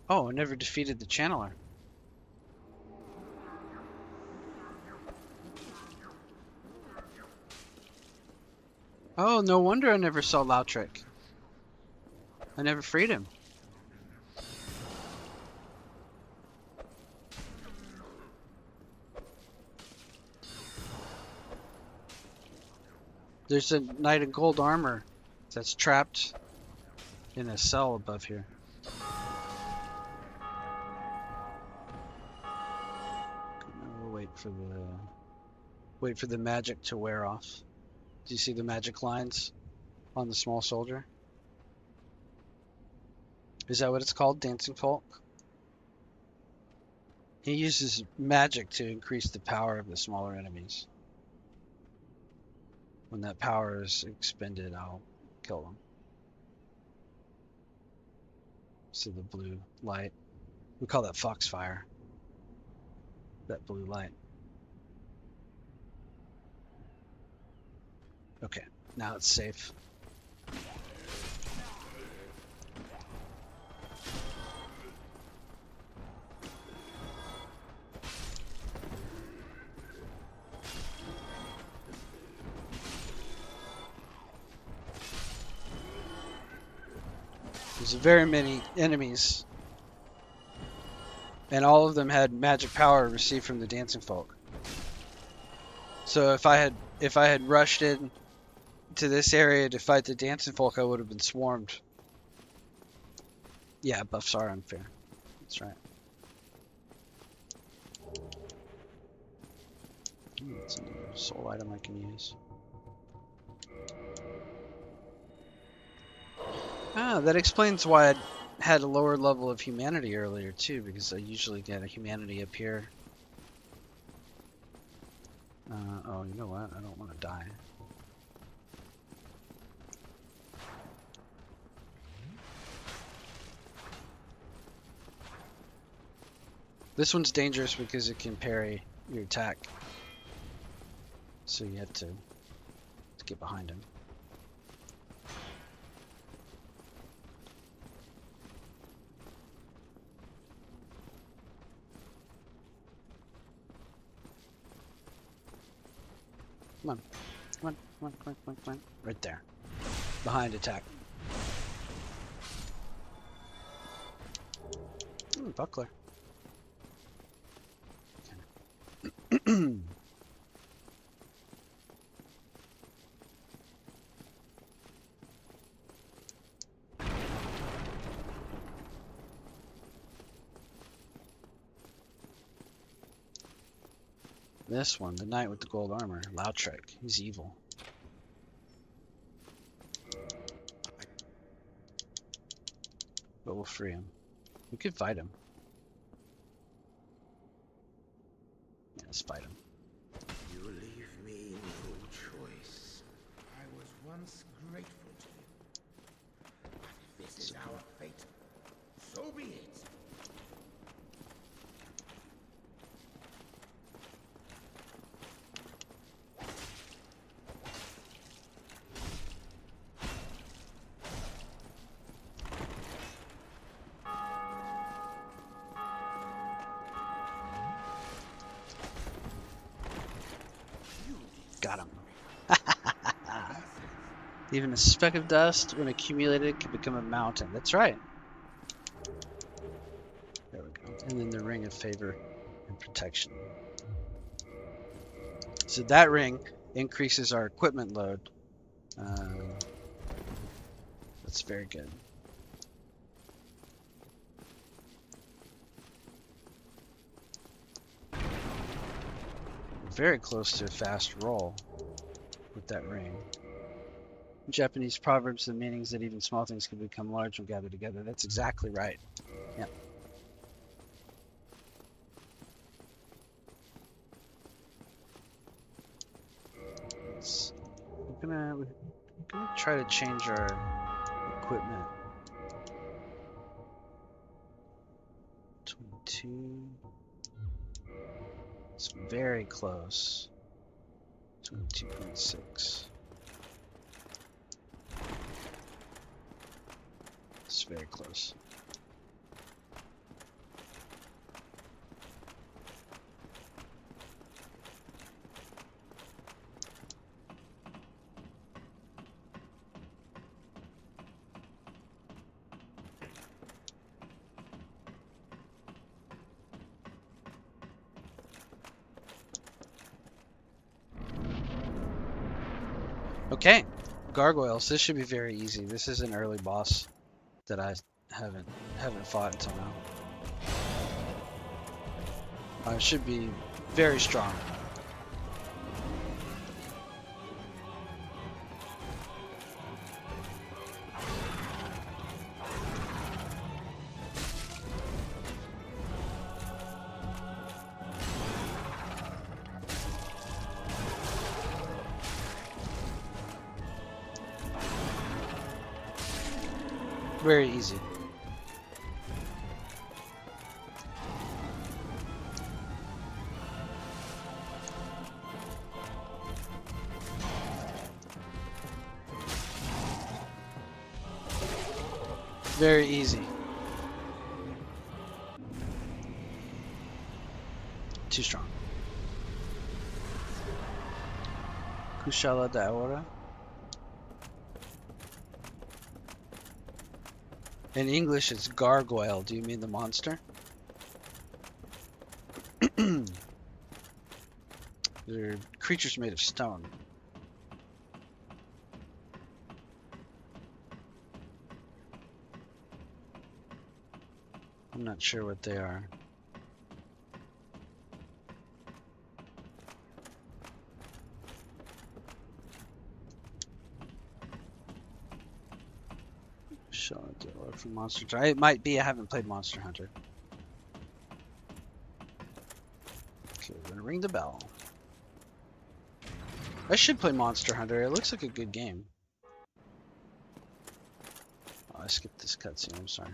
Oh, I never defeated the channeler. Oh, no wonder I never saw Lautrec. I never freed him. There's a knight in gold armor that's trapped in a cell above here. We'll wait for the magic to wear off. Do you see the magic lines on the small soldier? Is that what it's called? Dancing Folk? He uses magic to increase the power of the smaller enemies. When that power is expended, I'll kill them. See the blue light? We call that foxfire. That blue light. Okay, now it's safe. There's very many enemies, and all of them had magic power received from the Dancing Folk. So if I had rushed in to this area to fight the Dancing Folk, I would have been swarmed. Yeah, buffs are unfair. That's right. That's another soul item I can use. Ah, that explains why I had a lower level of humanity earlier too, because I usually get a humanity up here. Oh, you know what? I don't want to die. This one's dangerous because it can parry your attack. So you have to get behind him. Come on. Come on. Come on. Come on. Come on. Come on. Right there. Behind attack. Buckler. Okay. This one, the knight with the gold armor, Lautrec. He's evil. But we'll free him. We could fight him. Yeah, let's fight him. You leave me no choice. I was once grateful to you. But if this is our fate, so be it. Got him. Even a speck of dust, when accumulated, can become a mountain. That's right. There we go. And then the ring of favor and protection. So that ring increases our equipment load. That's very good. Very close to a fast roll with that ring. In Japanese proverbs, the meaning is that even small things can become large when gathered together. That's exactly right. Yeah. We're gonna try to change our equipment. 22. It's very close. 22.6. It's very close. Okay, gargoyles. This should be very easy. This is an early boss that I haven't fought until now. It should be very strong. Very easy. Very easy. Too strong. Kushala da Aura. In English, it's gargoyle. Do you mean the monster? They're creatures made of stone. I'm not sure what they are. From Monster Hunter. It might be. I haven't played Monster Hunter. Okay, we're gonna ring the bell. I should play Monster Hunter. It looks like a good game. Oh, I skipped this cutscene. I'm sorry.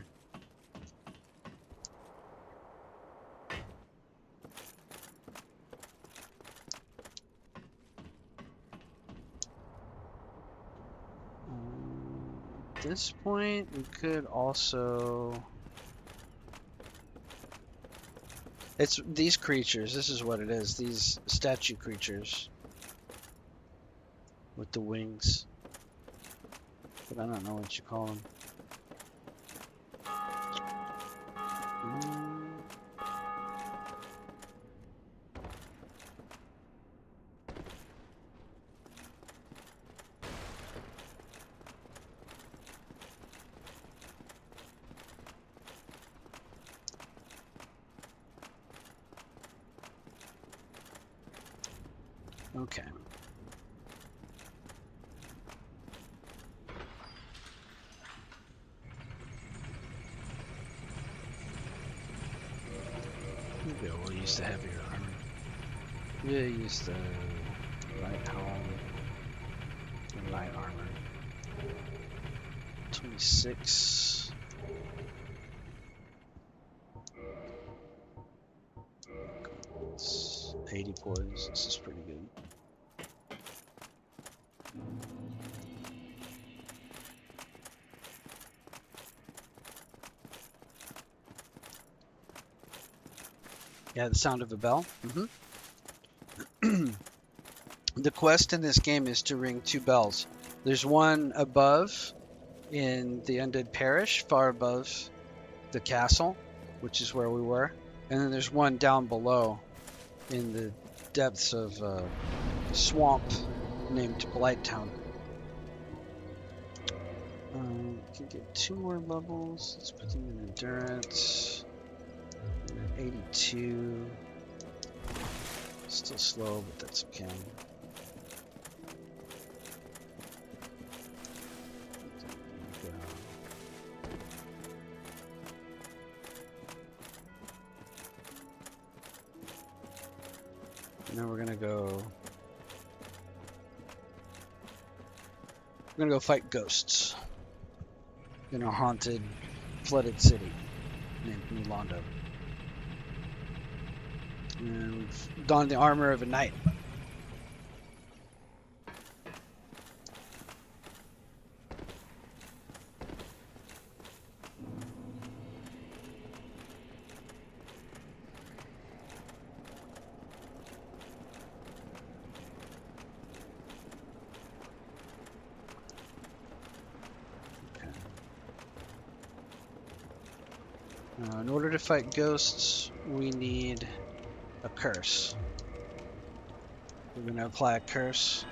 At this point, we could also... It's these creatures. This is what it is. These statue creatures. with the wings. But I don't know what you call them. Okay. Maybe we'll use the heavier armor. Yeah, use the light helm and light armor. 26. It's 80 poise. This is pretty good. Yeah, the sound of a bell. The quest in this game is to ring 2 bells. There's one above in the Undead Parish, far above the castle, which is where we were. And then there's one down below in the depths of a swamp named Blighttown. We can get 2 more levels. Let's put them in endurance. 82. Still slow, but that's okay. Now we're gonna go fight ghosts in a haunted, flooded city named Milando. And we've donned the armor of a knight. In order to fight ghosts, we need a curse. We're going to apply a curse.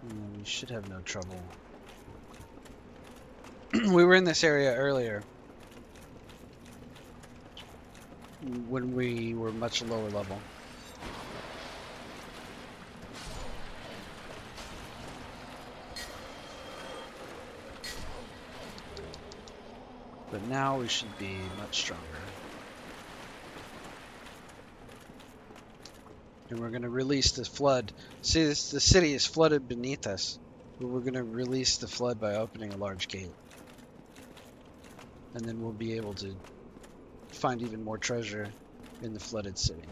We should have no trouble. We were in this area earlier when we were much lower level. But now we should be much stronger. And we're going to release the flood. See, the city is flooded beneath us. But we're going to release the flood by opening a large gate. And then we'll be able to find even more treasure in the flooded city.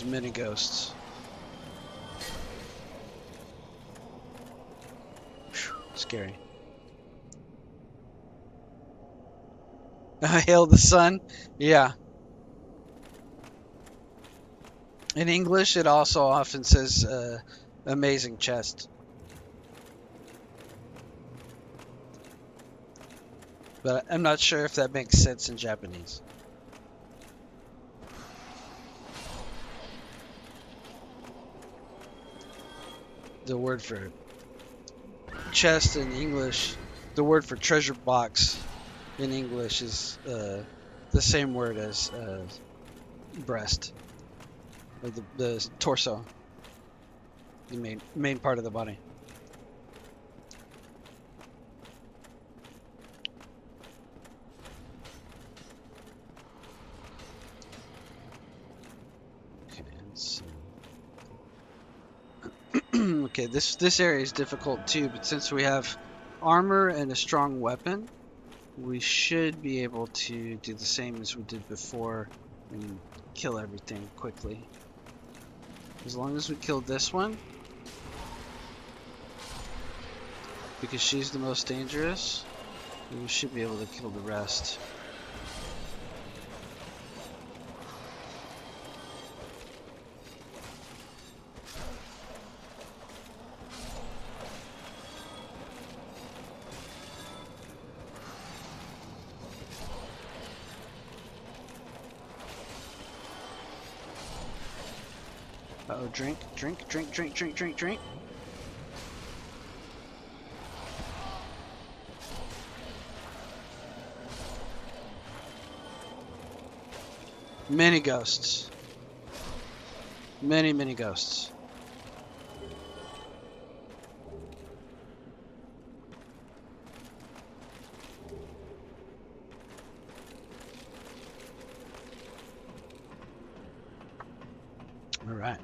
Many ghosts. Whew, scary. Hail the sun. Yeah. In English, it also often says amazing chest. But I'm not sure if that makes sense in Japanese. The word for chest in English, the word for treasure box in English is the same word as breast, or the torso, the main part of the body. Okay, let's see. Okay, this area is difficult too, but since we have armor and a strong weapon, we should be able to do the same as we did before and kill everything quickly. As long as we kill this one, because she's the most dangerous, we should be able to kill the rest. Uh-oh, drink. Many ghosts. Many ghosts. All right.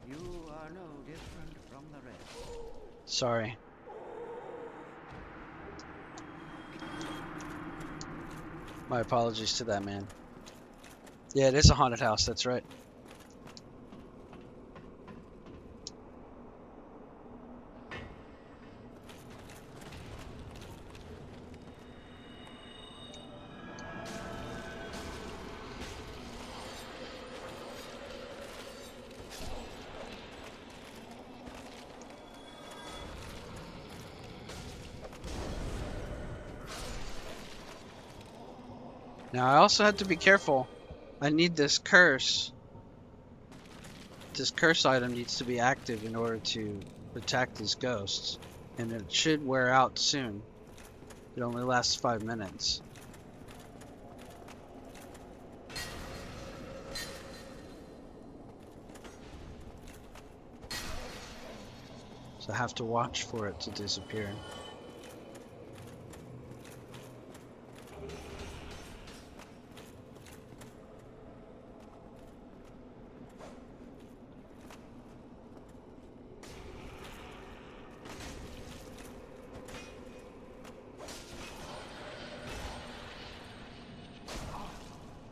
You are no different from the rest. Sorry. My apologies to that man. Yeah, it is a haunted house, that's right. Now I also have to be careful. I need this curse. This curse item needs to be active in order to attack these ghosts. And it should wear out soon. It only lasts 5 minutes. So I have to watch for it to disappear.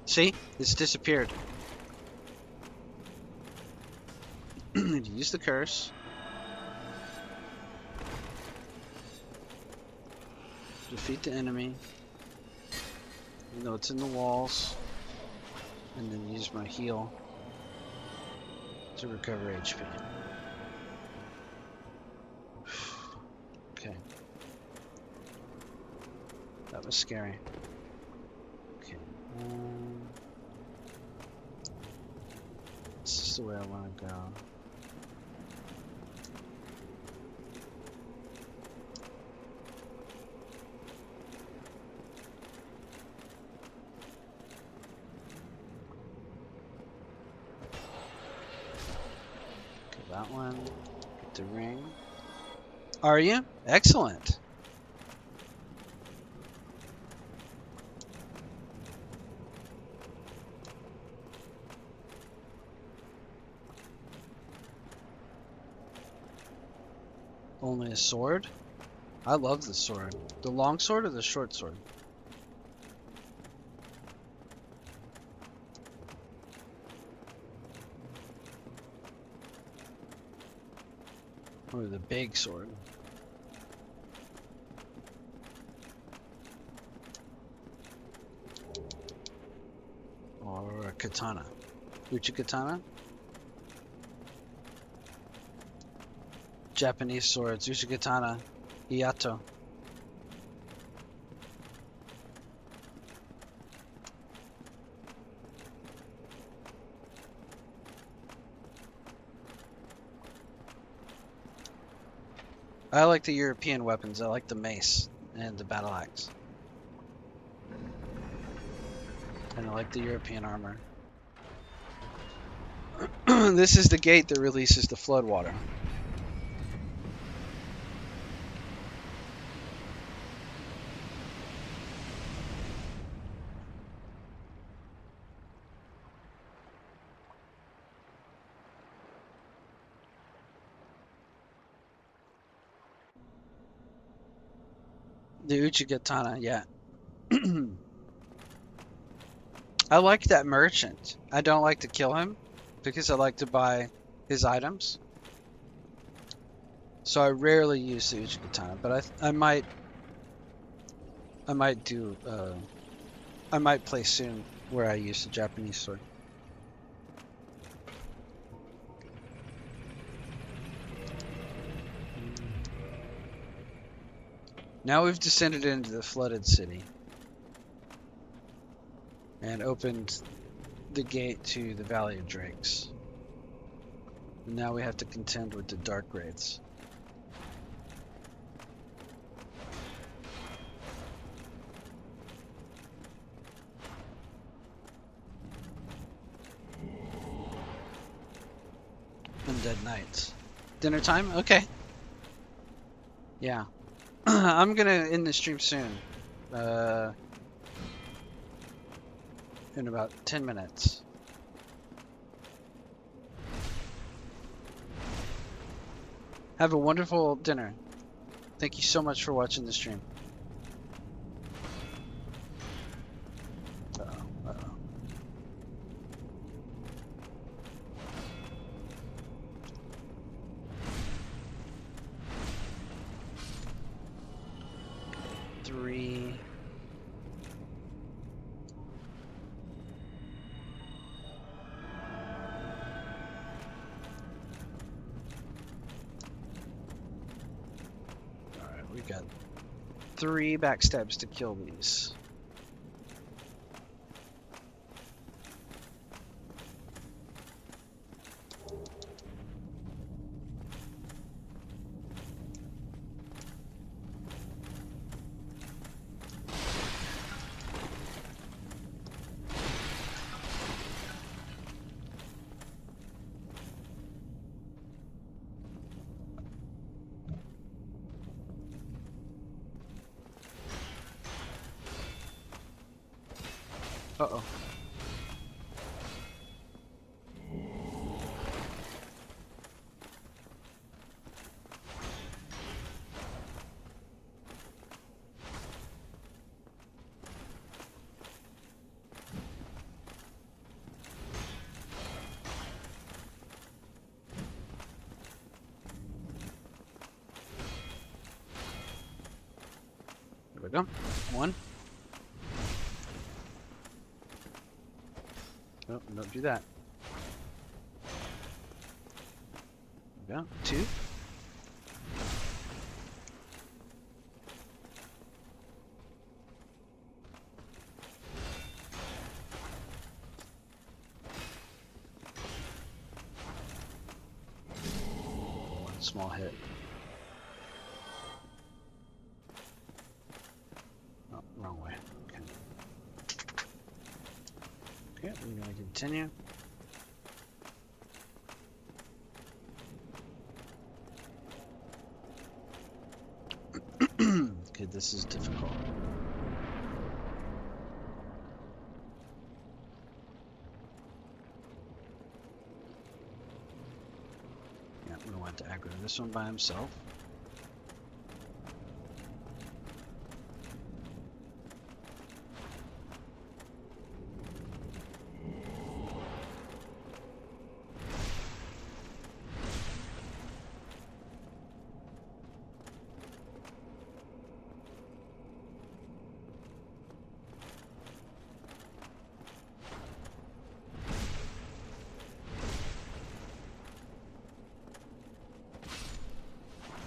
See? It's disappeared. Use the curse. Defeat the enemy. Even though it's in the walls. And then use my heal to recover HP. Okay. That was scary. Okay. This is the way I want to go. Okay, that one. Get the ring. Are you? Excellent. Only a sword? I love the sword. The long sword or the short sword? Or the big sword? Or a katana? Uchi katana? Japanese swords, Ushikatana, Hiyato. I like the European weapons. I like the mace and the battle axe. And I like the European armor. This is the gate that releases the flood water. The Uchigatana, yeah. I like that merchant. I don't like to kill him because I like to buy his items. So I rarely use the Uchigatana, but I might do I might play soon where I use the Japanese sword. Now we've descended into the flooded city and opened the gate to the Valley of Drakes. And now we have to contend with the Dark Wraiths. Undead Knights. Dinner time? Okay. Yeah. I'm gonna end the stream soon. In about 10 minutes. Have a wonderful dinner. Thank you so much for watching the stream. Uh-oh, uh-oh. Three. Alright, we got 3 backstabs to kill these. Uh-oh. There we go. 1. Oh, don't do that. There we go. 2. One small hit. Oh, wrong way. Okay. Okay, we're gonna continue. Okay, this is difficult. Yeah, I'm gonna want to aggro this one by himself.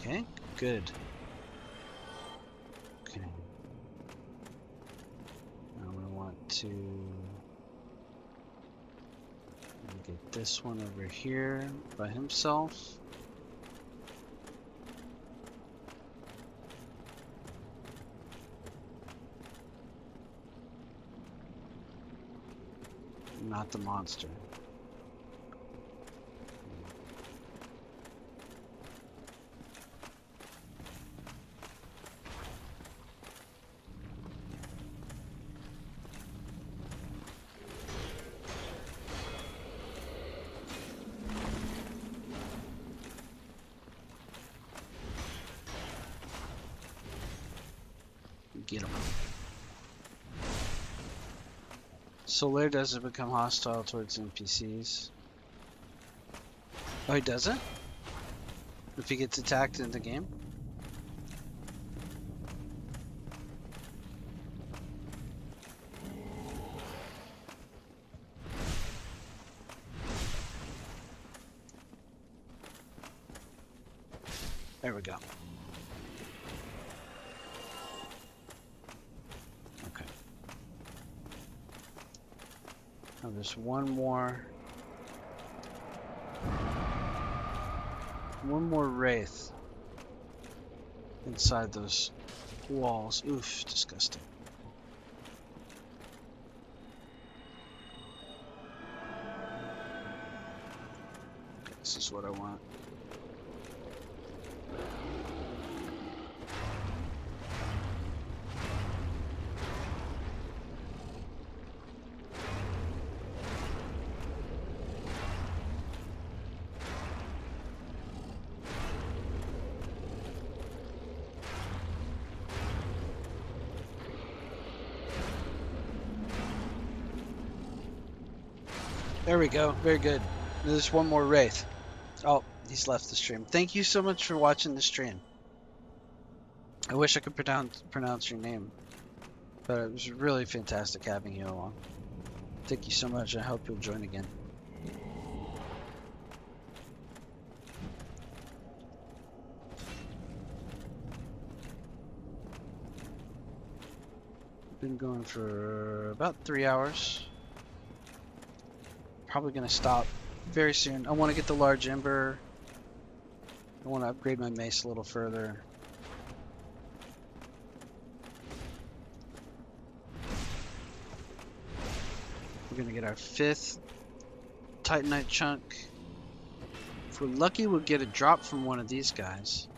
Okay, good. Okay. Now I'm gonna want to get this one over here by himself. Not the monster. Get him. Solaire doesn't become hostile towards NPCs. Oh, he doesn't? If he gets attacked in the game? There we go. Okay. Now there's one more wraith inside those walls. Oof, disgusting. Okay, this is what I want. There we go. Very good. There's one more wraith. Oh, he's left the stream. Thank you so much for watching the stream. I wish I could pronounce your name, but it was really fantastic having you along. Thank you so much. I hope you'll join again. Been going for about 3 hours. Probably gonna stop very soon. I want to get the large ember. I want to upgrade my mace a little further. We're gonna get our 5th Titanite chunk. If we're lucky, we'll get a drop from one of these guys.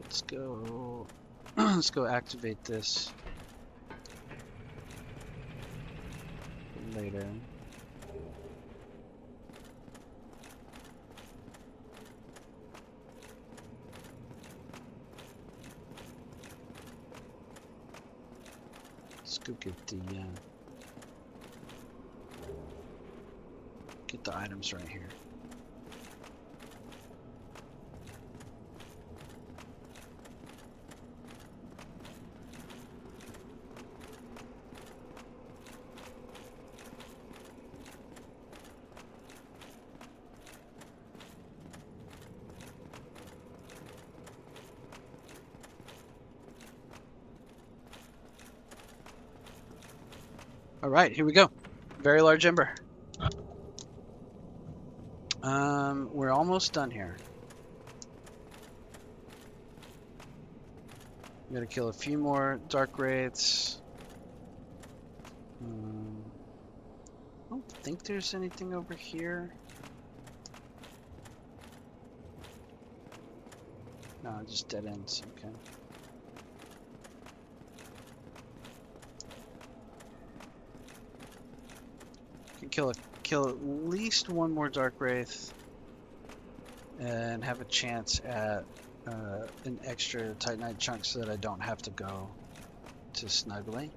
Let's go. Let's go activate this later. Let's go get the items right here. All right, here we go. Very large ember. We're almost done here. We gotta kill a few more dark wraiths. I don't think there's anything over here. No, just dead ends. Okay. Can kill at least one more dark wraith and have a chance at an extra Titanite chunk so that I don't have to go to Snuggly,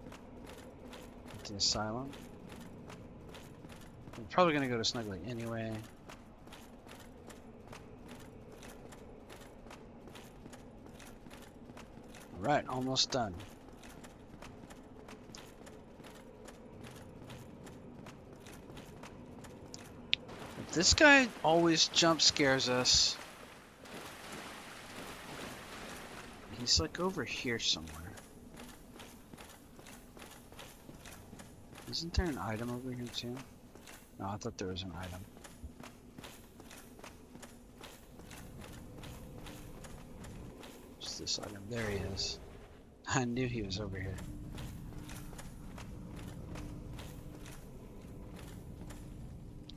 to the Asylum. I'm probably going to go to Snuggly anyway. Alright, almost done. This guy always jump scares us. He's like over here somewhere. Isn't there an item over here too? No, I thought there was an item. What's this item? There he is. I knew he was over here.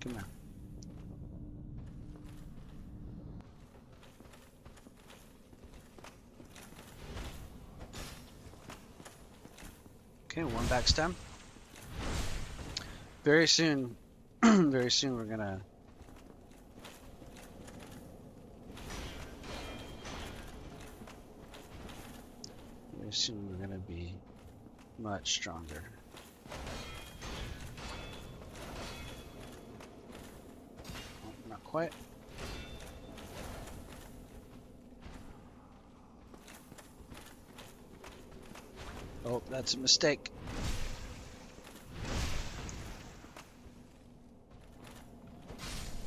Come on. Okay, one backstab. Very soon, very soon we're gonna assume we're gonna be much stronger. Oh, not quite. Oh, that's a mistake.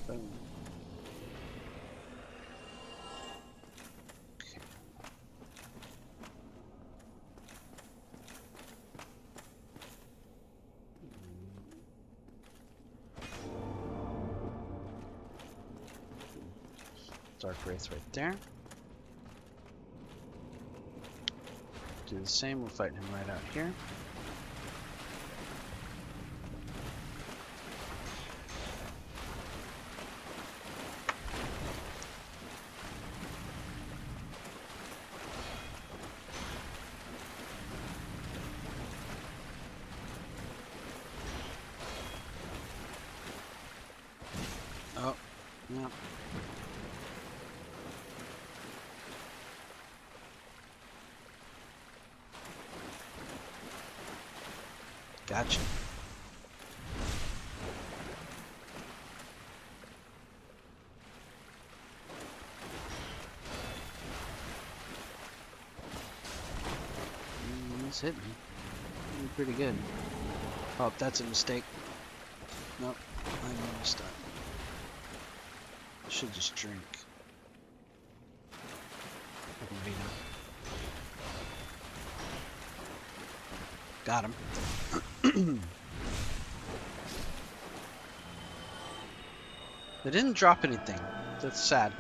Boom. Okay. Dark Wraith right there. Do the same, we'll fight him right out here. Oh, yeah. Gotcha. This hit me. Pretty good. Oh, that's a mistake. Nope, I messed up. I should just drink. I can beat him. Got him. They didn't drop anything. That's sad.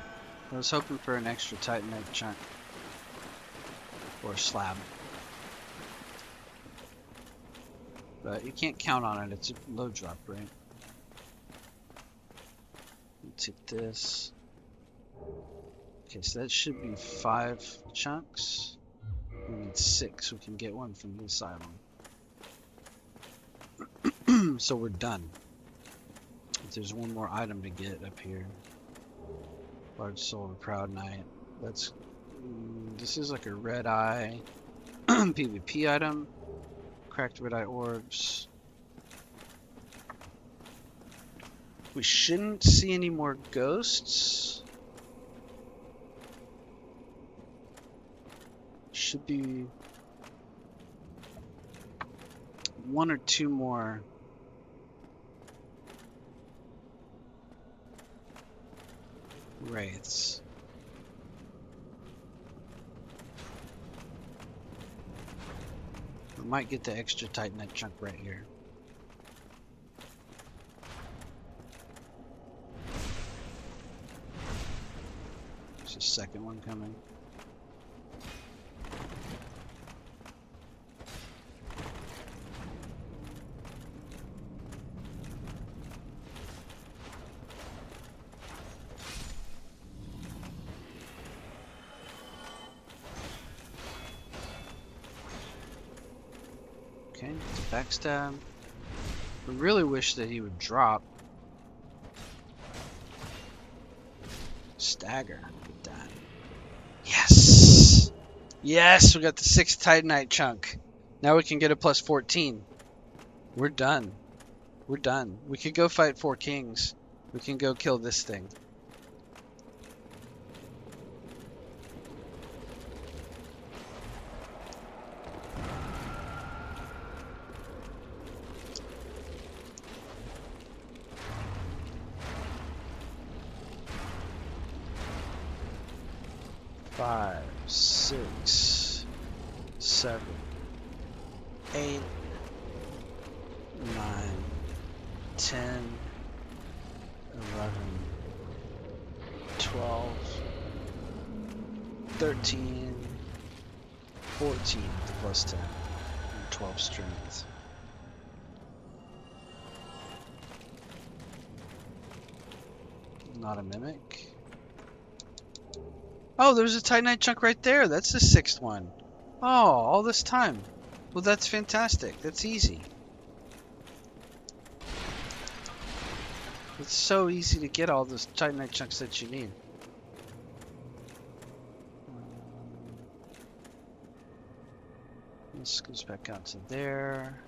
I was hoping for an extra Titanite chunk. Or a slab. But you can't count on it. It's a low drop, right? Let's hit this. Okay, so that should be 5 chunks. We need 6. We can get one from this island. So we're done. There's one more item to get up here. Large Soul of Proud Knight. That's this is like a red eye PvP item. Cracked red eye orbs. We shouldn't see any more ghosts. Should be 1 or 2 more. Wraiths. We might get the extra Titanite chunk right here. There's a second one coming. Okay, it's a backstab. I really wish that he would drop. Stagger with that. Yes! Yes, we got the 6th Titanite chunk. Now we can get a plus 14. We're done. We're done. We could go fight 4 kings. We can go kill this thing. Five, 6, 7, 8, 9, 10, 11, 12, 13, 14 with the plus 10, and 12 strength. Not a mimic. Oh, there's a Titanite chunk right there. That's the 6th one. Oh, all this time. Well, that's fantastic. That's easy. It's so easy to get all those Titanite chunks that you need. This goes back out to there.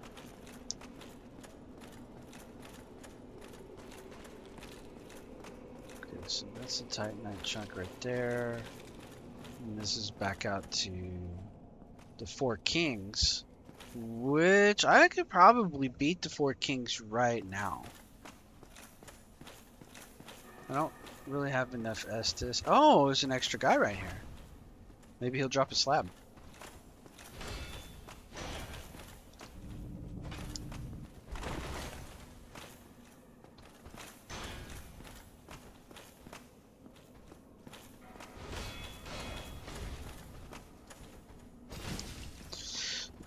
Okay, so that's the Titanite chunk right there. And this is back out to the Four Kings, which I could probably beat the Four Kings right now. I don't really have enough Estus. Oh, there's an extra guy right here. Maybe he'll drop a slab.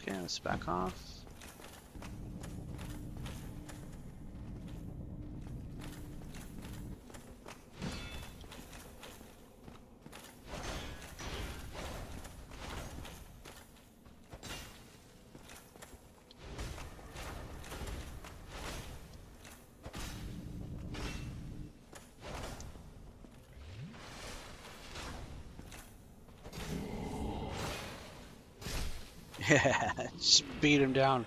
Okay, let's back off. Yeah, just beat him down.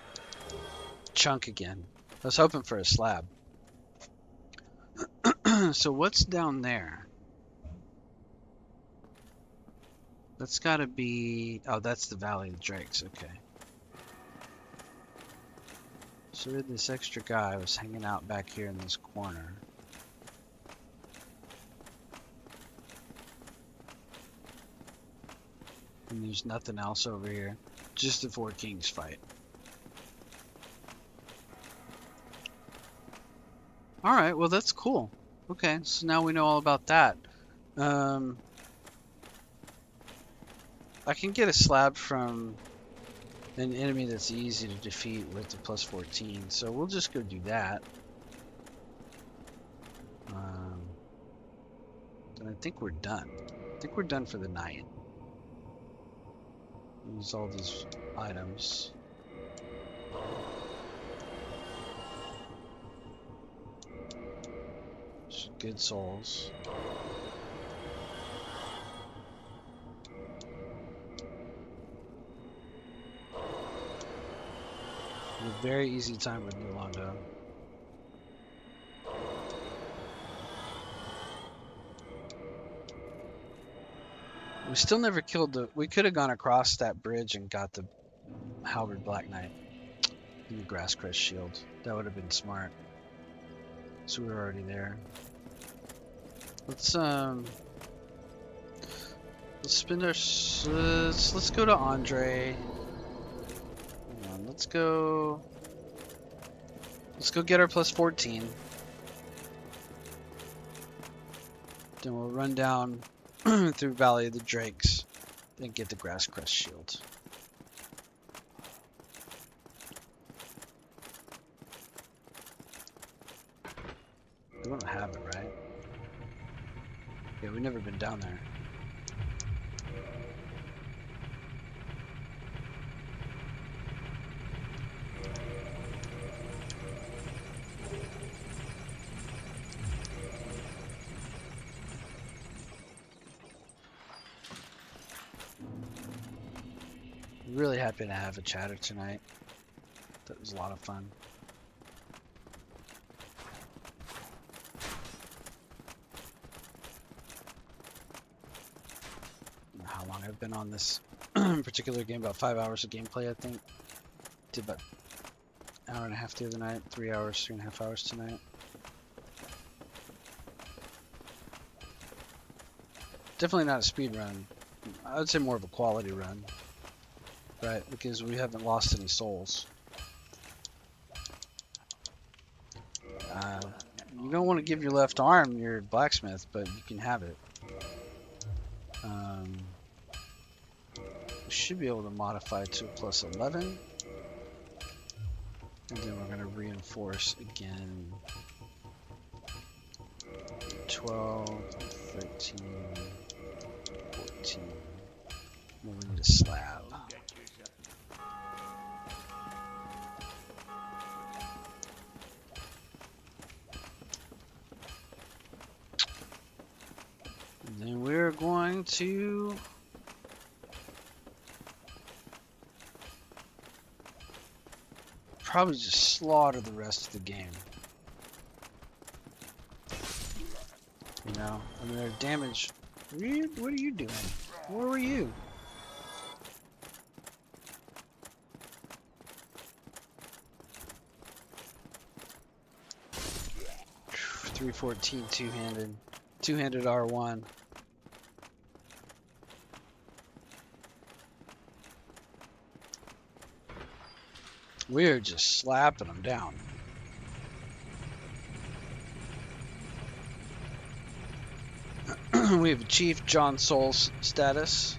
Chunk again. I was hoping for a slab. So what's down there? That's gotta be... Oh, that's the Valley of the Drakes. Okay. So this extra guy was hanging out back here in this corner. And there's nothing else over here. Just the Four Kings fight. Alright, well that's cool. Okay, so now we know all about that. I can get a slab from an enemy that's easy to defeat with the plus 14, so we'll just go do that. And I think we're done. I think we're done for the night. Use all these items. Good souls. A very easy time with Nulando. We still never killed the... We could have gone across that bridge and got the Halberd Black Knight and the Grass Crest Shield. That would have been smart. So we were already there. Let's spend our... Let's go to Andre. Hang on, let's go get our plus 14. Then we'll run down through Valley of the Drakes, then get the Grass Crest Shield. We don't have it, right? Yeah, we've never been down there. Really happy to have a chatter tonight. That was a lot of fun. I don't know how long I've been on this particular game, about 5 hours of gameplay, I think. Did about an hour and a half the other night, 3 hours, 3.5 hours tonight. Definitely not a speed run. I would say more of a quality run. Right, because we haven't lost any souls. You don't want to give your left arm your blacksmith, but you can have it. We should be able to modify to a plus 11. And then we're going to reinforce again. 12, 13, 14. Then we need a slab. Then we're going to probably just slaughter the rest of the game. You know, I mean, their damage. What are you doing? Where were you? .314 two-handed R1. We're just slapping them down. We have achieved Jon Souls status.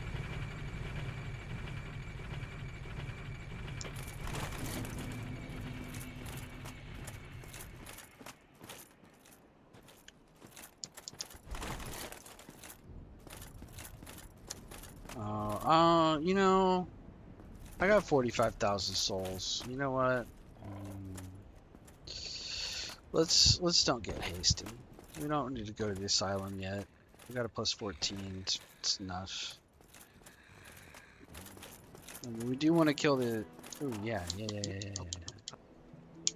You know, I got 45,000 souls. You know what? Let's don't get hasty. We don't need to go to the asylum yet. We got a plus 14. It's enough. I mean, we do want to kill the. Ooh, yeah.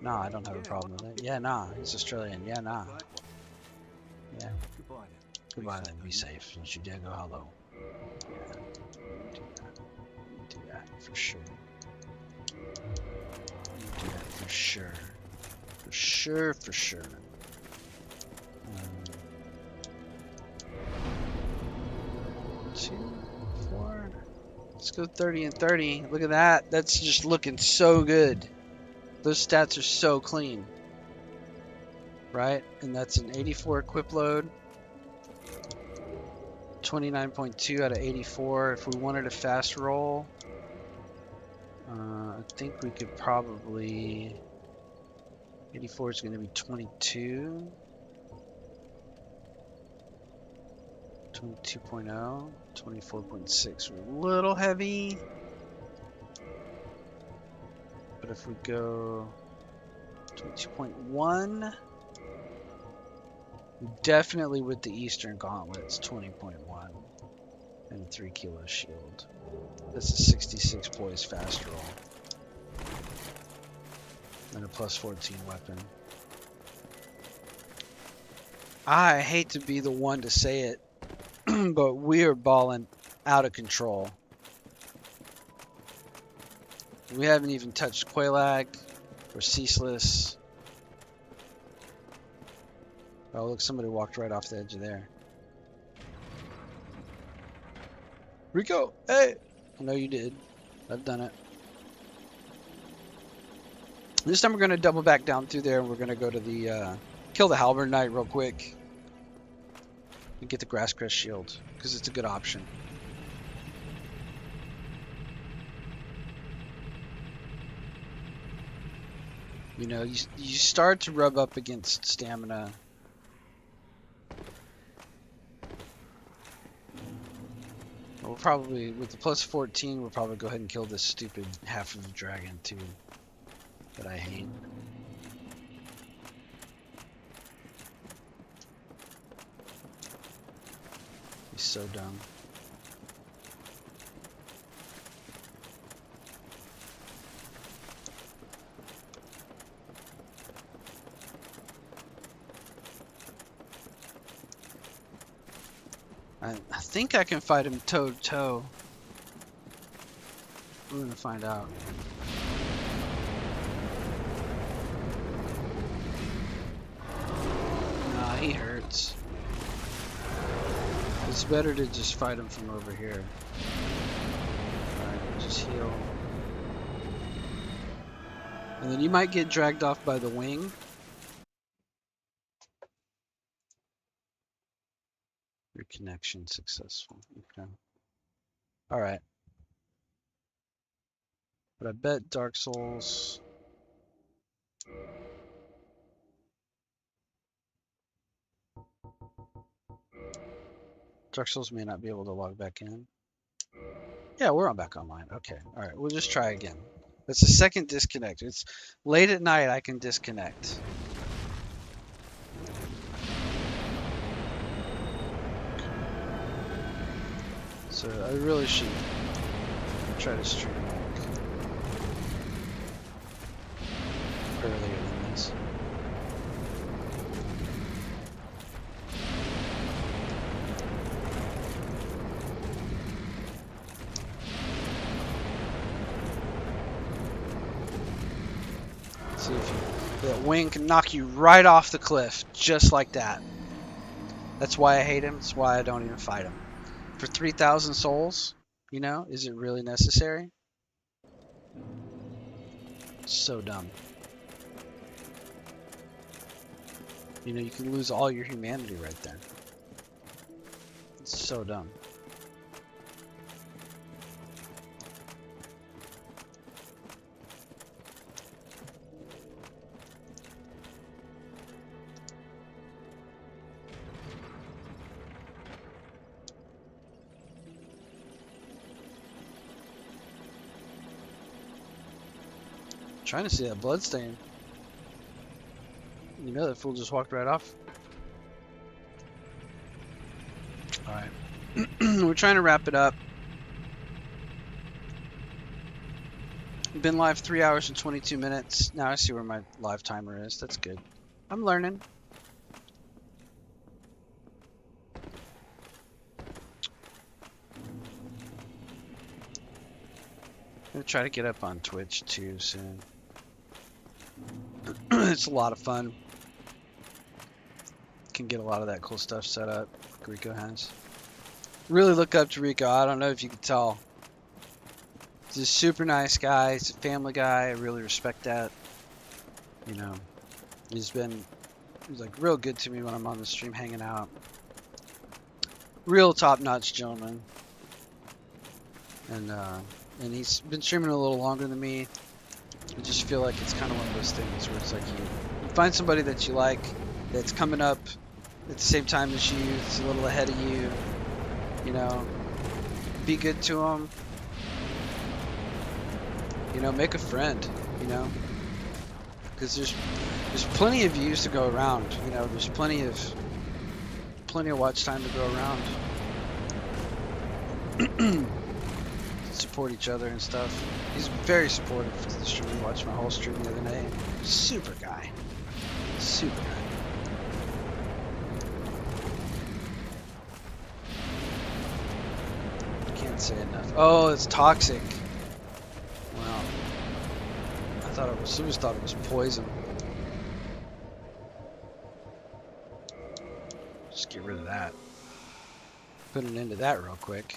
Nah, I don't have a problem with it. Yeah, nah, he's Australian. Yeah, nah. Yeah. Goodbye then. Be safe. Don't you dare go hollow. Yeah. Do that for sure. Do that for sure. For sure. 2, 4. Let's go 30 and 30. Look at that. That's just looking so good. Those stats are so clean. Right? And that's an 84 equip load. 29.2 out of 84. If we wanted a fast roll, I think we could probably... 84 is going to be 22. 22.0. 24.6. We're a little heavy. But if we go 22.1, definitely with the Eastern Gauntlets, 20.1 and a 3 kilo shield. That's a 66 poise fast roll. And a plus 14 weapon. I hate to be the one to say it, but we are balling out of control. We haven't even touched Quelaag or Ceaseless. Oh, look, somebody walked right off the edge of there. Rico, hey! I know you did. I've done it. This time we're going to double back down through there and we're going to go to the, kill the Halberd Knight real quick. And get the Grasscrest Shield, because it's a good option. You know, you start to rub up against stamina. We'll probably, with the plus 14, we'll probably go ahead and kill this stupid half of the dragon too, that I hate. He's so dumb. I think I can fight him toe to toe. We're gonna find out. Nah, he hurts. It's better to just fight him from over here. Alright, just heal. And then you might get dragged off by the wing. Your connection successful. Okay. Alright. But I bet Dark Souls... Dark Souls may not be able to log back in. Yeah, we're back online. Okay. Alright, we'll just try again. That's the second disconnect. It's late at night I can disconnect. So I really should try to stream back. See if you, that wing can knock you right off the cliff, just like that. That's why I hate him. That's why I don't even fight him. For 3,000 souls, you know, is it really necessary? So dumb. You know, you can lose all your humanity right there. It's so dumb. Trying to see that bloodstain. You know that fool just walked right off. Alright. We're trying to wrap it up. Been live 3 hours and 22 minutes. Now I see where my live timer is. That's good. I'm learning. I'm gonna try to get up on Twitch too soon. It's a lot of fun. Can get a lot of that cool stuff set up. Rico has. Really look up to Rico. I don't know if you can tell. He's a super nice guy. He's a family guy. I really respect that. You know, he's like real good to me when I'm on the stream hanging out. Real top-notch gentleman. And he's been streaming a little longer than me. I just feel like it's kind of one of those things where it's like you find somebody that you like, that's coming up at the same time as you, that's a little ahead of you, you know, be good to them, you know, make a friend, you know, because there's plenty of views to go around, you know, there's plenty of watch time to go around. Support each other and stuff. He's very supportive of the stream. He watched my whole stream the other day. Super guy. Super guy. Can't say enough. Oh, it's toxic. Wow. I thought it was. Thought it was poison. Just get rid of that. Put an end to that real quick.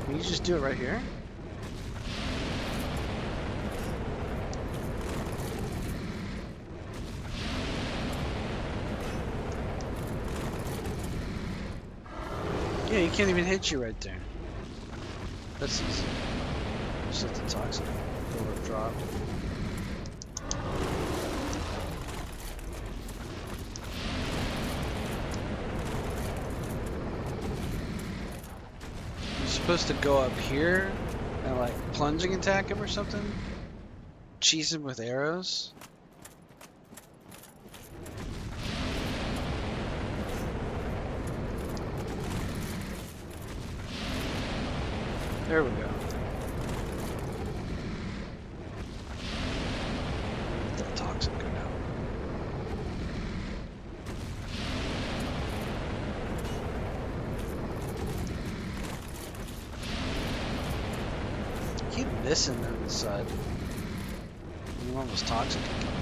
Can you just do it right here? Yeah, he can't even hit you right there. That's easy. Just let the toxic buildup drop. Supposed to go up here and like plunging attack him or something? Cheese him with arrows? There we go. Let that toxic go down. Keep missing on this side. The one was toxic again.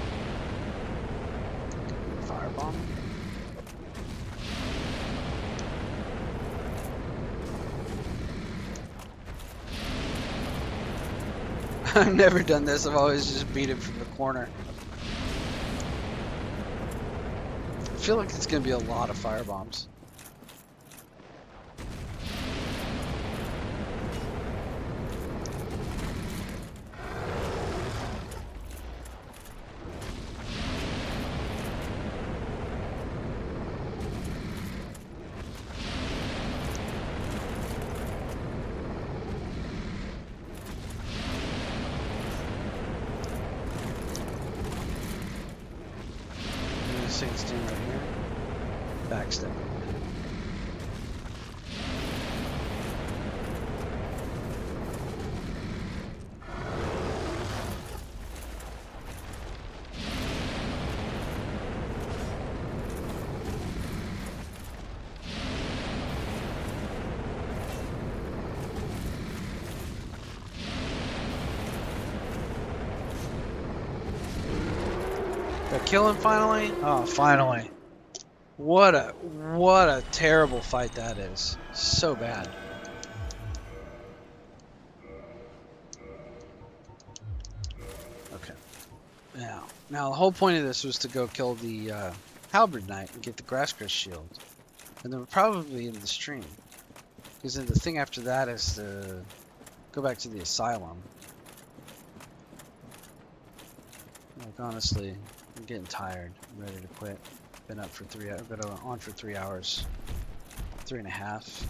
Firebomb. I've never done this. I've always just beat him from the corner. I feel like it's gonna be a lot of firebombs. Saints team right here. Backstep. Did I kill him finally? Oh, finally. What a terrible fight that is. So bad. Okay. Now the whole point of this was to go kill the Halberd Knight and get the Grasscrest shield. And then we're probably in the stream. Because then the thing after that is to go back to the asylum. Like honestly, I'm getting tired. I'm ready to quit. Been up for been on for 3 hours. 3.5.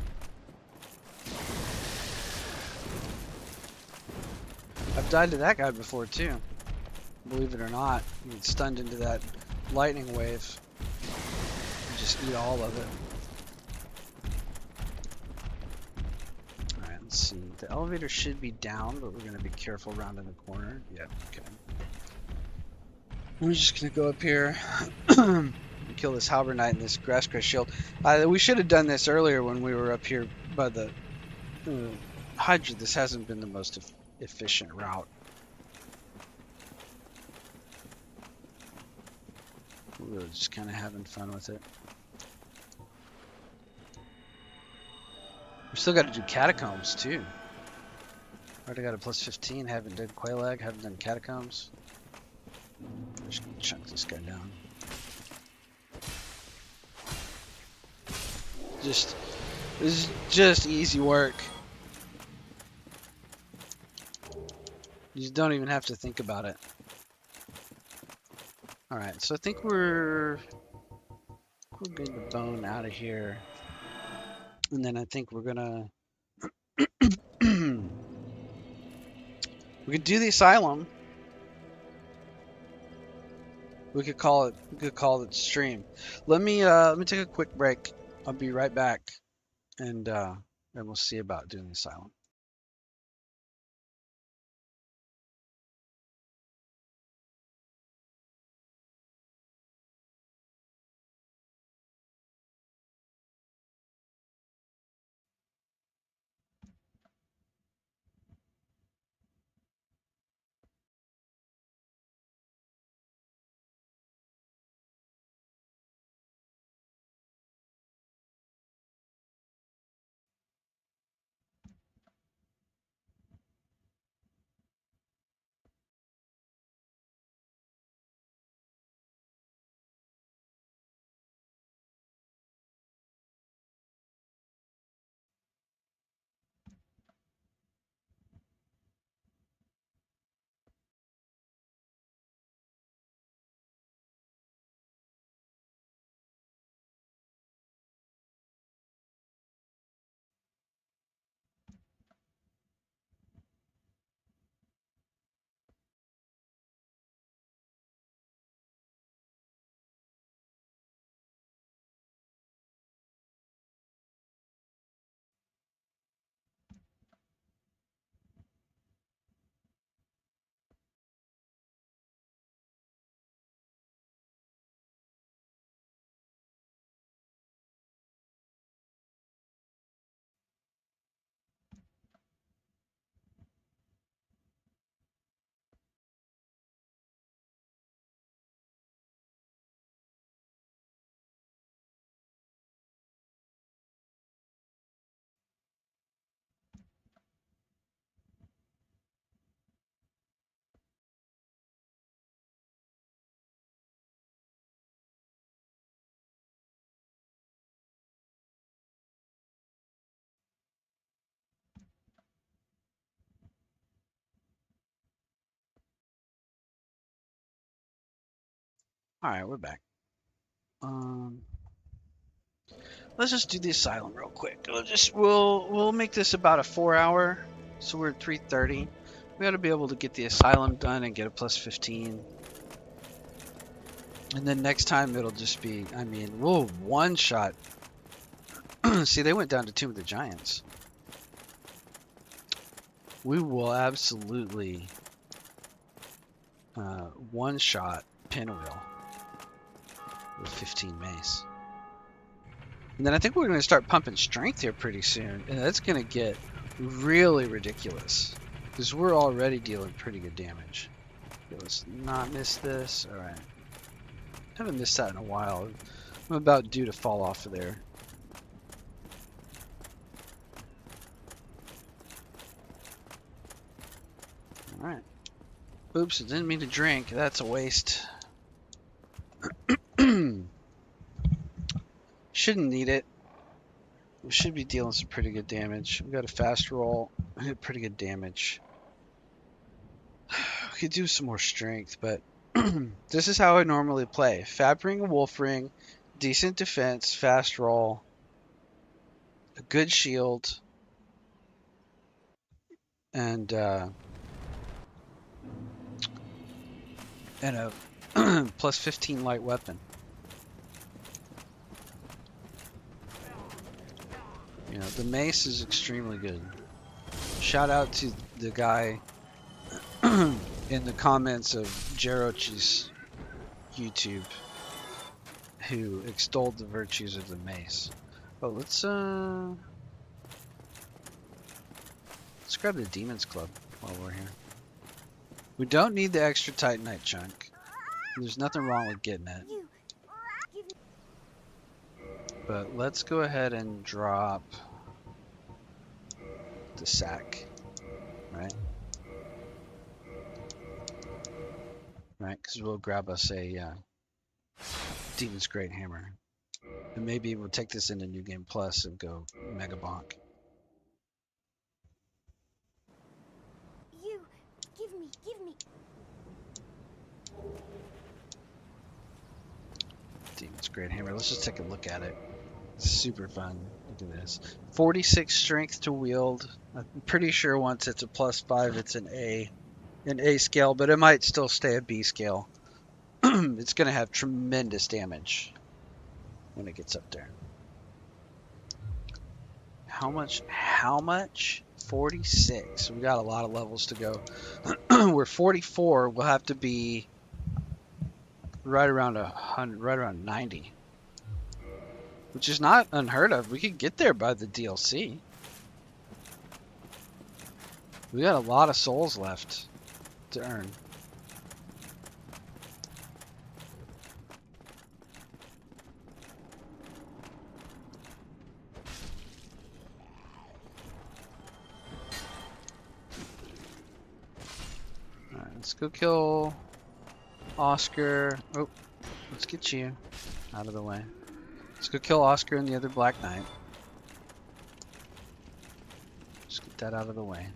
I've died to that guy before too. Believe it or not. You get stunned into that lightning wave. You just eat all of it. Alright, let's see. The elevator should be down, but we're going to be careful around in the corner. Yep, okay. We're just going to go up here and kill this Halberd Knight and this Grasscrest shield. We should have done this earlier when we were up here by the Hydra. This hasn't been the most efficient route. We're just kind of having fun with it. We still got to do Catacombs too. Already got a plus 15, haven't done Quelaag, haven't done Catacombs. I'm just gonna chunk this guy down. This is just easy work. You don't even have to think about it. Alright, so I think we're good to bone out of here. And then I think we're gonna we could do the asylum. We could call it stream. Let me take a quick break. I'll be right back, and we'll see about doing the asylum. All right, we're back. Let's just do the asylum real quick. We'll make this about a 4 hour. So we're at 3:30. We ought to be able to get the asylum done and get a plus 15. And then next time it'll just be, I mean, we'll one shot. See, they went down to Tomb of the Giants. We will absolutely one shot Pinwheel with 15 mace. And then I think we're going to start pumping strength here pretty soon. And that's going to get really ridiculous. Because we're already dealing pretty good damage. Okay, let's not miss this. Alright. Haven't missed that in a while. I'm about due to fall off of there. Alright. Oops, I didn't mean to drink. That's a waste. Shouldn't need it. We should be dealing some pretty good damage. We got a fast roll. Hit pretty good damage. We could do some more strength, but this is how I normally play. Fab Ring and Wolf Ring, decent defense, fast roll, a good shield, and a plus 15 light weapon. You know, the Mace is extremely good. Shout out to the guy in the comments of Jerochi's YouTube who extolled the virtues of the Mace. But let's grab the Demon's Club while we're here. We don't need the extra Titanite chunk. There's nothing wrong with getting it. But let's go ahead and drop the sack, right? Right, because we'll grab us a Demon's Great Hammer. And maybe we'll take this into New Game Plus and go Mega Bonk. You, give me. Demon's Great Hammer. Let's just take a look at it. It's super fun. Look at this. 46 strength to wield. I'm pretty sure once it's a +5, it's an A scale, but it might still stay a B scale. It's going to have tremendous damage when it gets up there. How much? 46. We got a lot of levels to go. We're 44. We'll have to be right around 100, right around 90. Which is not unheard of. We could get there by the DLC. We got a lot of souls left to earn. Alright, let's go kill Oscar. Oh, let's get you out of the way. Let's go kill Oscar and the other Black Knight. Just get that out of the way.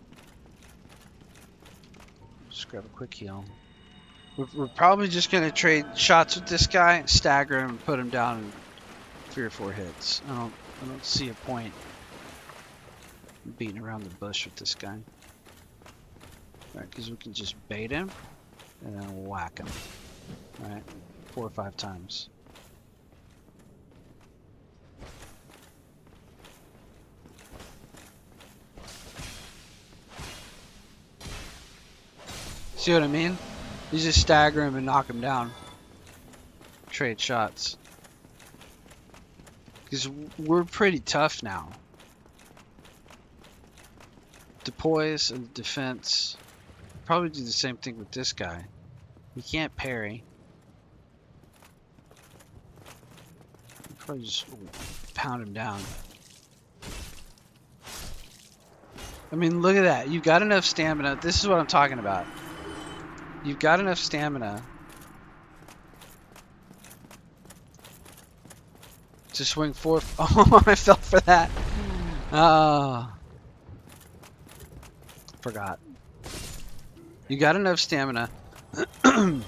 Just grab a quick heal. We're probably just going to trade shots with this guy, stagger him, and put him down in 3 or 4 hits. I don't see a point in beating around the bush with this guy. Right, because we can just bait him and then whack him. Right, 4 or 5 times. See what I mean? You just stagger him and knock him down. Trade shots. Because we're pretty tough now. The poise and the defense. Probably do the same thing with this guy. He can't parry. Probably just pound him down. I mean, look at that. You've got enough stamina. This is what I'm talking about. You've got enough stamina to swing 4. Oh, I fell for that. Oh. Forgot. You got enough stamina to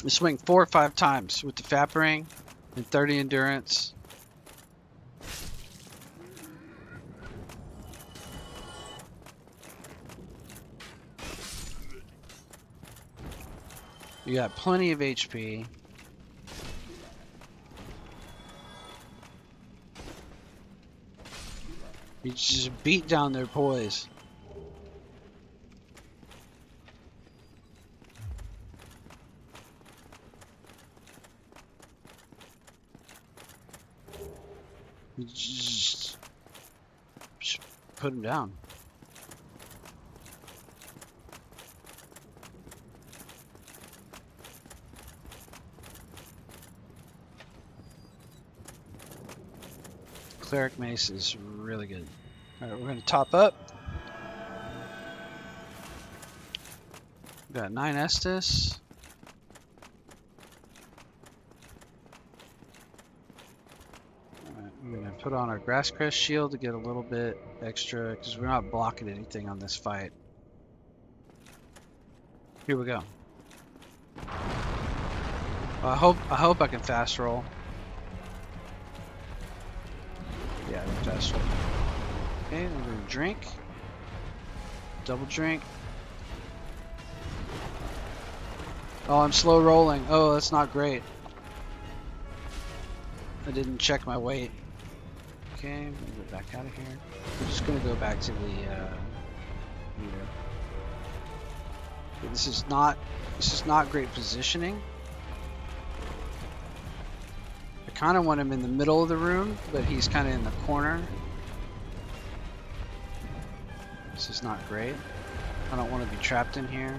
swing 4 or 5 times with the Fap Ring and 30 endurance. You got plenty of HP. You just beat down their poise. You just put them down. Cleric Mace is really good. Alright, we're going to top up. We've got 9 Estus. Alright, we're going to put on our Grass Crest shield to get a little bit extra, because we're not blocking anything on this fight. Here we go. Well, I hope I can fast roll. Yeah, I can fast roll. Okay, we're gonna drink. Double drink. Oh, I'm slow rolling. Oh, that's not great. I didn't check my weight. Okay, I'm gonna get back out of here. We're just gonna go back to the meter. Okay, this is not great positioning. I kind of want him in the middle of the room, but he's kind of in the corner. This is not great. I don't want to be trapped in here.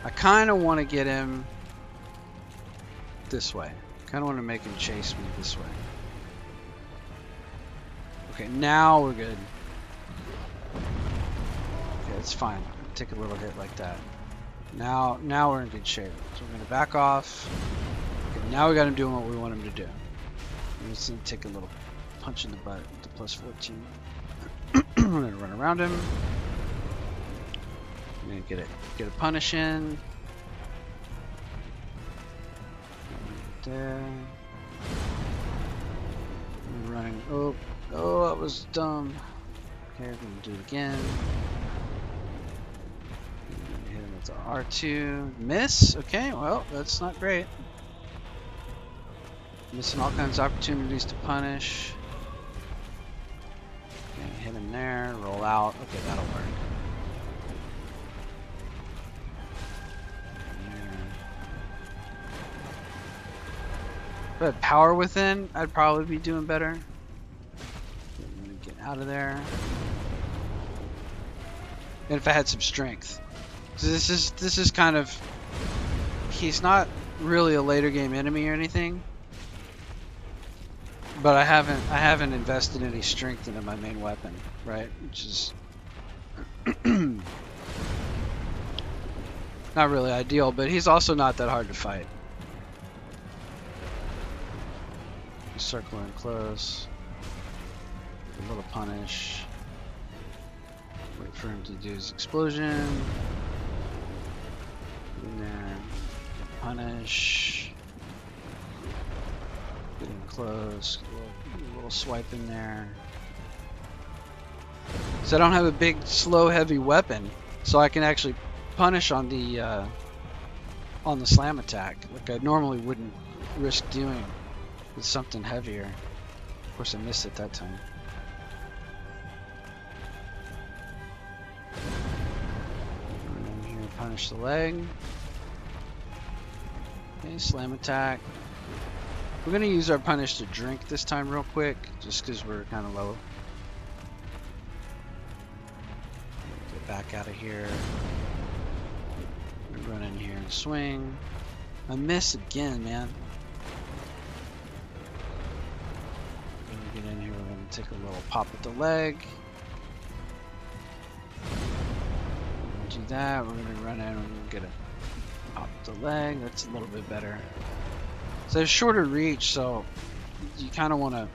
I kind of want to get him this way. Kind of want to make him chase me this way. Okay, now we're good. Okay, it's fine. Take a little hit like that. Now we're in good shape. So we're gonna back off. Okay, now we got him doing what we want him to do. I'm just gonna take a little punch in the butt to plus 14. We're gonna run around him. I'm gonna get a punish in. There. I'm running. Oh, that was dumb. Okay, we're gonna do it again. Hit him with the R2. Miss. Okay, well, that's not great. Missing all kinds of opportunities to punish. Okay, hit him there. Roll out. Okay, that'll work. If I had power within, I'd probably be doing better. I'm gonna get out of there. And if I had some strength. So this is kind of, he's not really a later game enemy or anything. But I haven't invested any strength into my main weapon, right? Which is not really ideal, but he's also not that hard to fight. He's circling close. A little punish. Wait for him to do his explosion. In there. Punish. Getting close. A little swipe in there. So I don't have a big, slow, heavy weapon, so I can actually punish on the slam attack, like I normally wouldn't risk doing with something heavier. Of course, I missed it that time. And then here, punish the leg. Okay, slam attack. We're gonna use our punish to drink this time real quick, just because we're kind of low. Get back out of here. Run in here and swing. I miss again, man. We're gonna get in here. We're gonna take a little pop at the leg. Do that. We're gonna run in. We're gonna get a pop at the leg. That's a little bit better. So there's shorter reach, so you kind of want to.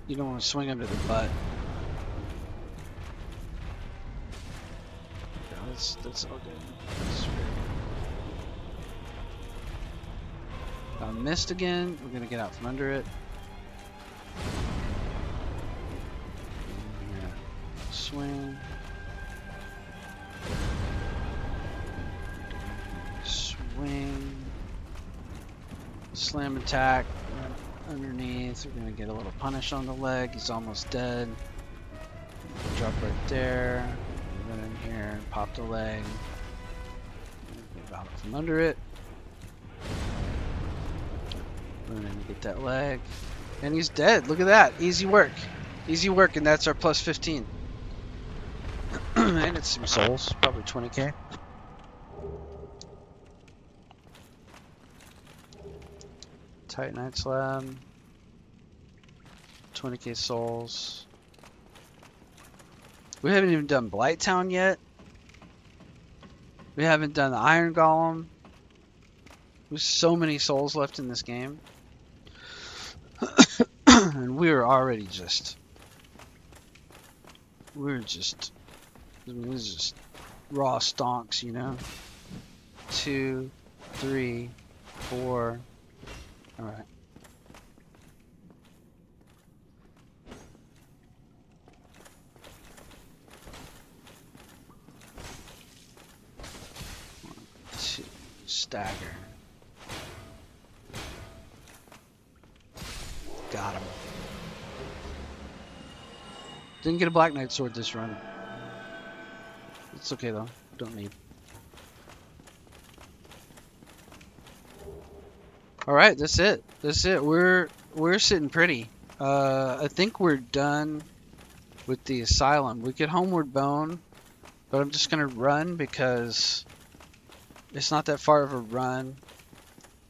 You don't want to swing him to the butt. That's all good. Missed again. We're gonna get out from under it. Swing. Swing. Slam attack. Underneath. We're gonna get a little punish on the leg. He's almost dead. Drop right there. Run in here. Pop the leg. Get out from under it. Run in and get that leg. And he's dead. Look at that. Easy work. Easy work, and that's our plus 15. And it's some souls. Probably 20k. Titanite slab. 20k souls. We haven't even done Blighttown yet. We haven't done the Iron Golem. There's so many souls left in this game. And we're already just... We're just... I mean, this is just raw stonks, you know? 2, 3, 4... Alright. Stagger. Got him. Didn't get a Black Knight sword this run. It's okay though. Don't need. Alright, that's it. That's it. We're sitting pretty. I think we're done with the asylum. We could homeward bone, but I'm just gonna run because it's not that far of a run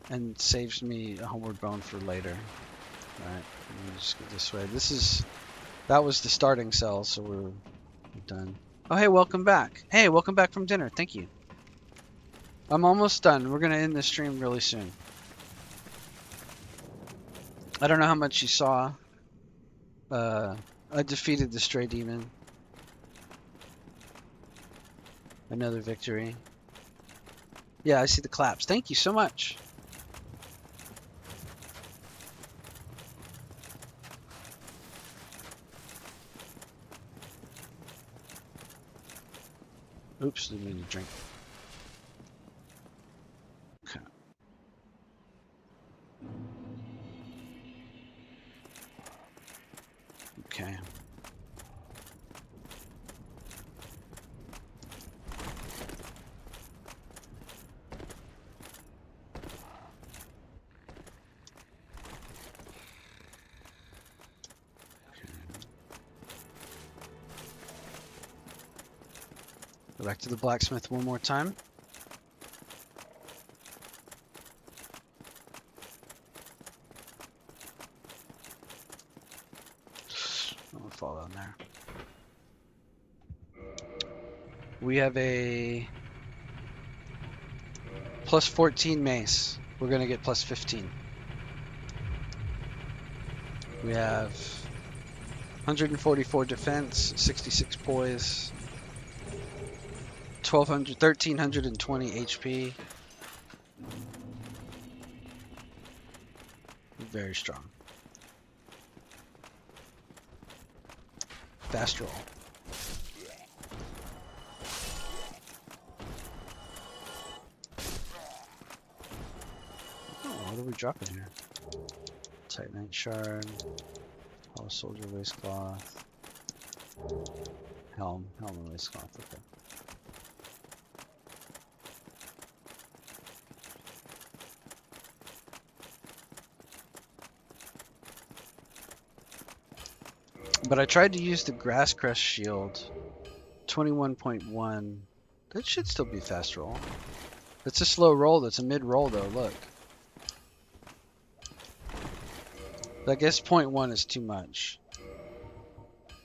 and saves me a homeward bone for later. Alright, let me just go this way. That was the starting cell, so we're done. Oh hey, welcome back. Hey, welcome back from dinner. Thank you. I'm almost done. We're gonna end the stream really soon. I don't know how much you saw. I defeated the Stray Demon. Another victory. Yeah, I see the claps. Thank you so much. Oops, didn't mean to drink. Okay. Okay. Go back to the blacksmith one more time. I'll fall down there. We have a plus 14 mace. We're gonna get plus 15. We have 144 defense, 66 poise. 1320 HP. Very strong. Fast roll. Oh, what are we dropping here? Titanite shard. Hollow soldier waistcloth. Helm and waistcloth. Okay. But I tried to use the Grass Crest shield. 21.1. That should still be fast roll. It's a slow roll. That's a mid roll though. Look. I guess 0.1 is too much.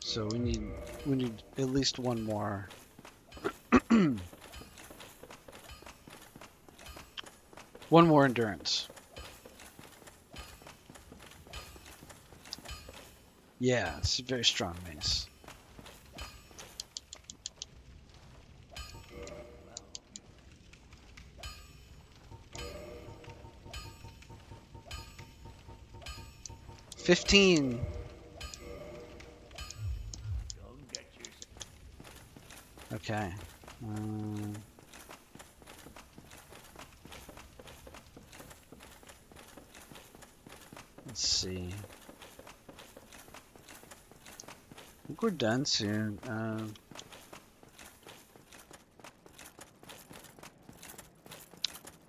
So we need at least one more. One more endurance. Yeah, it's a very strong mace. $15. Okay. Let's see. I think we're done soon.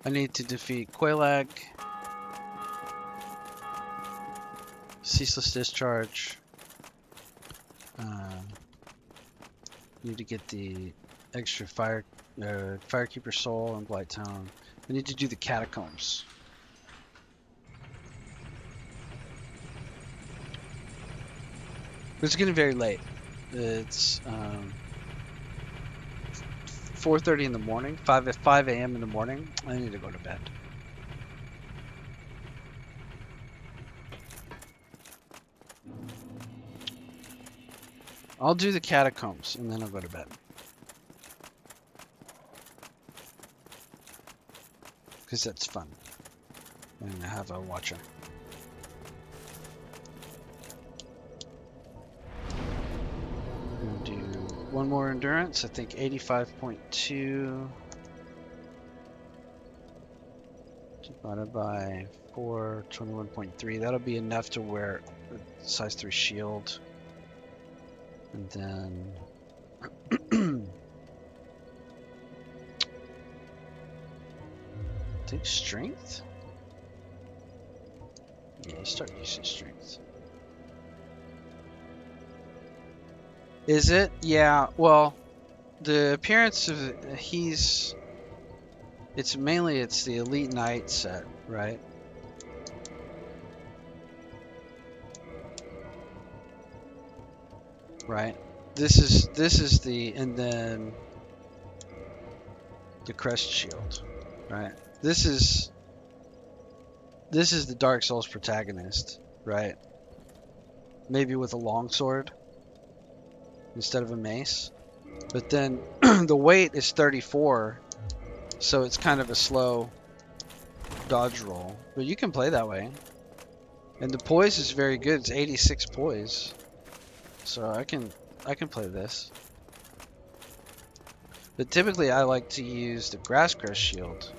I need to defeat Quelaag. Ceaseless Discharge. Need to get the extra Firekeeper Soul in Blighttown. I need to do the Catacombs. It's getting very late. It's 4:30 in the morning, 5 a.m. in the morning. I need to go to bed. I'll do the catacombs and then I'll go to bed. Because that's fun. And I have a watcher. I'm going to do one more endurance. I think 85.2 divided by 4, 21.3. That'll be enough to wear a size 3 shield. And then I think strength? Yeah, let's start using strength. Is it? Yeah, well, the appearance of it's the Elite Knight set, right? Right. This is the, and then the crest shield, right? This is the Dark Souls protagonist, right? Maybe with a longsword instead of a mace. But then the weight is 34, so it's kind of a slow dodge roll. But you can play that way. And the poise is very good. It's 86 poise. So I can play this. But typically I like to use the Grass Crest shield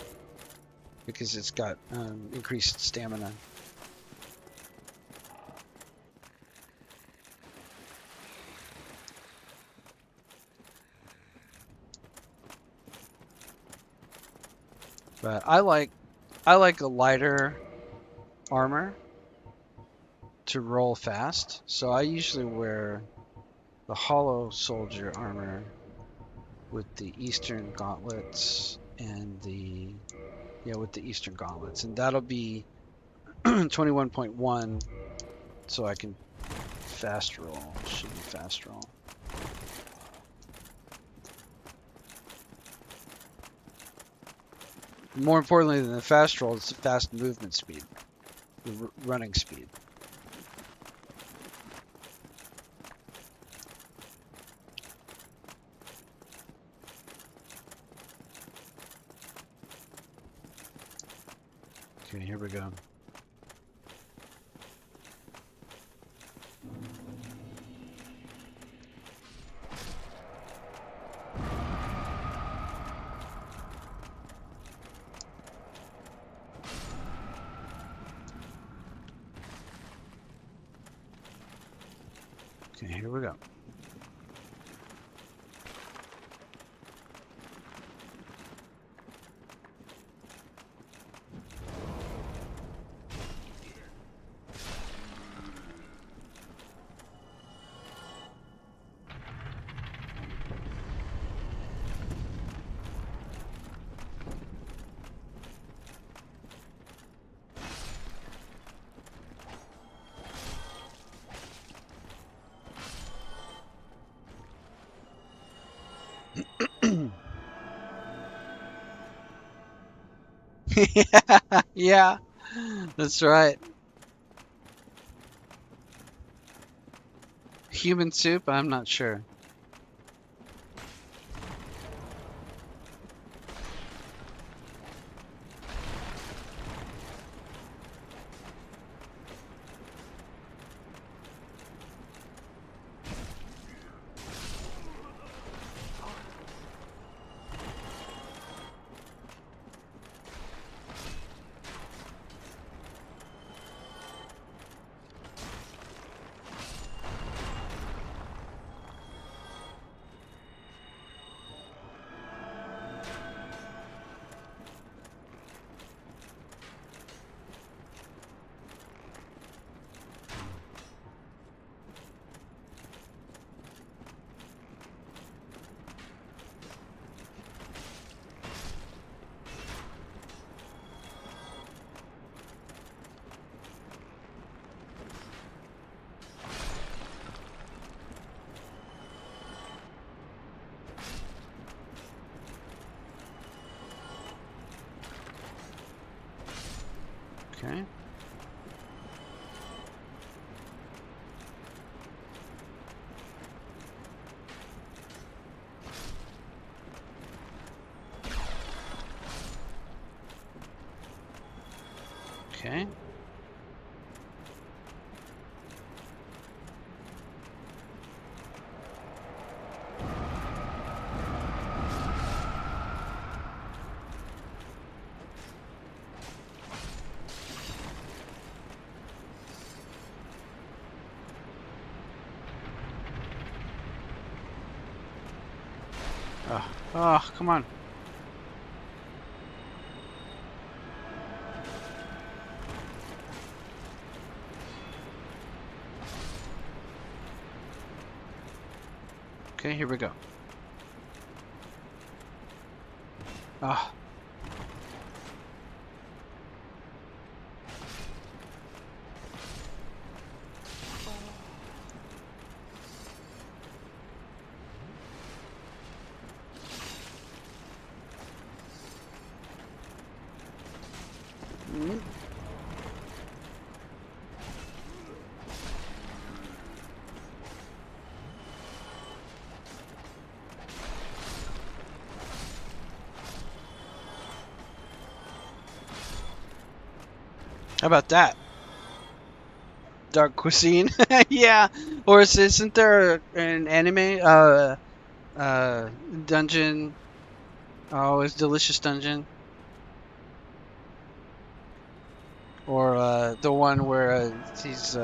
because it's got increased stamina. But I like a lighter armor to roll fast. So I usually wear the Hollow Soldier armor with the Eastern Gauntlets and with the Eastern Gauntlets, and that'll be 21.1, so I can fast roll. Should be fast roll. More importantly than the fast roll, it's the fast movement speed, the running speed. Okay, here we go. Okay, here we go. Yeah, that's right. Human soup? I'm not sure. Okay. Okay. Oh, come on. Okay, here we go. Ah. Mm. How about that? Dark cuisine. Yeah. Or isn't there an anime dungeon? Oh, it's Delicious Dungeon. Or the one where he's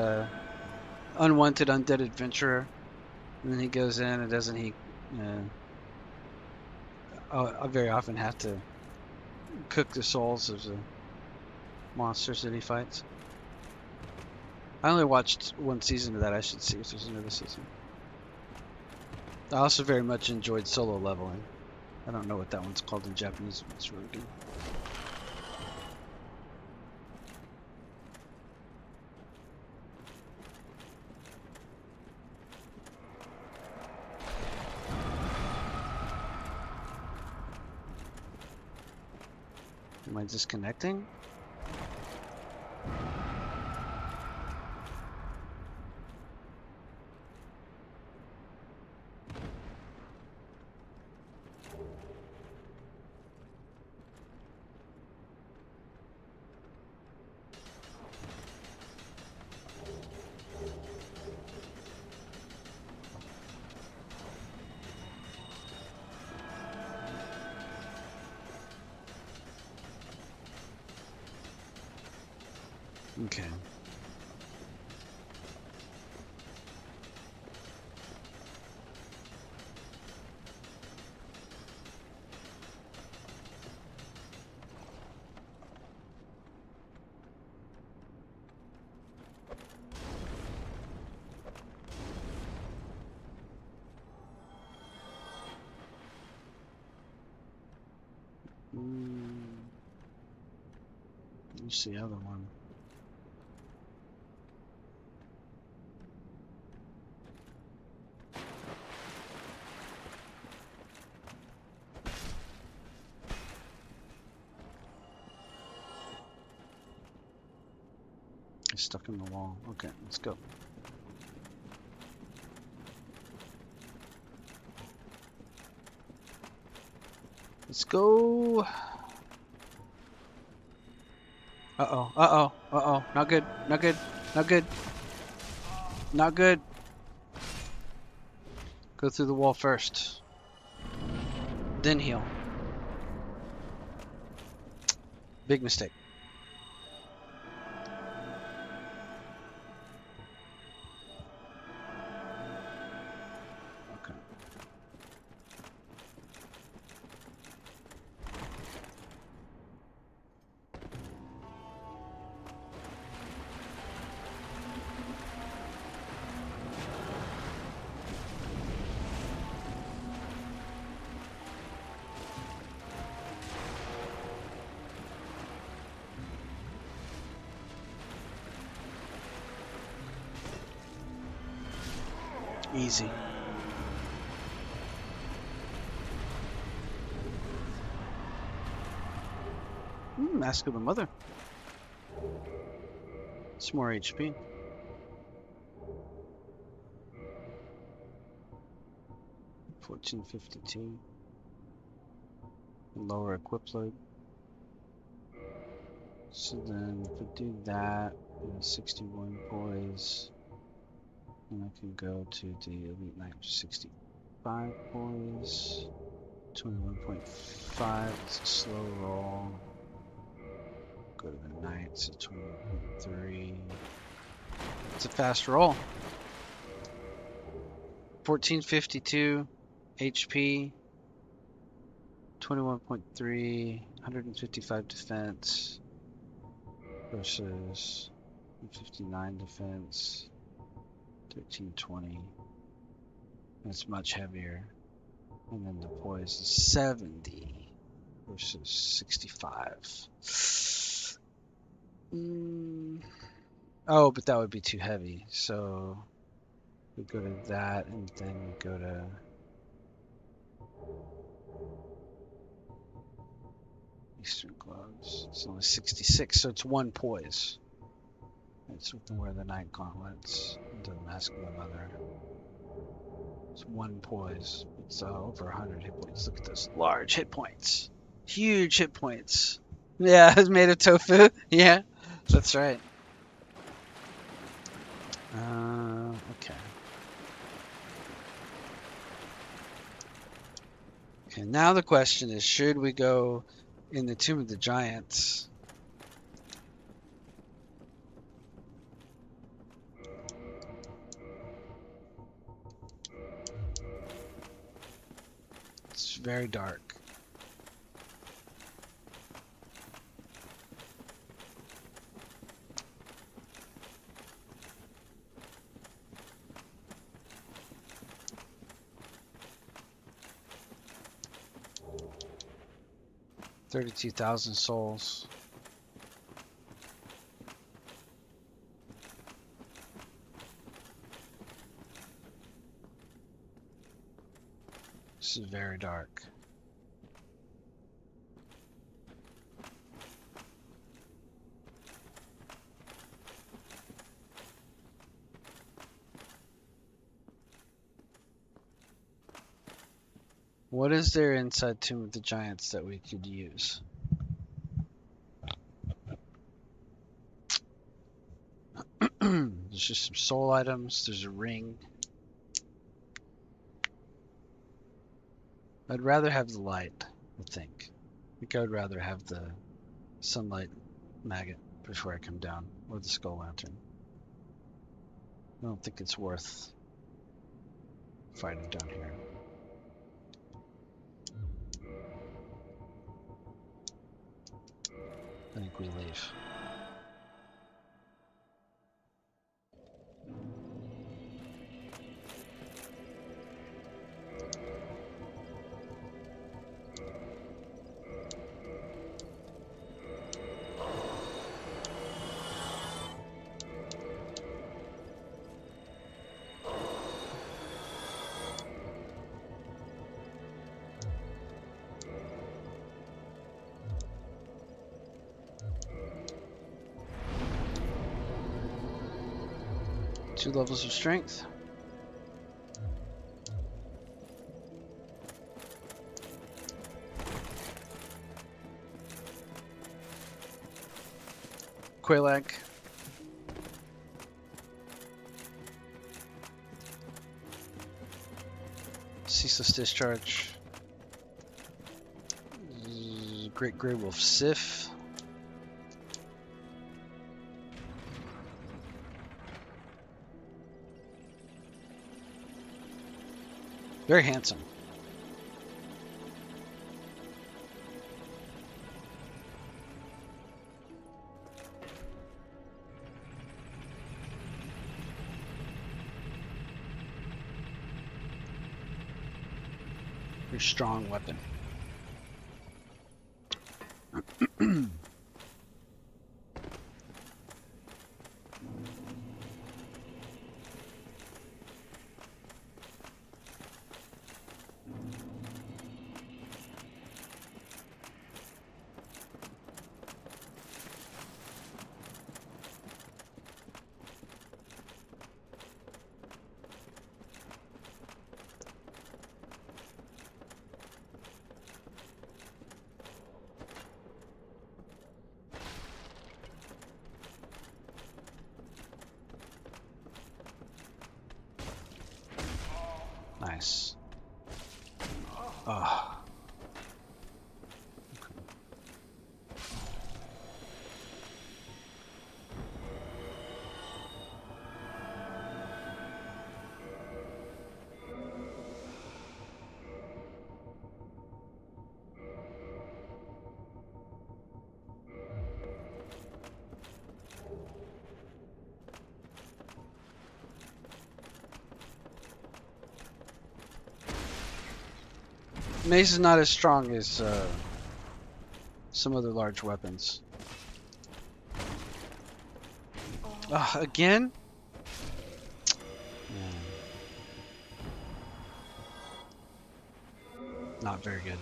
unwanted undead adventurer, and then he goes in and doesn't he? I very often have to cook the souls of the monsters that he fights. I only watched one season of that. I should see if there's another season. I also very much enjoyed Solo Leveling. I don't know what that one's called in Japanese. But it's really good. Am I disconnecting? Okay. What's the other one? It's stuck in the wall. Okay, let's go. Let's go. Uh-oh, uh-oh, uh-oh. Not good, not good, not good. Not good. Go through the wall first. Then heal. Big mistake. Okay. Easy. Mask of the Mother. It's more HP. $14.52. Lower equip load. So then if we do that, 61 poise, and I can go to the Elite Knight 65 poise, 21.5, it's a slow roll. Go to the Knights at 21.3. It's a fast roll. 1452 HP, 21.3, 155 defense versus 159 defense, 1320. That's much heavier. And then the poise is 70 versus 65. Oh, but that would be too heavy. So we go to that, and then we go to Eastern Gloves. It's only 66, so it's one poise. It's we can wear the Night Gauntlets into the Mask of the Mother. It's one poise. It's over 100 hit points. Look at those large hit points. Huge hit points. Yeah, it's made of tofu. Yeah, that's right. Okay. And now the question is, should we go in the Tomb of the Giants? It's very dark. $32,000 souls. This is very dark. What is there inside Tomb of the Giants that we could use? There's just some soul items. There's a ring. I'd rather have the light, I think. I think I would rather have the sunlight maggot before I come down, or the skull lantern. I don't think it's worth fighting down here. I think we leave. Two levels of strength. Quelaag. Ceaseless Discharge. Great Grey Wolf Sif. Very handsome. Very strong weapon. Nice. Oh. Mace is not as strong as some other large weapons. Again? Yeah. Not very good.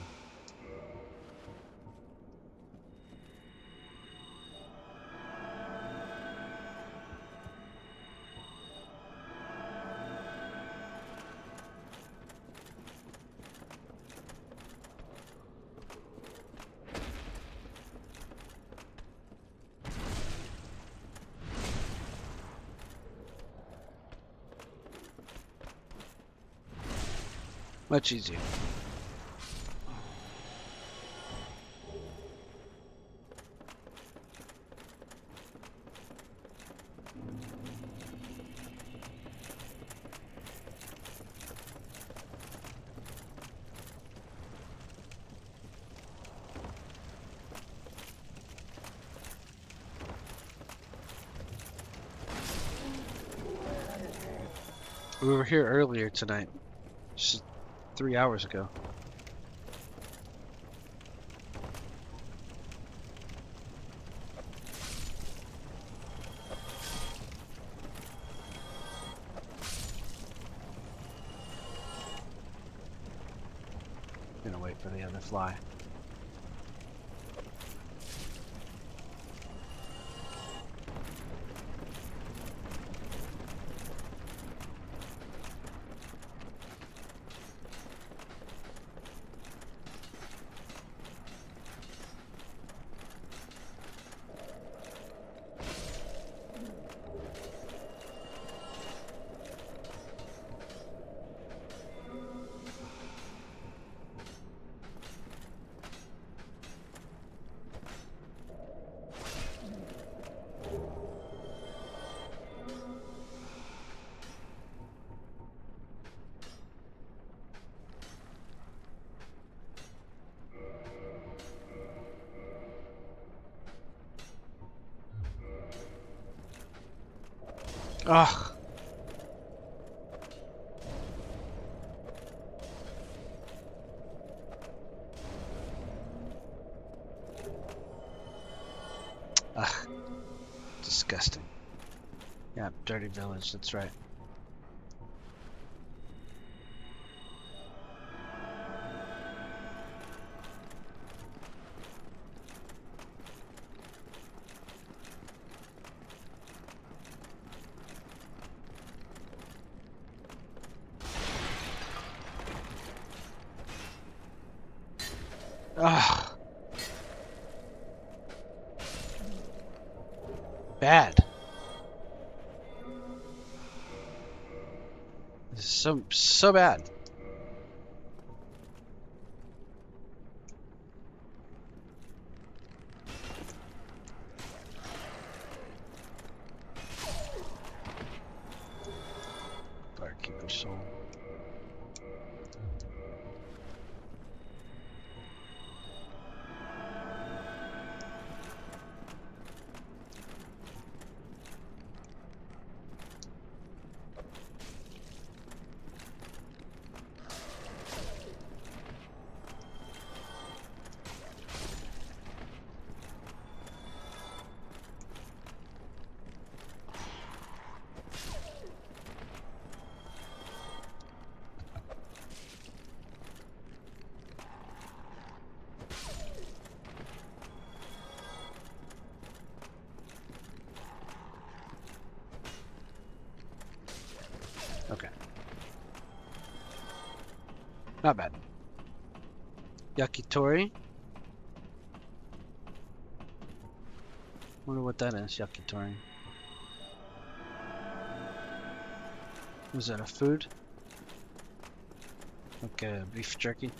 Much easier. We were here earlier tonight, just 3 hours ago. Gonna wait for the other fly. Ugh. Ugh. Disgusting. Yeah, dirty village, that's right. Ugh. Bad. This is so bad. Barkeeper soul. Okay. Not bad. Yakitori. Wonder what that is, yakitori. Was that a food? Like a beef jerky.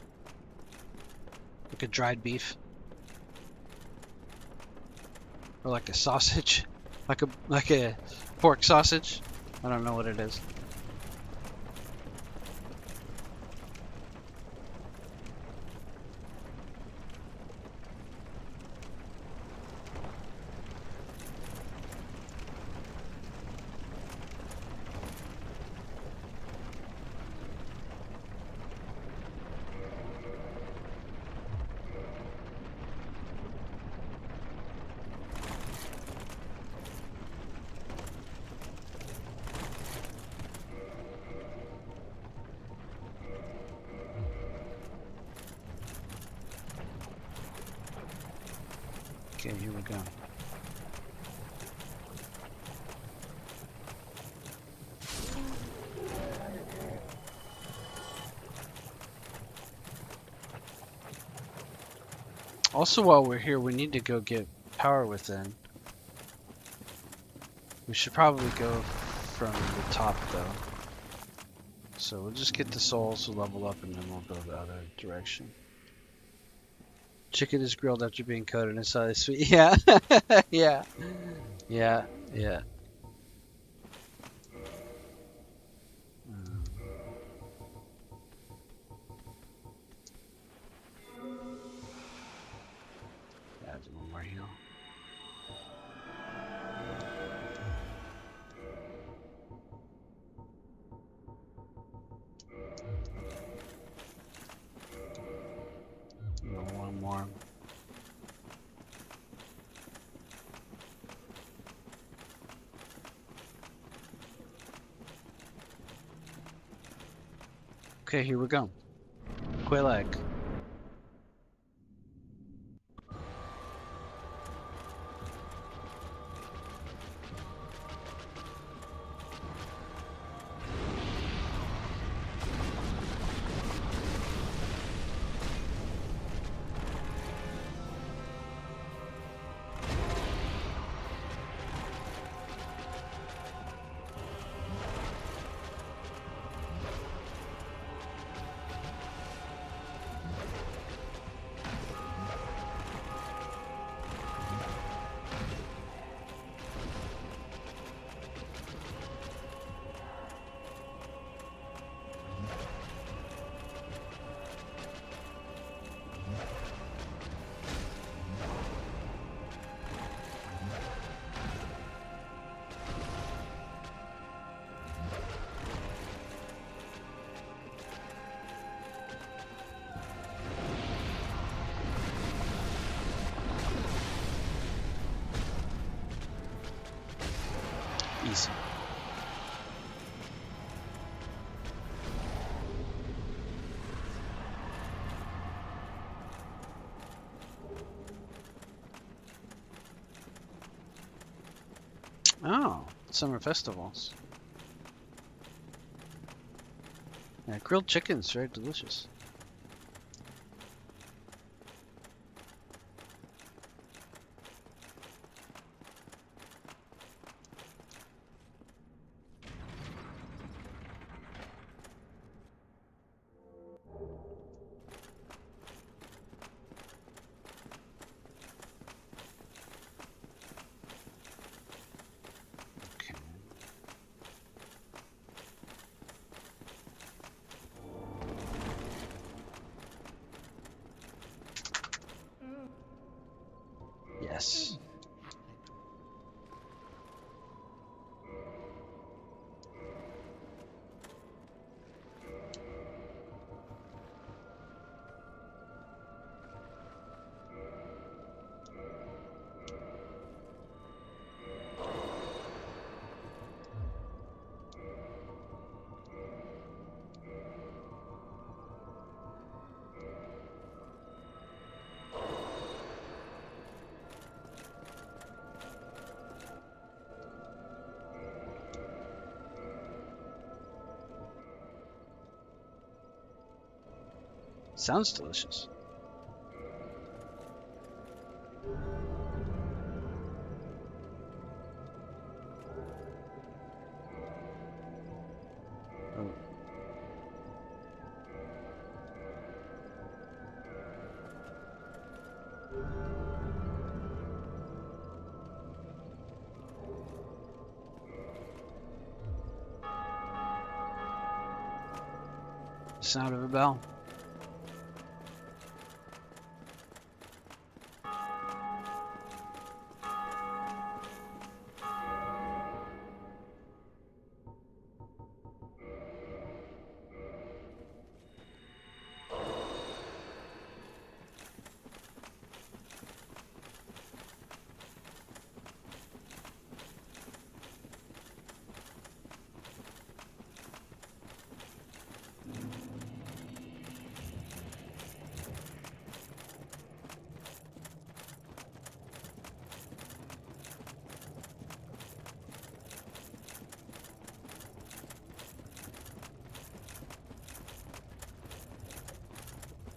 Like a dried beef. Or like a sausage. Like a pork sausage. I don't know what it is. Okay, here we go. Also, while we're here, we need to go get power within. We should probably go from the top, though. So we'll just get the souls to level up, and then we'll go the other direction. Chicken is grilled after being coated inside the sweet. Yeah, yeah, yeah, yeah. Add one more heal. No, one more. Okay, here we go. Cleric. Easy. Oh, summer festivals. Yeah, grilled chicken's very delicious. Okay. Yes. Sounds delicious. Oh. Sound of a bell.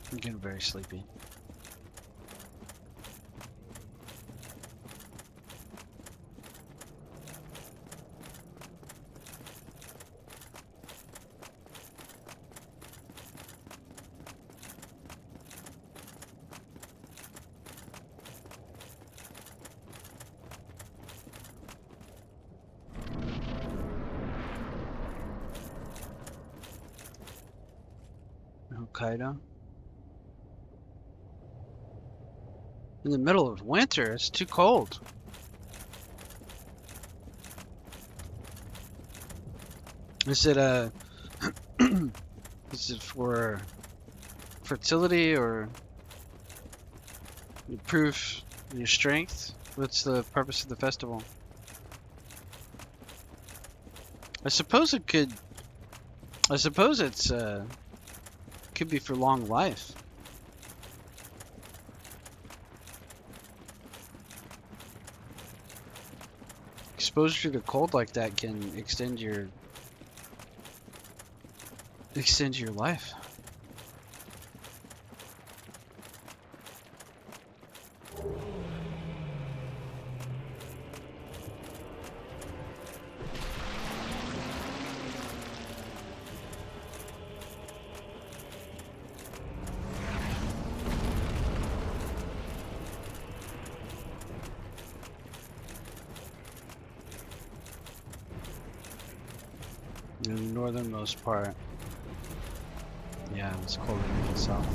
I'm getting very sleepy. Hokkaido. In the middle of winter, it's too cold. Is it is it for fertility or improve your strength? What's the purpose of the festival? I suppose it could. I suppose it's could be for long life. Exposure to cold like that can extend your life. In the northernmost part. Yeah, it's colder than the south.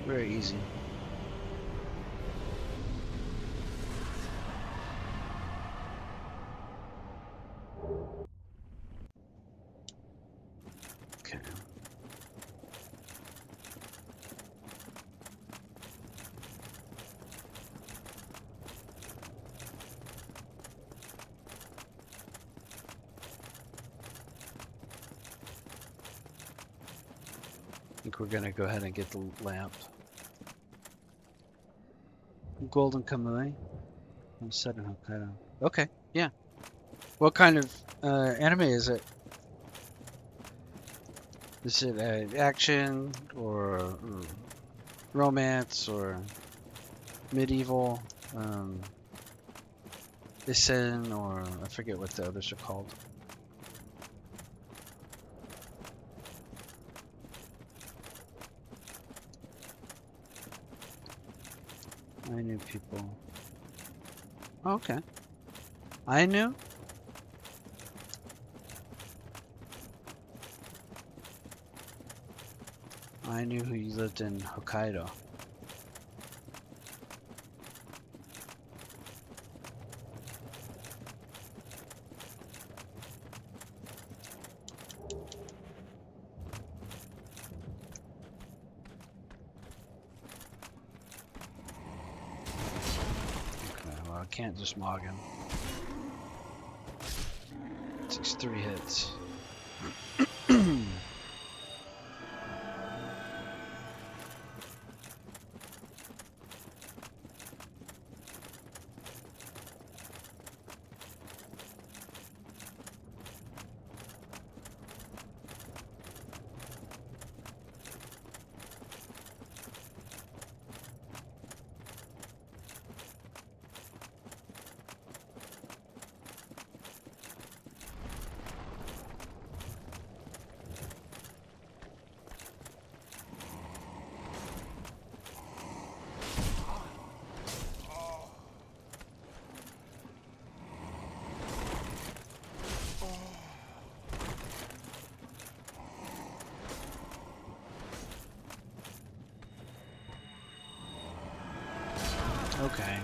Very easy. Okay. I think we're gonna go ahead and get the lamp. Golden Kamui. I'm set in Hokkaido. Okay, yeah. What kind of anime is it? Is it action or romance or medieval? Isen or I forget what the others are called. I knew people. Oh, okay. I knew. I knew who lived in Hokkaido. Okay, well, I can't just mog him. takes 3 hits. Okay.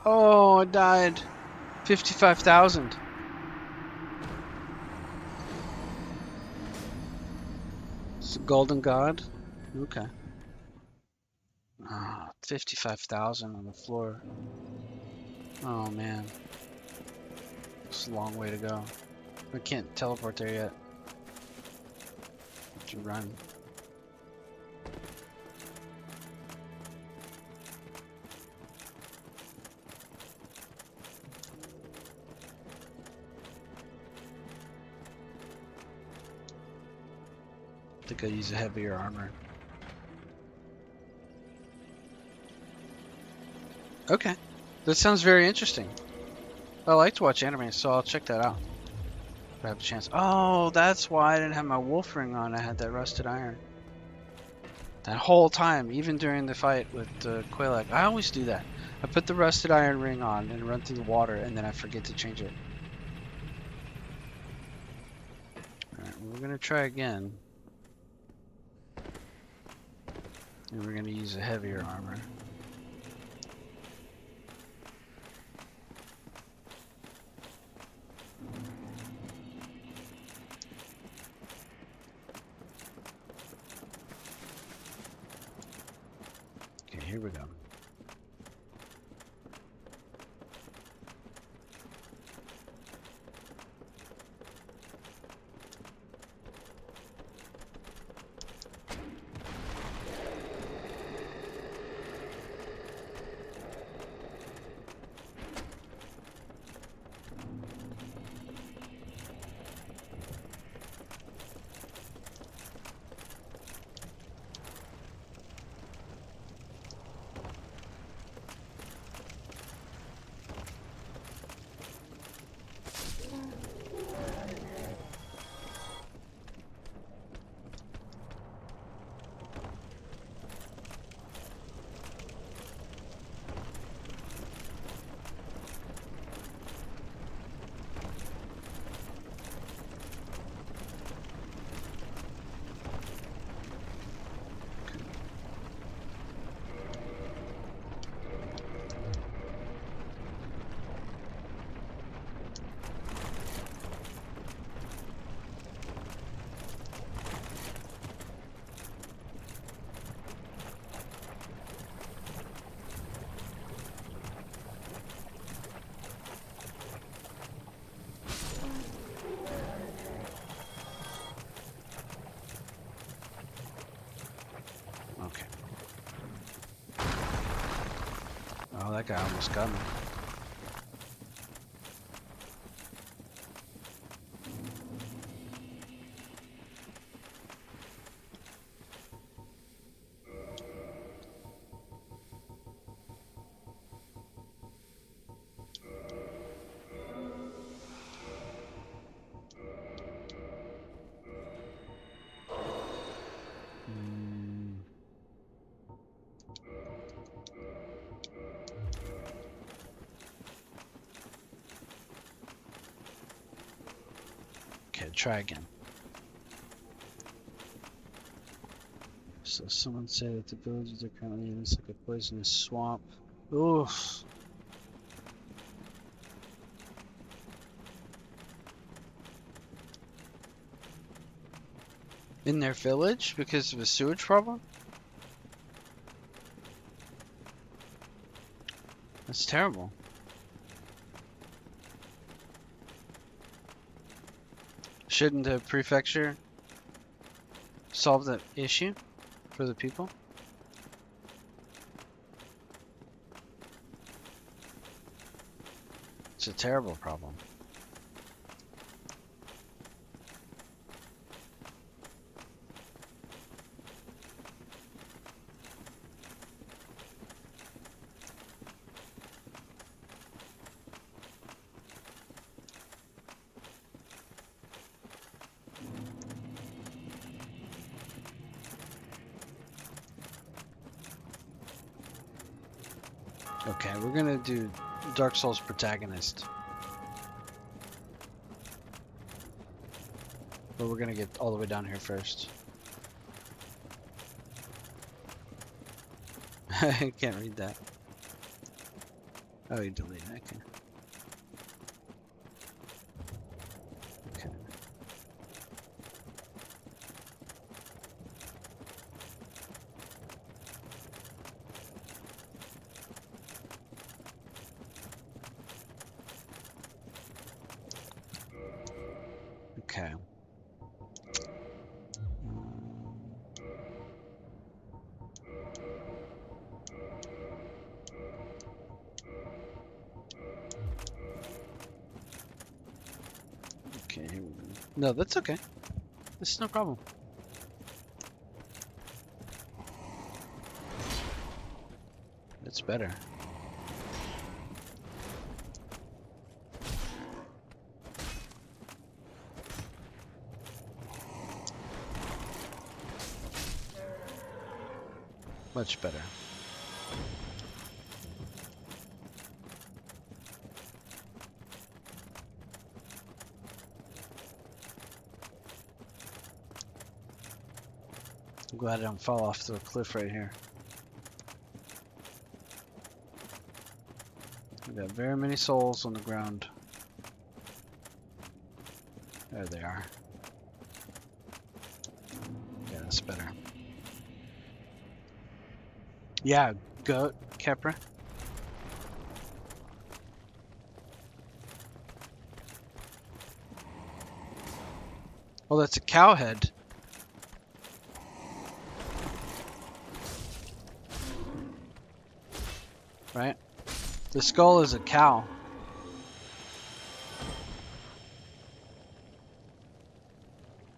Oh, I died. 55,000. It's a golden god. Okay. Ah, 55,000 on the floor. Oh man, it's a long way to go. I can't teleport there yet. Have to run. I think I'll use a heavier armor. Okay, that sounds very interesting. I like to watch anime, so I'll check that out if I have a chance. Oh, that's why I didn't have my wolf ring on. I had that rusted iron. That whole time, even during the fight with Quelac, I always do that. I put the rusted iron ring on and run through the water, and then I forget to change it. Alright, we're gonna try again. And we're gonna use a heavier armor. Okay, here we go. Okay. Oh, that guy almost got me. Okay, try again. So someone said that the villages are currently in this like a poisonous swamp. Oof. In their village because of a sewage problem? That's terrible. Shouldn't the prefecture solve the issue for the people? It's a terrible problem. Okay, we're gonna do Dark Souls protagonist. But we're gonna get all the way down here first. I can't read that. Oh, you deleted it. Okay. Okay. Okay. Okay, here we go. No, that's okay. This is no problem. That's better. Much better. I'm glad I don't fall off the cliff right here. We got very many souls on the ground. There they are. Yeah, that's better. Yeah, goat, Kepra. Oh, that's a cow head. Right? The skull is a cow.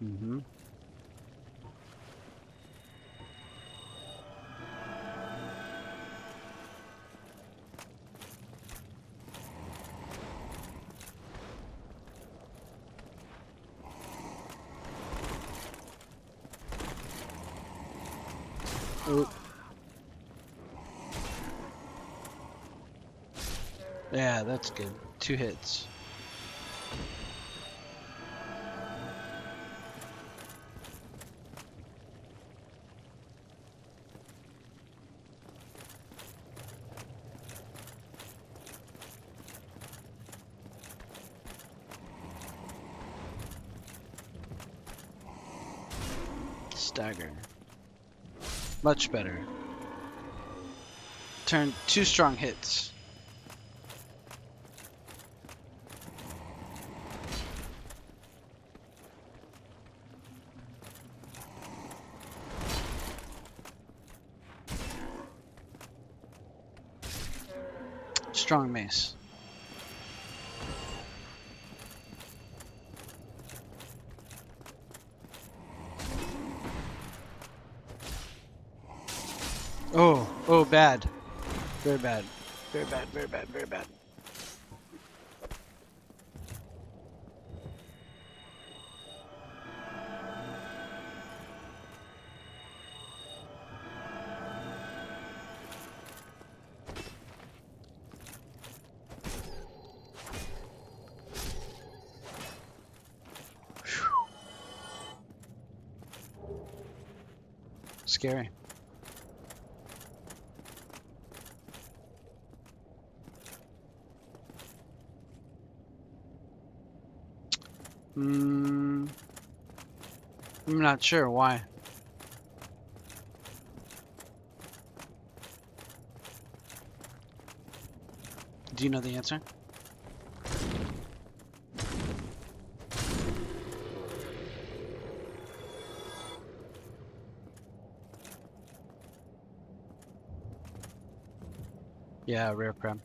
Mm-hmm. Oop. Yeah, that's good. 2 hits. Stagger. Much better. Turn 2 strong hits. Strong mace. Oh, bad. Very bad. Very bad, very bad, very bad. Scary. I'm not sure why. Do you know the answer? Yeah, rare prem.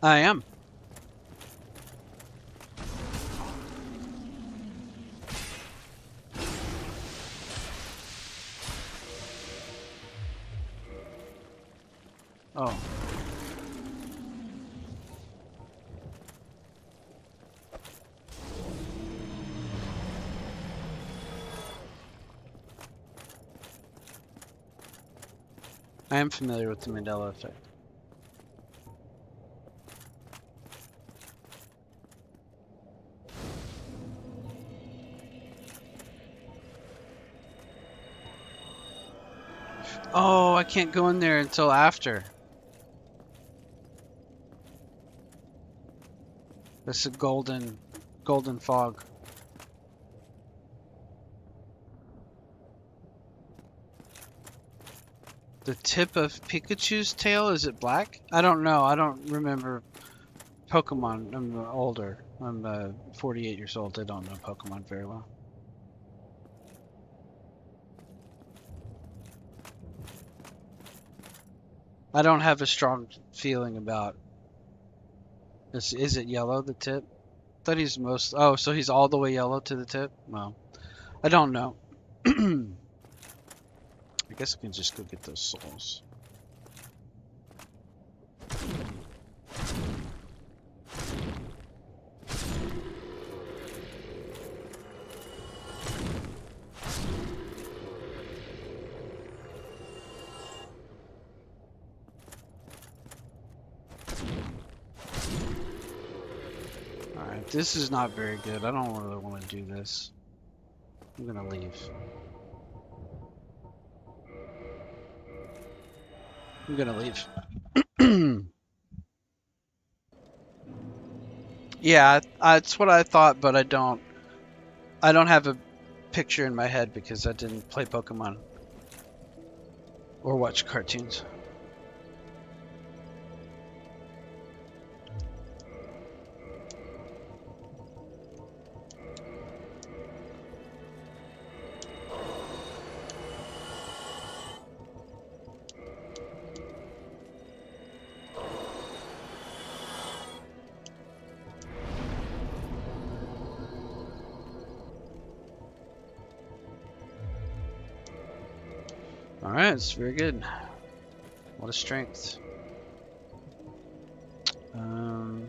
I am. Oh. I am familiar with the Mandela effect. Oh, I can't go in there until after. That's a golden fog. The tip of Pikachu's tail, is it black? I don't know. I don't remember Pokemon. I'm older. I'm 48 years old. I don't know Pokemon very well. I don't have a strong feeling about this. Is it yellow, the tip? I thought he's most... Oh, so he's all the way yellow to the tip? Well, I don't know. I guess I can just go get those souls. Alright, this is not very good. I don't really want to do this. I'm gonna leave. I'm gonna leave. Yeah, it's what I thought, but I don't have a picture in my head because I didn't play Pokemon or watch cartoons. Alright, it's very good. What a strength. I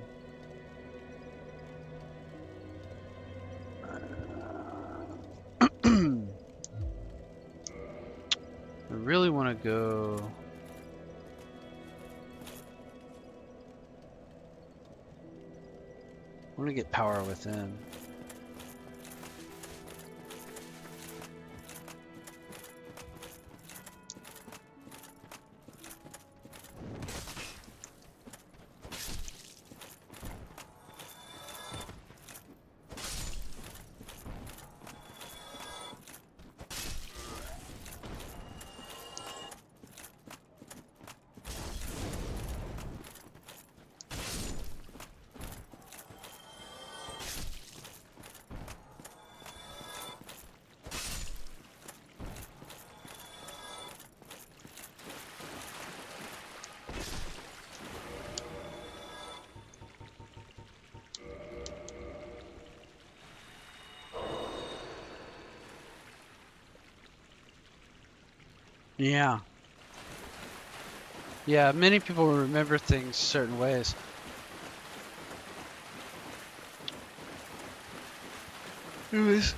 really want to go... I want to get power within. Yeah. Yeah, many people remember things certain ways. There's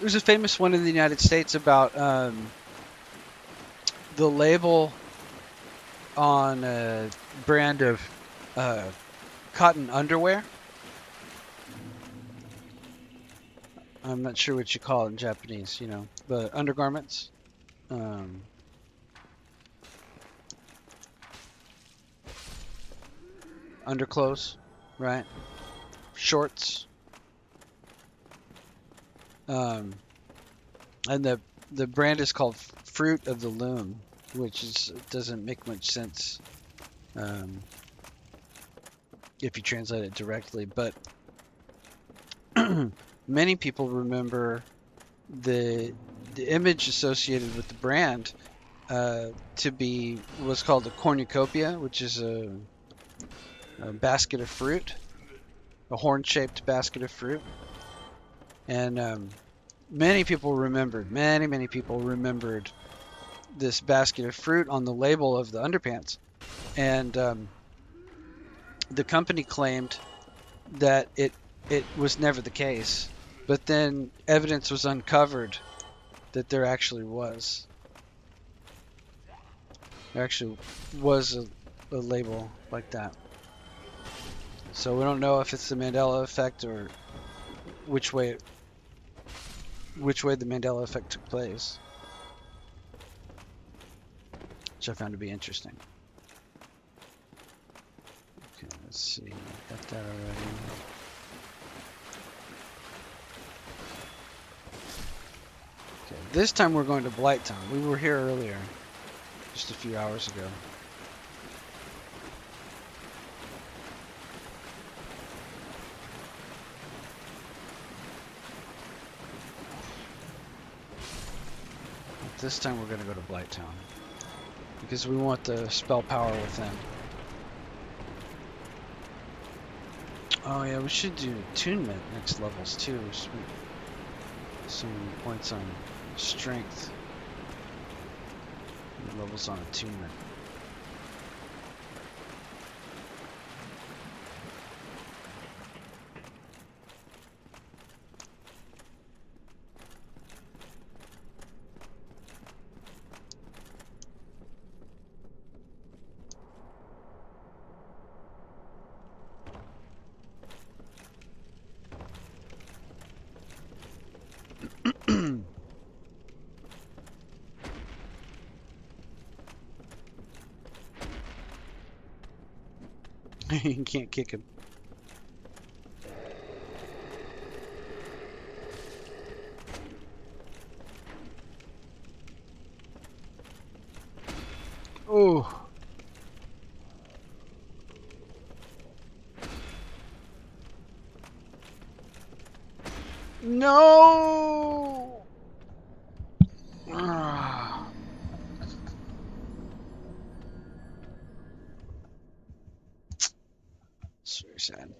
a famous one in the United States about the label on a brand of cotton underwear. I'm not sure what you call it in Japanese, but undergarments. Underclothes, right? Shorts. And the brand is called Fruit of the Loom, which doesn't make much sense if you translate it directly. But many people remember the image associated with the brand to be what's called a cornucopia, which is a basket of fruit, a horn-shaped basket of fruit. And many people remembered this basket of fruit on the label of the underpants. And the company claimed that it was never the case. But then evidence was uncovered that there actually was. There actually was a label like that. So we don't know if it's the Mandela effect or which way the Mandela effect took place, which I found to be interesting. Okay, let's see. Got that already. Okay, this time we're going to Blighttown. We were here earlier, just a few hours ago. This time we're going to go to Blighttown because we want the spell power within. Oh yeah, we should do attunement next levels too. Some points on strength. Levels on attunement. You can't kick him. Oh. No. It's very sad.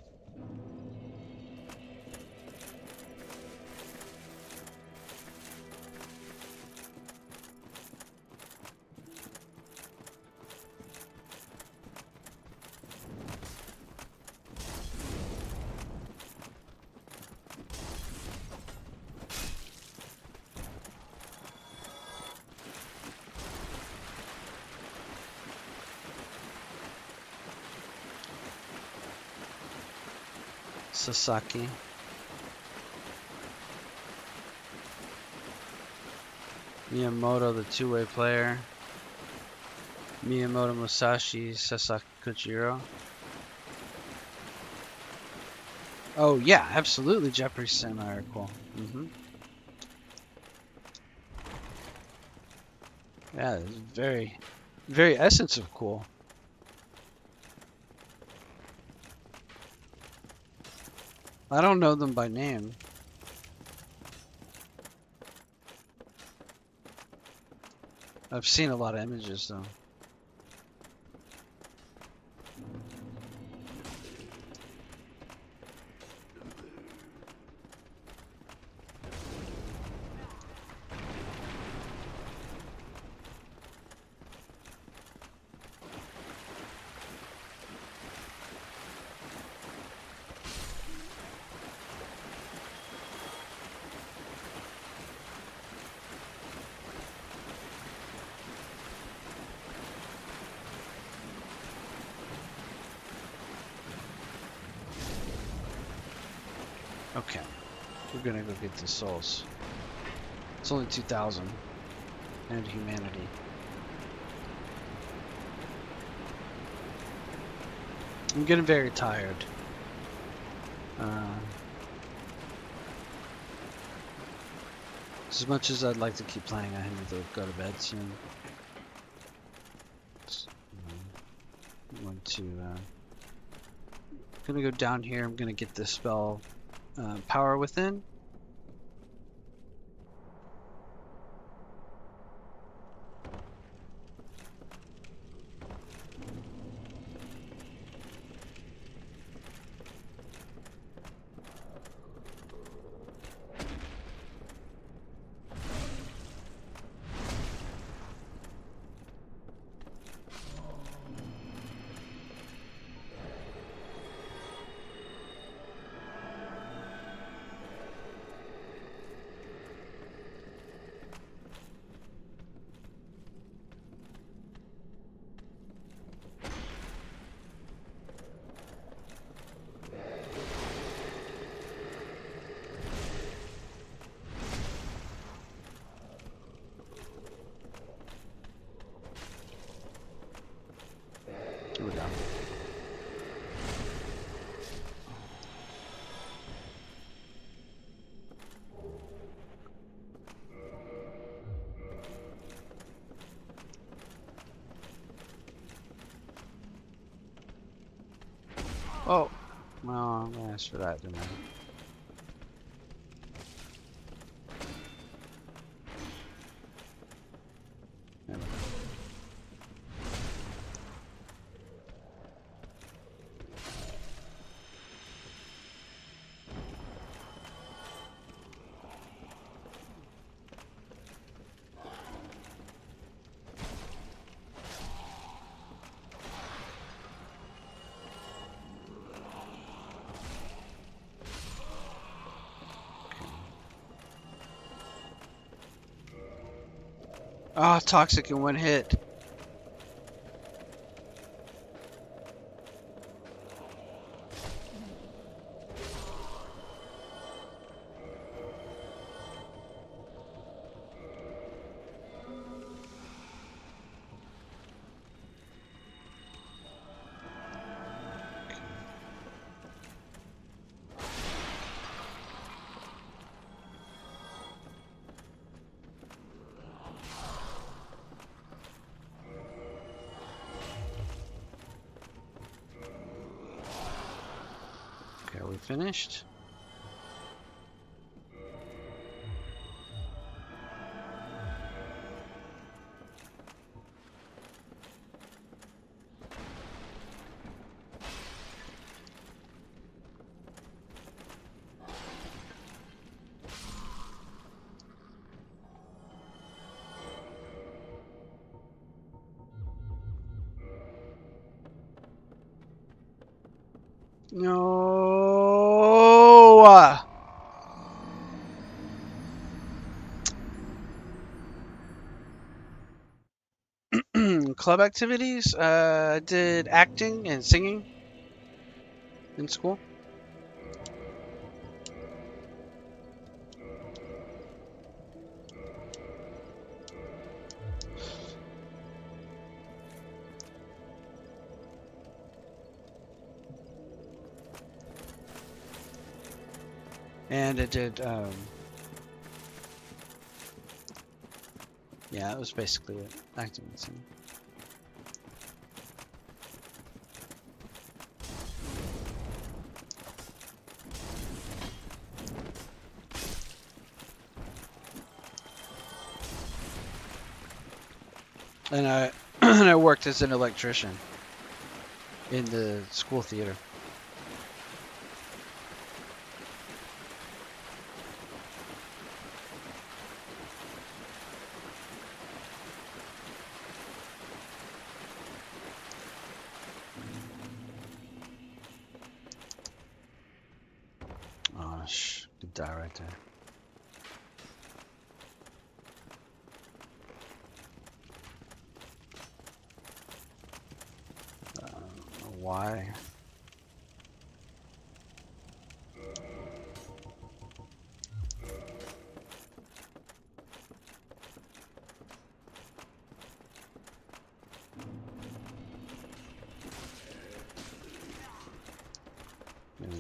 Sasaki. Miyamoto, the two-way player. Miyamoto Musashi, Sasaki Kojiro. Oh yeah, absolutely. Japanese samurai are cool. Yeah, it's very, very essence of cool. I don't know them by name. I've seen a lot of images though. Okay. We're gonna go get the souls. It's only 2,000. And humanity. I'm getting very tired. As much as I'd like to keep playing, I need to go to bed soon. I'm going to gonna go down here. I'm gonna get this spell, Power Within. Here we go. Oh, well, I'm gonna ask for that, didn't I? There we go. Oh, toxic in one hit. Okay, are we finished? No. Club activities. Did acting and singing in school. And it did, yeah, it was basically it. Acting and singing. And I, and I worked as an electrician in the school theater. Oh, could die right there. I don't know why.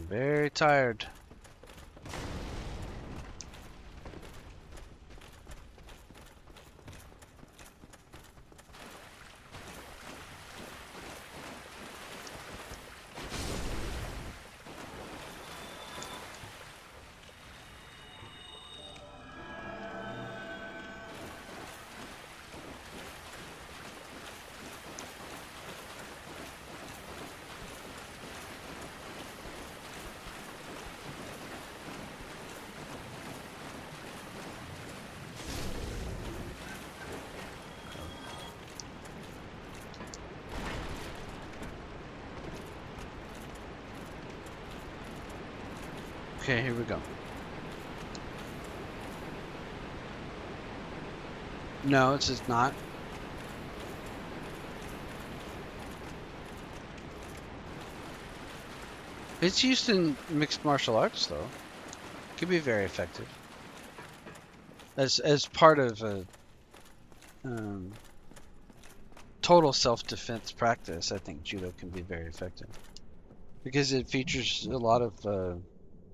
very tired. Okay, here we go. No, it's just not. It's used in mixed martial arts, though. Could be very effective. As part of a total self-defense practice, I think judo can be very effective because it features a lot of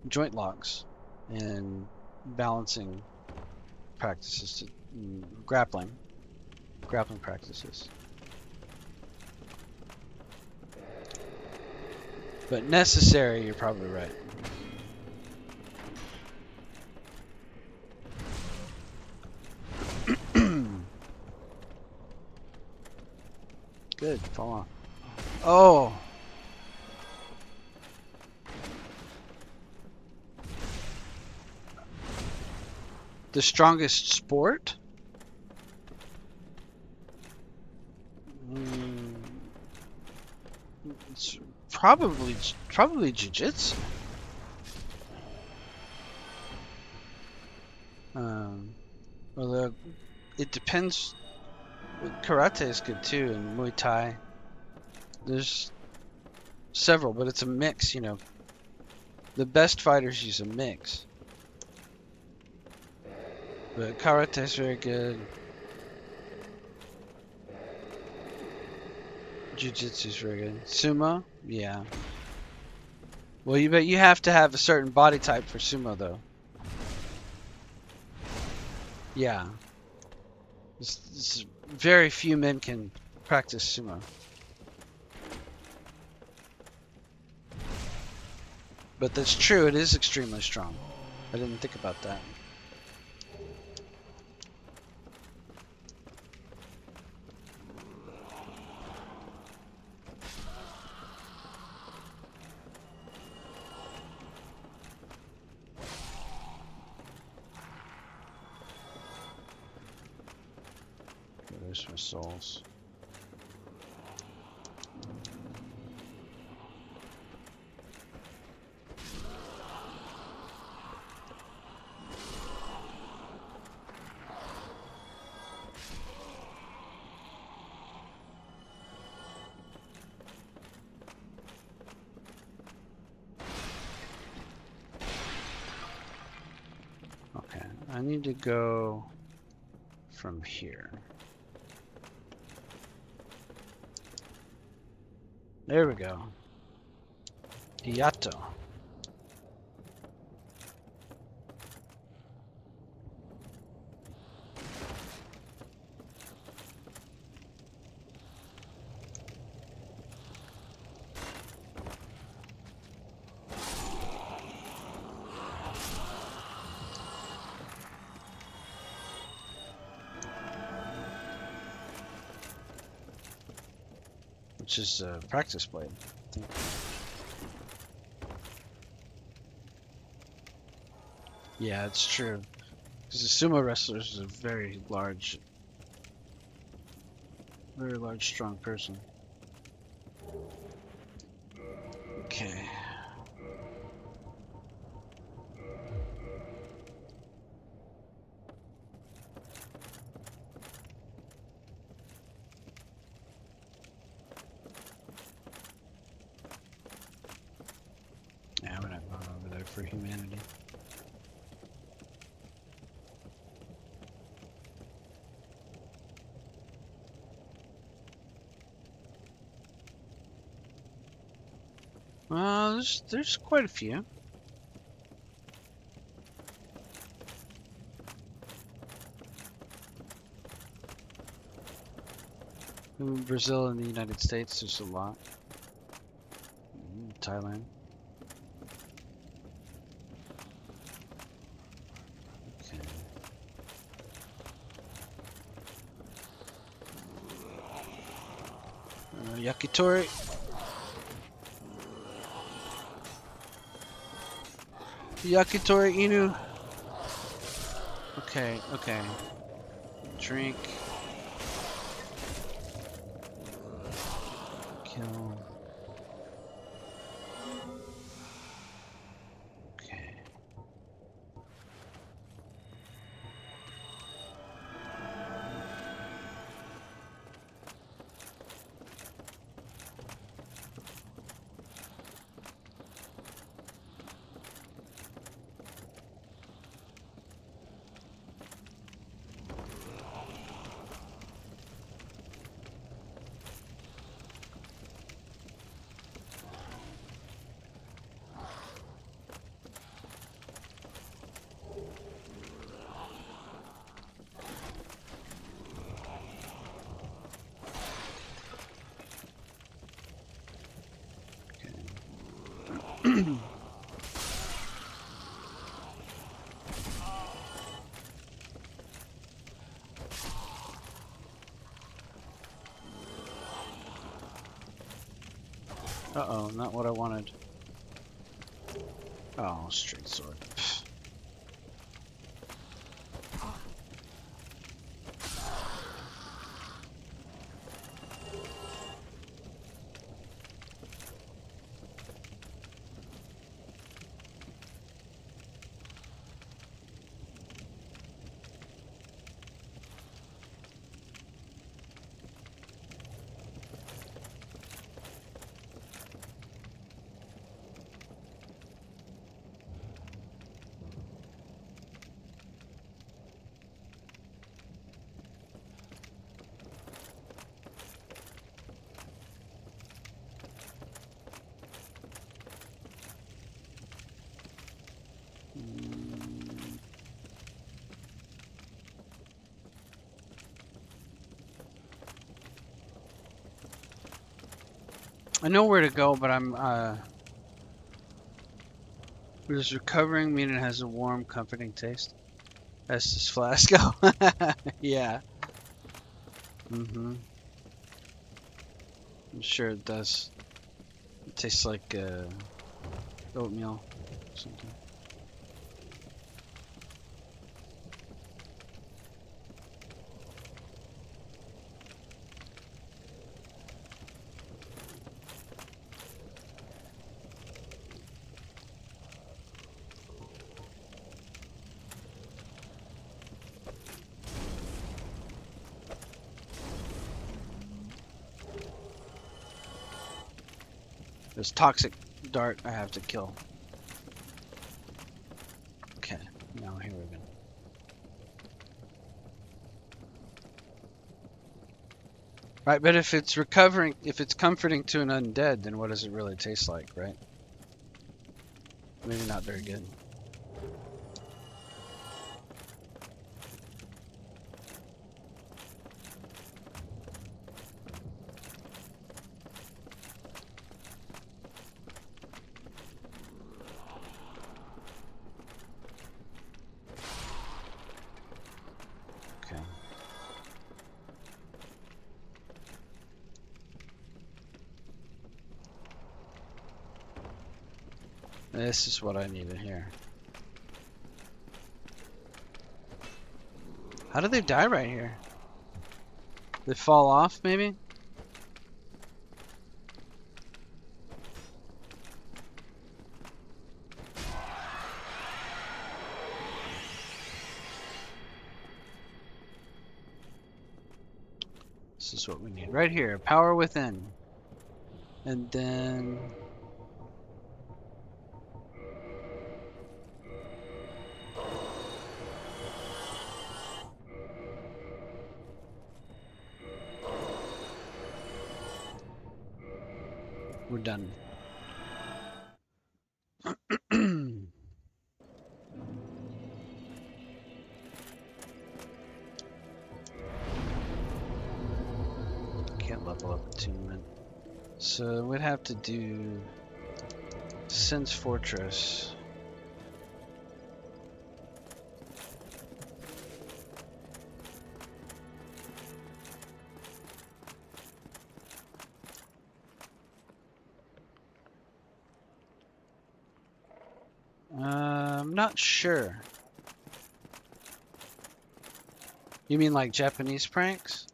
joint locks and balancing practices, grappling practices. But necessary, you're probably right. Good, fall on. Oh! The strongest sport? It's probably jiu-jitsu. Although it depends. Karate is good too, and Muay Thai. There's several, but it's a mix, you know. The best fighters use a mix. But karate is very good. Jiu-jitsu is very good. Sumo, yeah. Well, you have to have a certain body type for sumo, though. Yeah. Very few men can practice sumo. But that's true, it is extremely strong. I didn't think about that. Okay, there's my souls. Okay, I need to go from here. There we go. Hiato. Which is a practice blade, I think. Yeah, it's true. Because a sumo wrestler is a very large, strong person. Okay. Yeah, we're not going over there for humanity. There's quite a few. In Brazil and the United States, there's a lot. Thailand. Okay. Yakitori. Yakitori Inu. Okay, okay. Drink. Kill. Okay. Uh-oh, not what I wanted. Oh, straight sword. I know where to go, but I'm Does recovering mean it has a warm, comforting taste? That's this flask. Yeah. Mm-hmm. I'm sure it does. It tastes like oatmeal or something. This toxic dart I have to kill. Okay, now here we go. Right, but if it's recovering, if it's comforting to an undead, then what does it really taste like, right? Maybe not very good. Okay. This is what I needed here. How do they die right here? They fall off, maybe? This is what we need. Right here, power within. And then... we're done. entertainment. So we'd have to do Sin's Fortress. I'm not sure. You mean like Japanese pranks?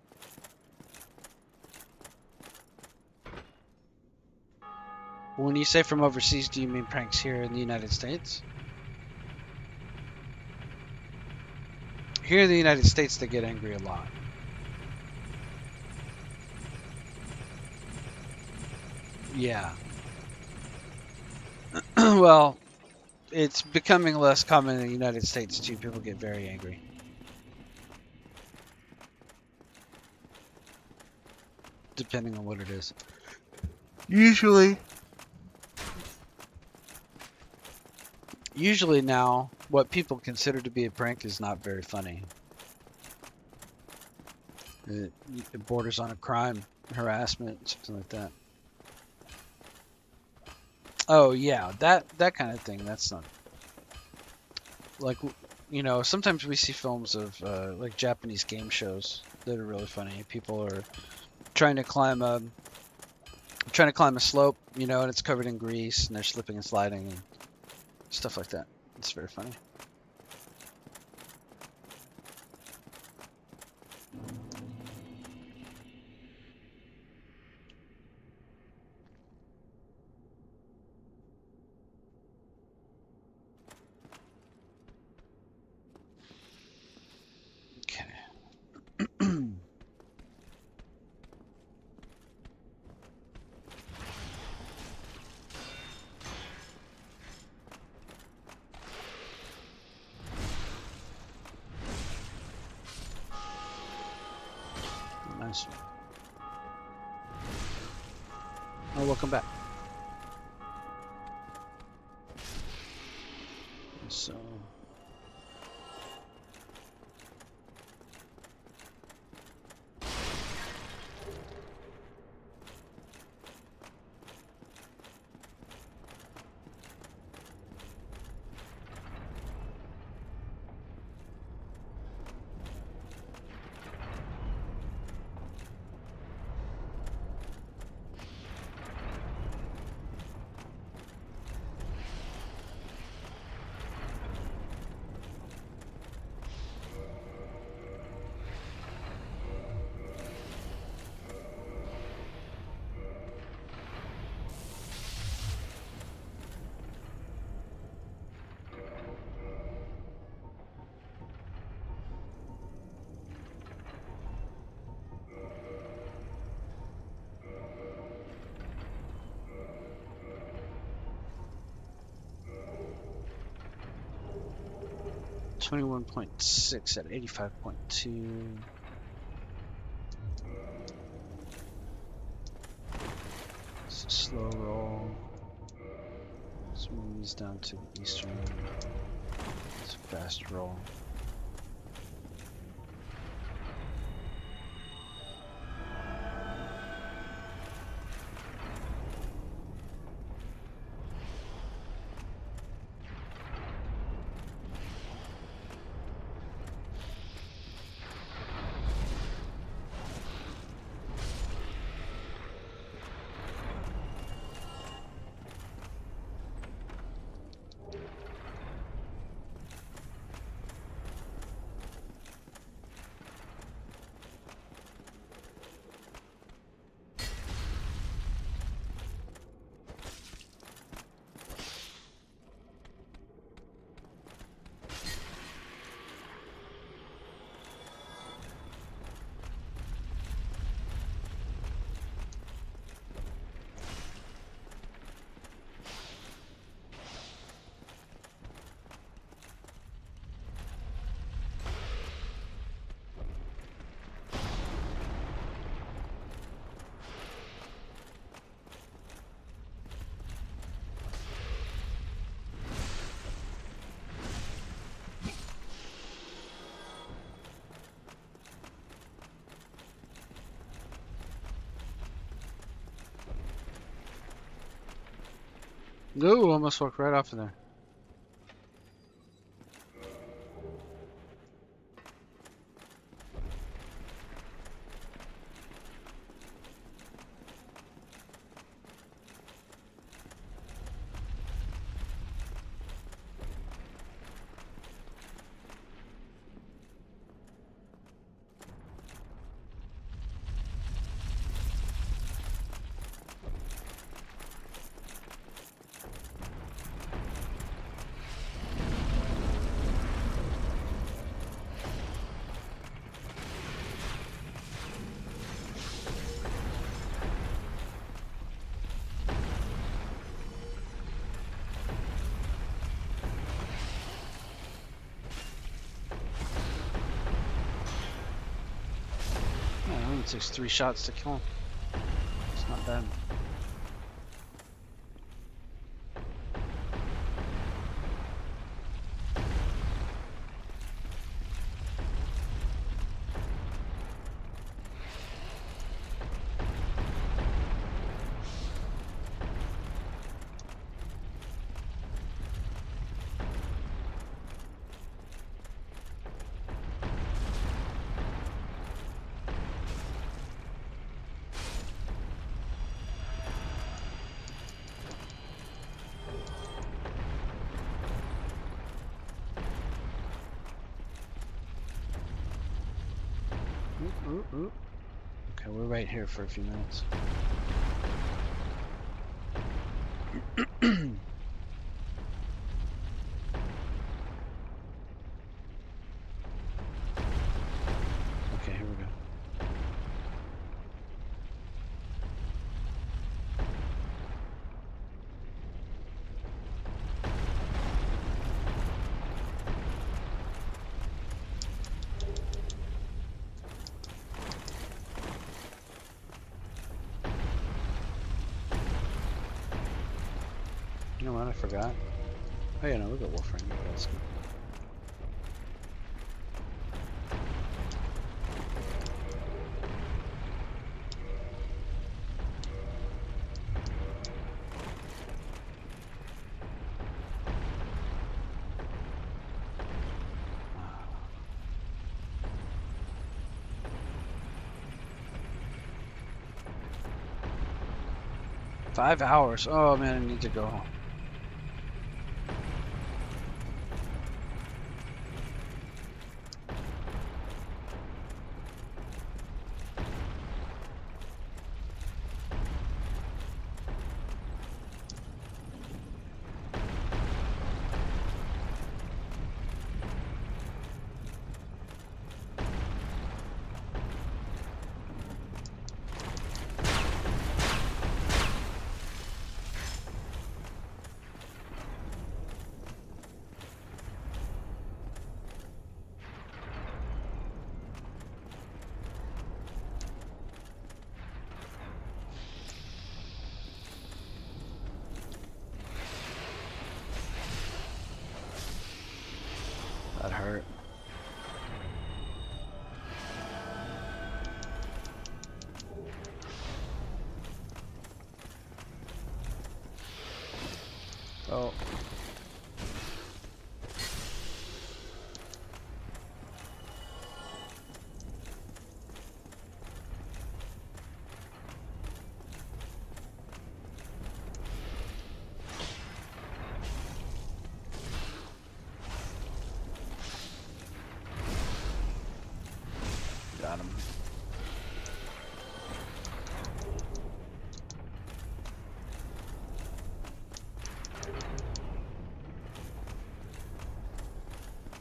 When you say from overseas, do you mean pranks here in the United States? Here in the United States, they get angry a lot. Yeah. Well, it's becoming less common in the United States too. People get very angry. Depending on what it is. Usually now, what people consider to be a prank is not very funny. It borders on a crime, harassment, something like that. Oh yeah, that kind of thing. That's not like, you know, sometimes we see films of like Japanese game shows that are really funny. People are trying to climb a slope, you know, and it's covered in grease, and they're slipping and sliding and stuff like that. It's very funny. Okay. Nice. Oh, welcome back. So. $21.6 at 85.2. It's a slow roll. Let's move these down to the eastern. It's a fast roll. Ooh, almost walked right off of there. Oh, it only takes 3 shots to kill him. It's not bad. Ooh. Okay, we're right here for a few minutes. Okay, here we go. You know what? I forgot. Oh yeah, no, we got Warframe. That's good. Ah. 5 hours. Oh man, I need to go home. That hurt. Oh. Got him.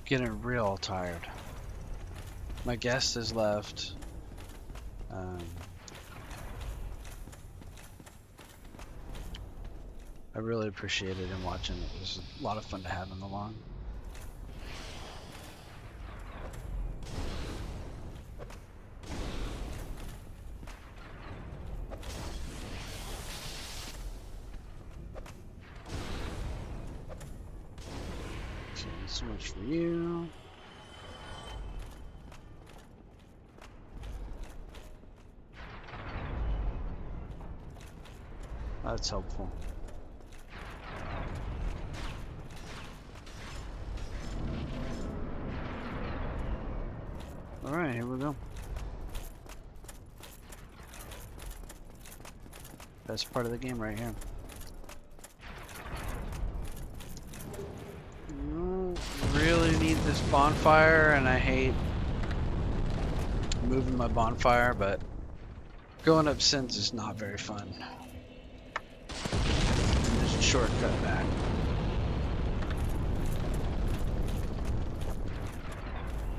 Getting real tired. My guest has left. I really appreciated him watching. It was a lot of fun to have him along. Okay, so much for you. That's helpful. Alright, here we go. Best part of the game right here. You really need this bonfire, and I hate moving my bonfire, but going up Sins is not very fun. And there's a shortcut back.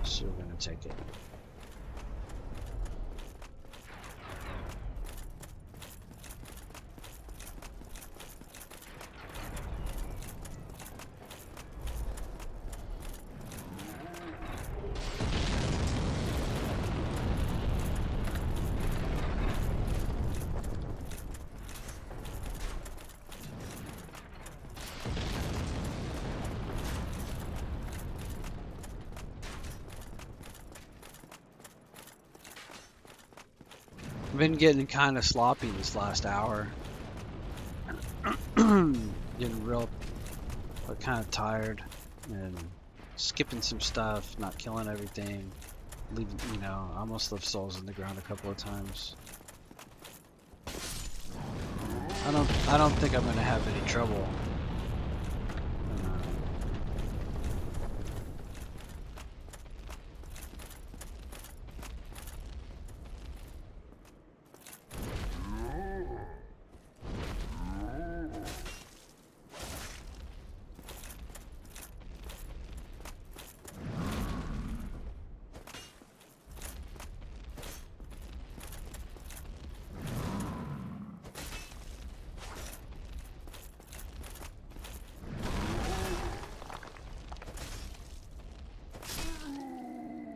So we're gonna take it. I've been getting kind of sloppy this last hour. Getting real, kind of tired and skipping some stuff, not killing everything. Leaving, you know, I almost left souls in the ground a couple of times. I don't think I'm gonna have any trouble.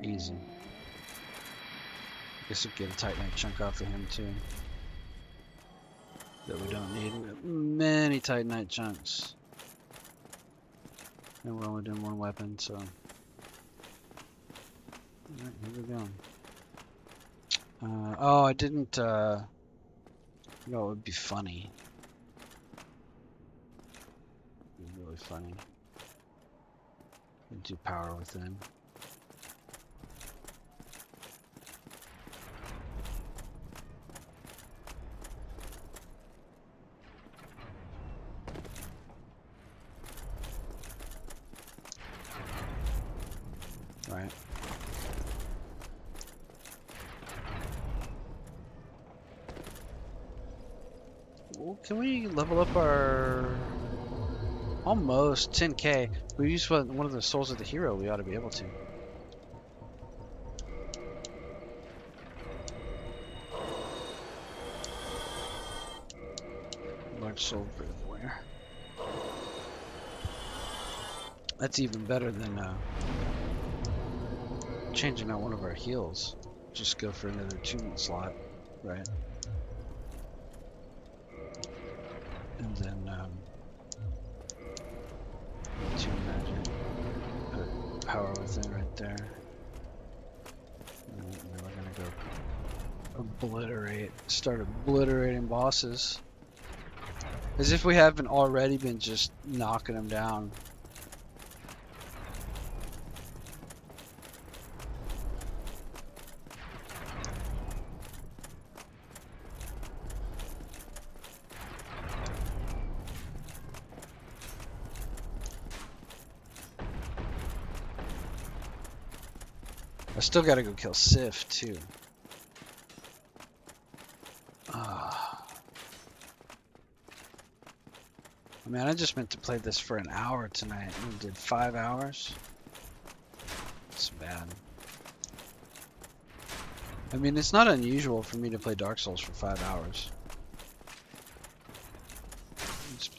Easy. Guess we'll get a Titanite chunk off of him too. That we don't need. We have many Titanite chunks. And we're only doing one weapon, so. Alright, here we go. Oh, I didn't, you know, it would be funny. It'd be really funny. Do power within. Right. Well, can we level up our almost 10k? We use one of the souls of the hero. We ought to be able to. Large soul everywhere. That's even better than changing out one of our heals. Just go for another attunement slot, right? And then attune magic, put power within right there. And then we're gonna go start obliterating bosses. As if we haven't already been just knocking them down. I still gotta go kill Sif too. I mean, I just meant to play this for an hour tonight and we did 5 hours. It's bad. I mean, it's not unusual for me to play Dark Souls for 5 hours.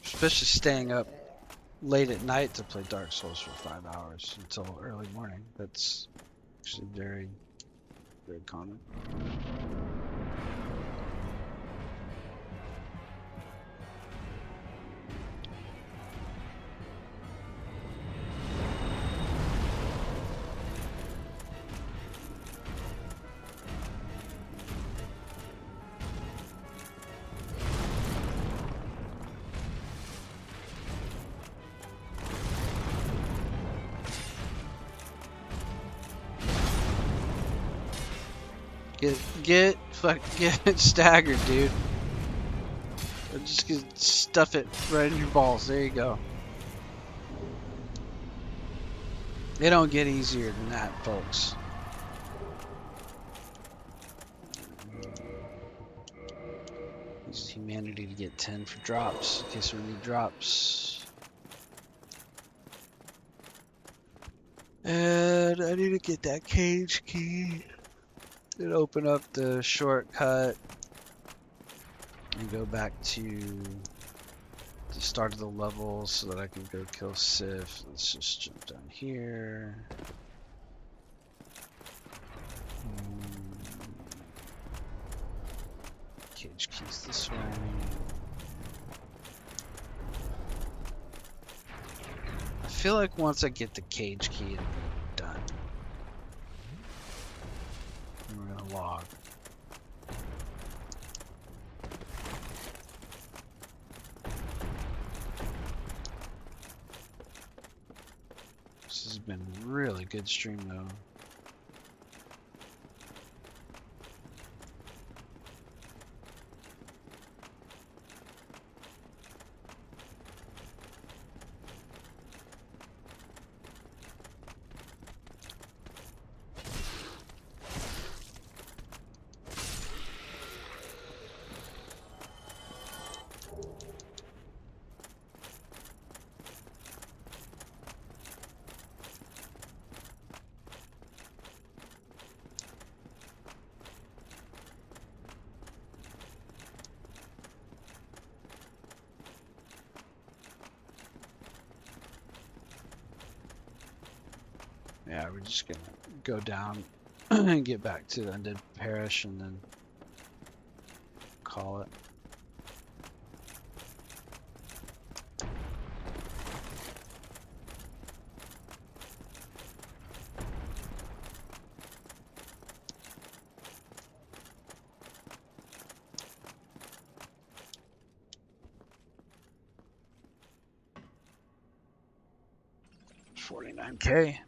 Especially staying up late at night to play Dark Souls for 5 hours until early morning. That's actually very, very common. Get staggered, dude. I'm just gonna stuff it right in your balls. There you go. They don't get easier than that, folks. Use humanity to get 10 for drops, in case we need drops. And I need to get that cage key and open up the shortcut and go back to the start of the level so that I can go kill Sif. Let's just jump down here. Cage keys this way. I feel like once I get the cage key, it'll be done. And we're gonna log. This has been a really good stream though. Yeah, we're just gonna go down and get back to the Undead Parish and then call it. $49K.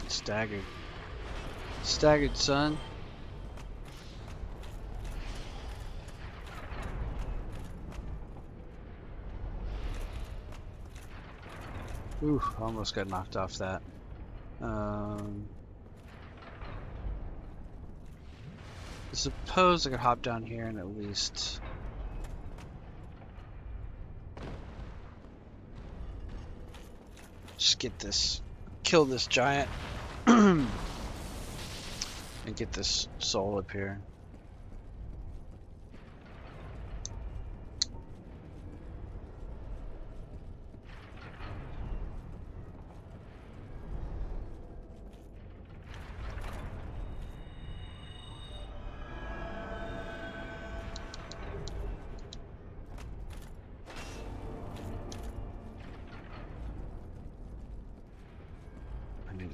Staggered. Staggered, son. Ooh, almost got knocked off that. I suppose I could hop down here and at least just get this, kill this giant and get this soul up here.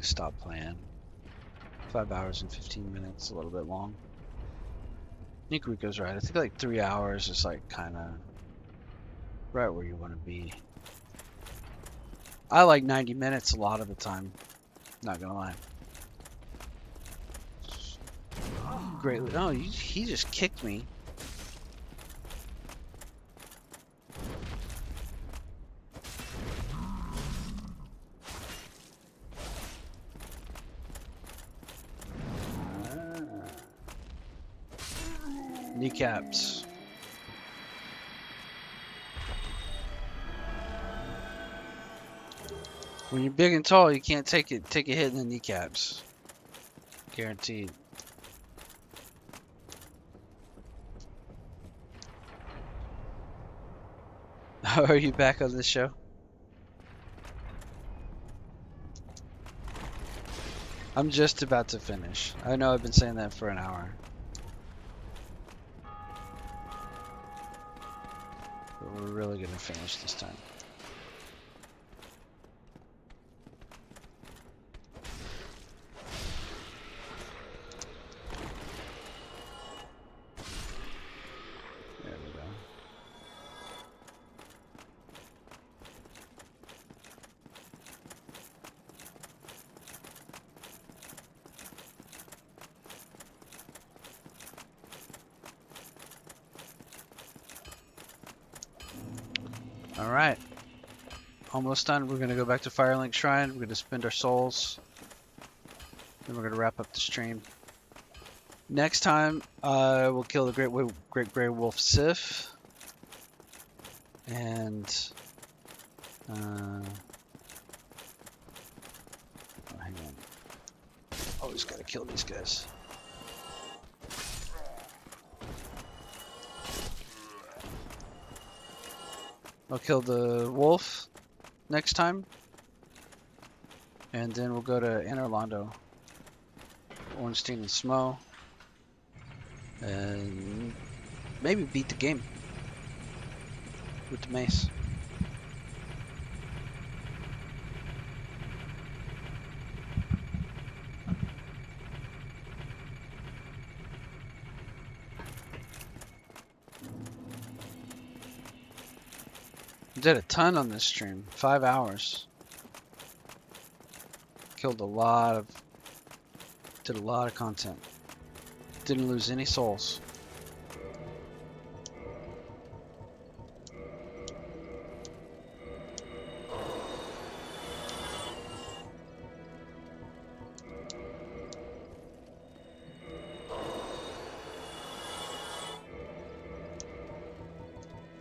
Stop playing. 5 hours and 15 minutes, a little bit long. I think Rico's right. I think like 3 hours is like kind of right where you want to be. I like 90 minutes a lot of the time. Not gonna lie. Greatly. Oh, he just kicked me. Kneecaps. When you're big and tall, you can't take a hit in the kneecaps. Guaranteed. How are you back on this show? I'm just about to finish. I know I've been saying that for an hour. But we're really gonna finish this time. All right, almost done. We're gonna go back to Firelink Shrine. We're gonna spend our souls. Then we're gonna wrap up the stream. Next time, we'll kill the Great Grey Wolf Sif. And oh, hang on. Always gotta kill these guys. I'll kill the wolf next time. And then we'll go to Anorlando, Ornstein and Smo. And maybe beat the game with the mace. Did a ton on this stream. 5 hours. Killed a lot of... Did a lot of content. Didn't lose any souls.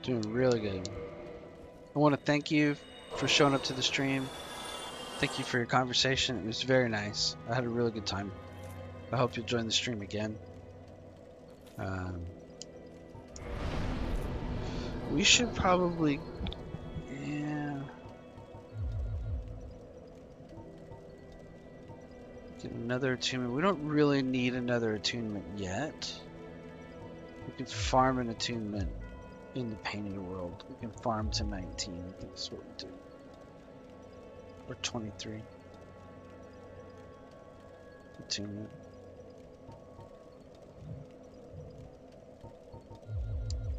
Doing really good. I want to thank you for showing up to the stream. Thank you for your conversation. It was very nice. I had a really good time. I hope you'll join the stream again. We should probably... Yeah... Get another attunement. We don't really need another attunement yet. We can farm an attunement in the painted world. We can farm to 19. I think that's what we do. Or 23. Attunement.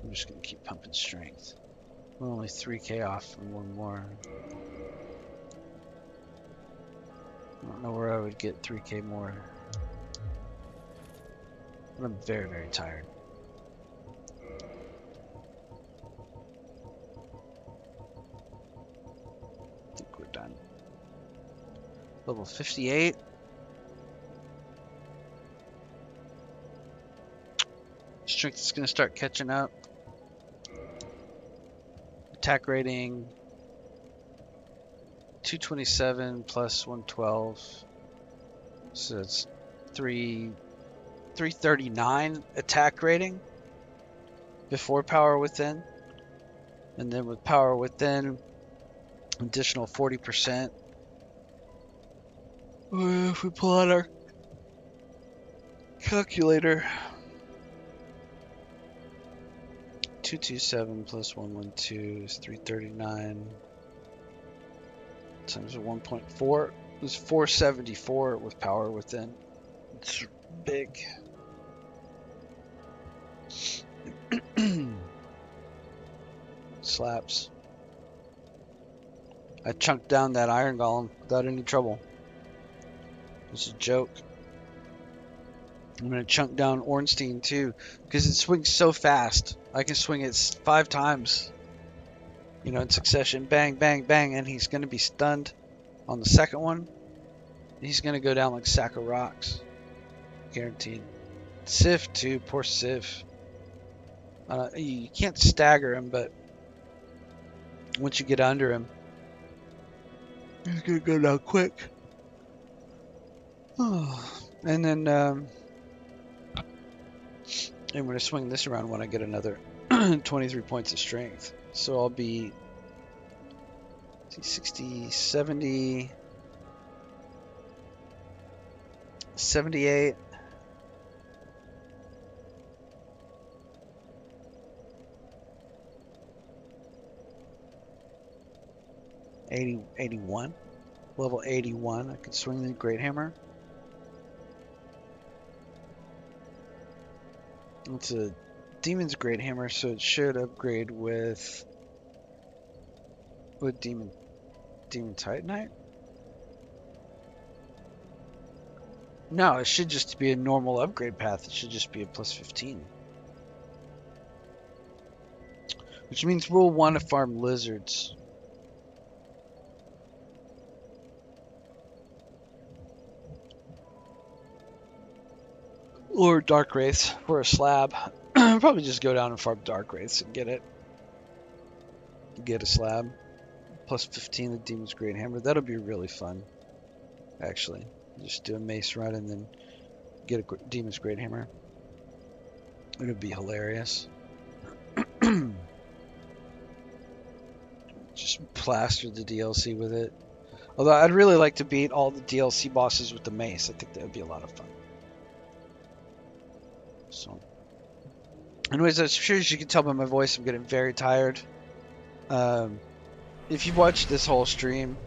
I'm just gonna keep pumping strength. We're only 3k off from one more. I don't know where I would get 3k more. But I'm very, very tired. I think we're done. Level 58. Strength is going to start catching up. Attack rating 227 plus 112. So it's 339 attack rating before Power Within. And then with Power Within, additional 40%. If we pull out our calculator, 227 plus 112 is 339 times 1.4 is 474 with Power Within. It's big. Slaps. I chunked down that Iron Golem without any trouble. It's a joke. I'm gonna chunk down Ornstein too, because it swings so fast. I can swing it 5 times, you know, in succession. Bang, bang, bang, and he's gonna be stunned on the second one. He's gonna go down like a sack of rocks, guaranteed. Sif too, poor Sif. You can't stagger him, but once you get under him, he's gonna go down quick. And then I'm going to swing this around when I get another 23 points of strength. So I'll be 60, 70, 78. $80, 81. Level 81. I could swing the Great Hammer. It's a Demon's Great Hammer, so it should upgrade with Demon Titanite? No, it should just be a normal upgrade path. It should just be a plus 15. which means we'll want to farm lizards. Or dark wraiths for a slab. Probably just go down and farm dark wraiths and get it. Get a slab. Plus 15 the Demon's Great Hammer. That'll be really fun. Actually. Just do a Mace run and then get a Demon's Great Hammer. It'll be hilarious. Just plaster the DLC with it. Although I'd really like to beat all the DLC bosses with the Mace. I think that would be a lot of fun. So, anyways, as sure as you can tell by my voice, I'm getting very tired. If you've watched this whole stream,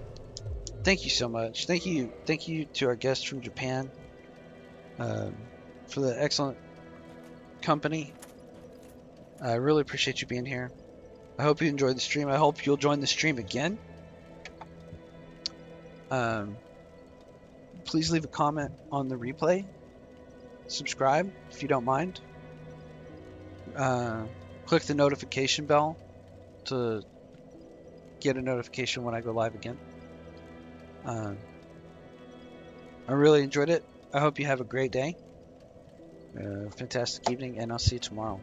thank you so much. Thank you to our guests from Japan for the excellent company. I really appreciate you being here. I hope you enjoyed the stream. I hope you'll join the stream again. Please leave a comment on the replay. Subscribe if you don't mind. Click the notification bell to get a notification when I go live again. I really enjoyed it. I hope you have a great day, fantastic evening, and I'll see you tomorrow.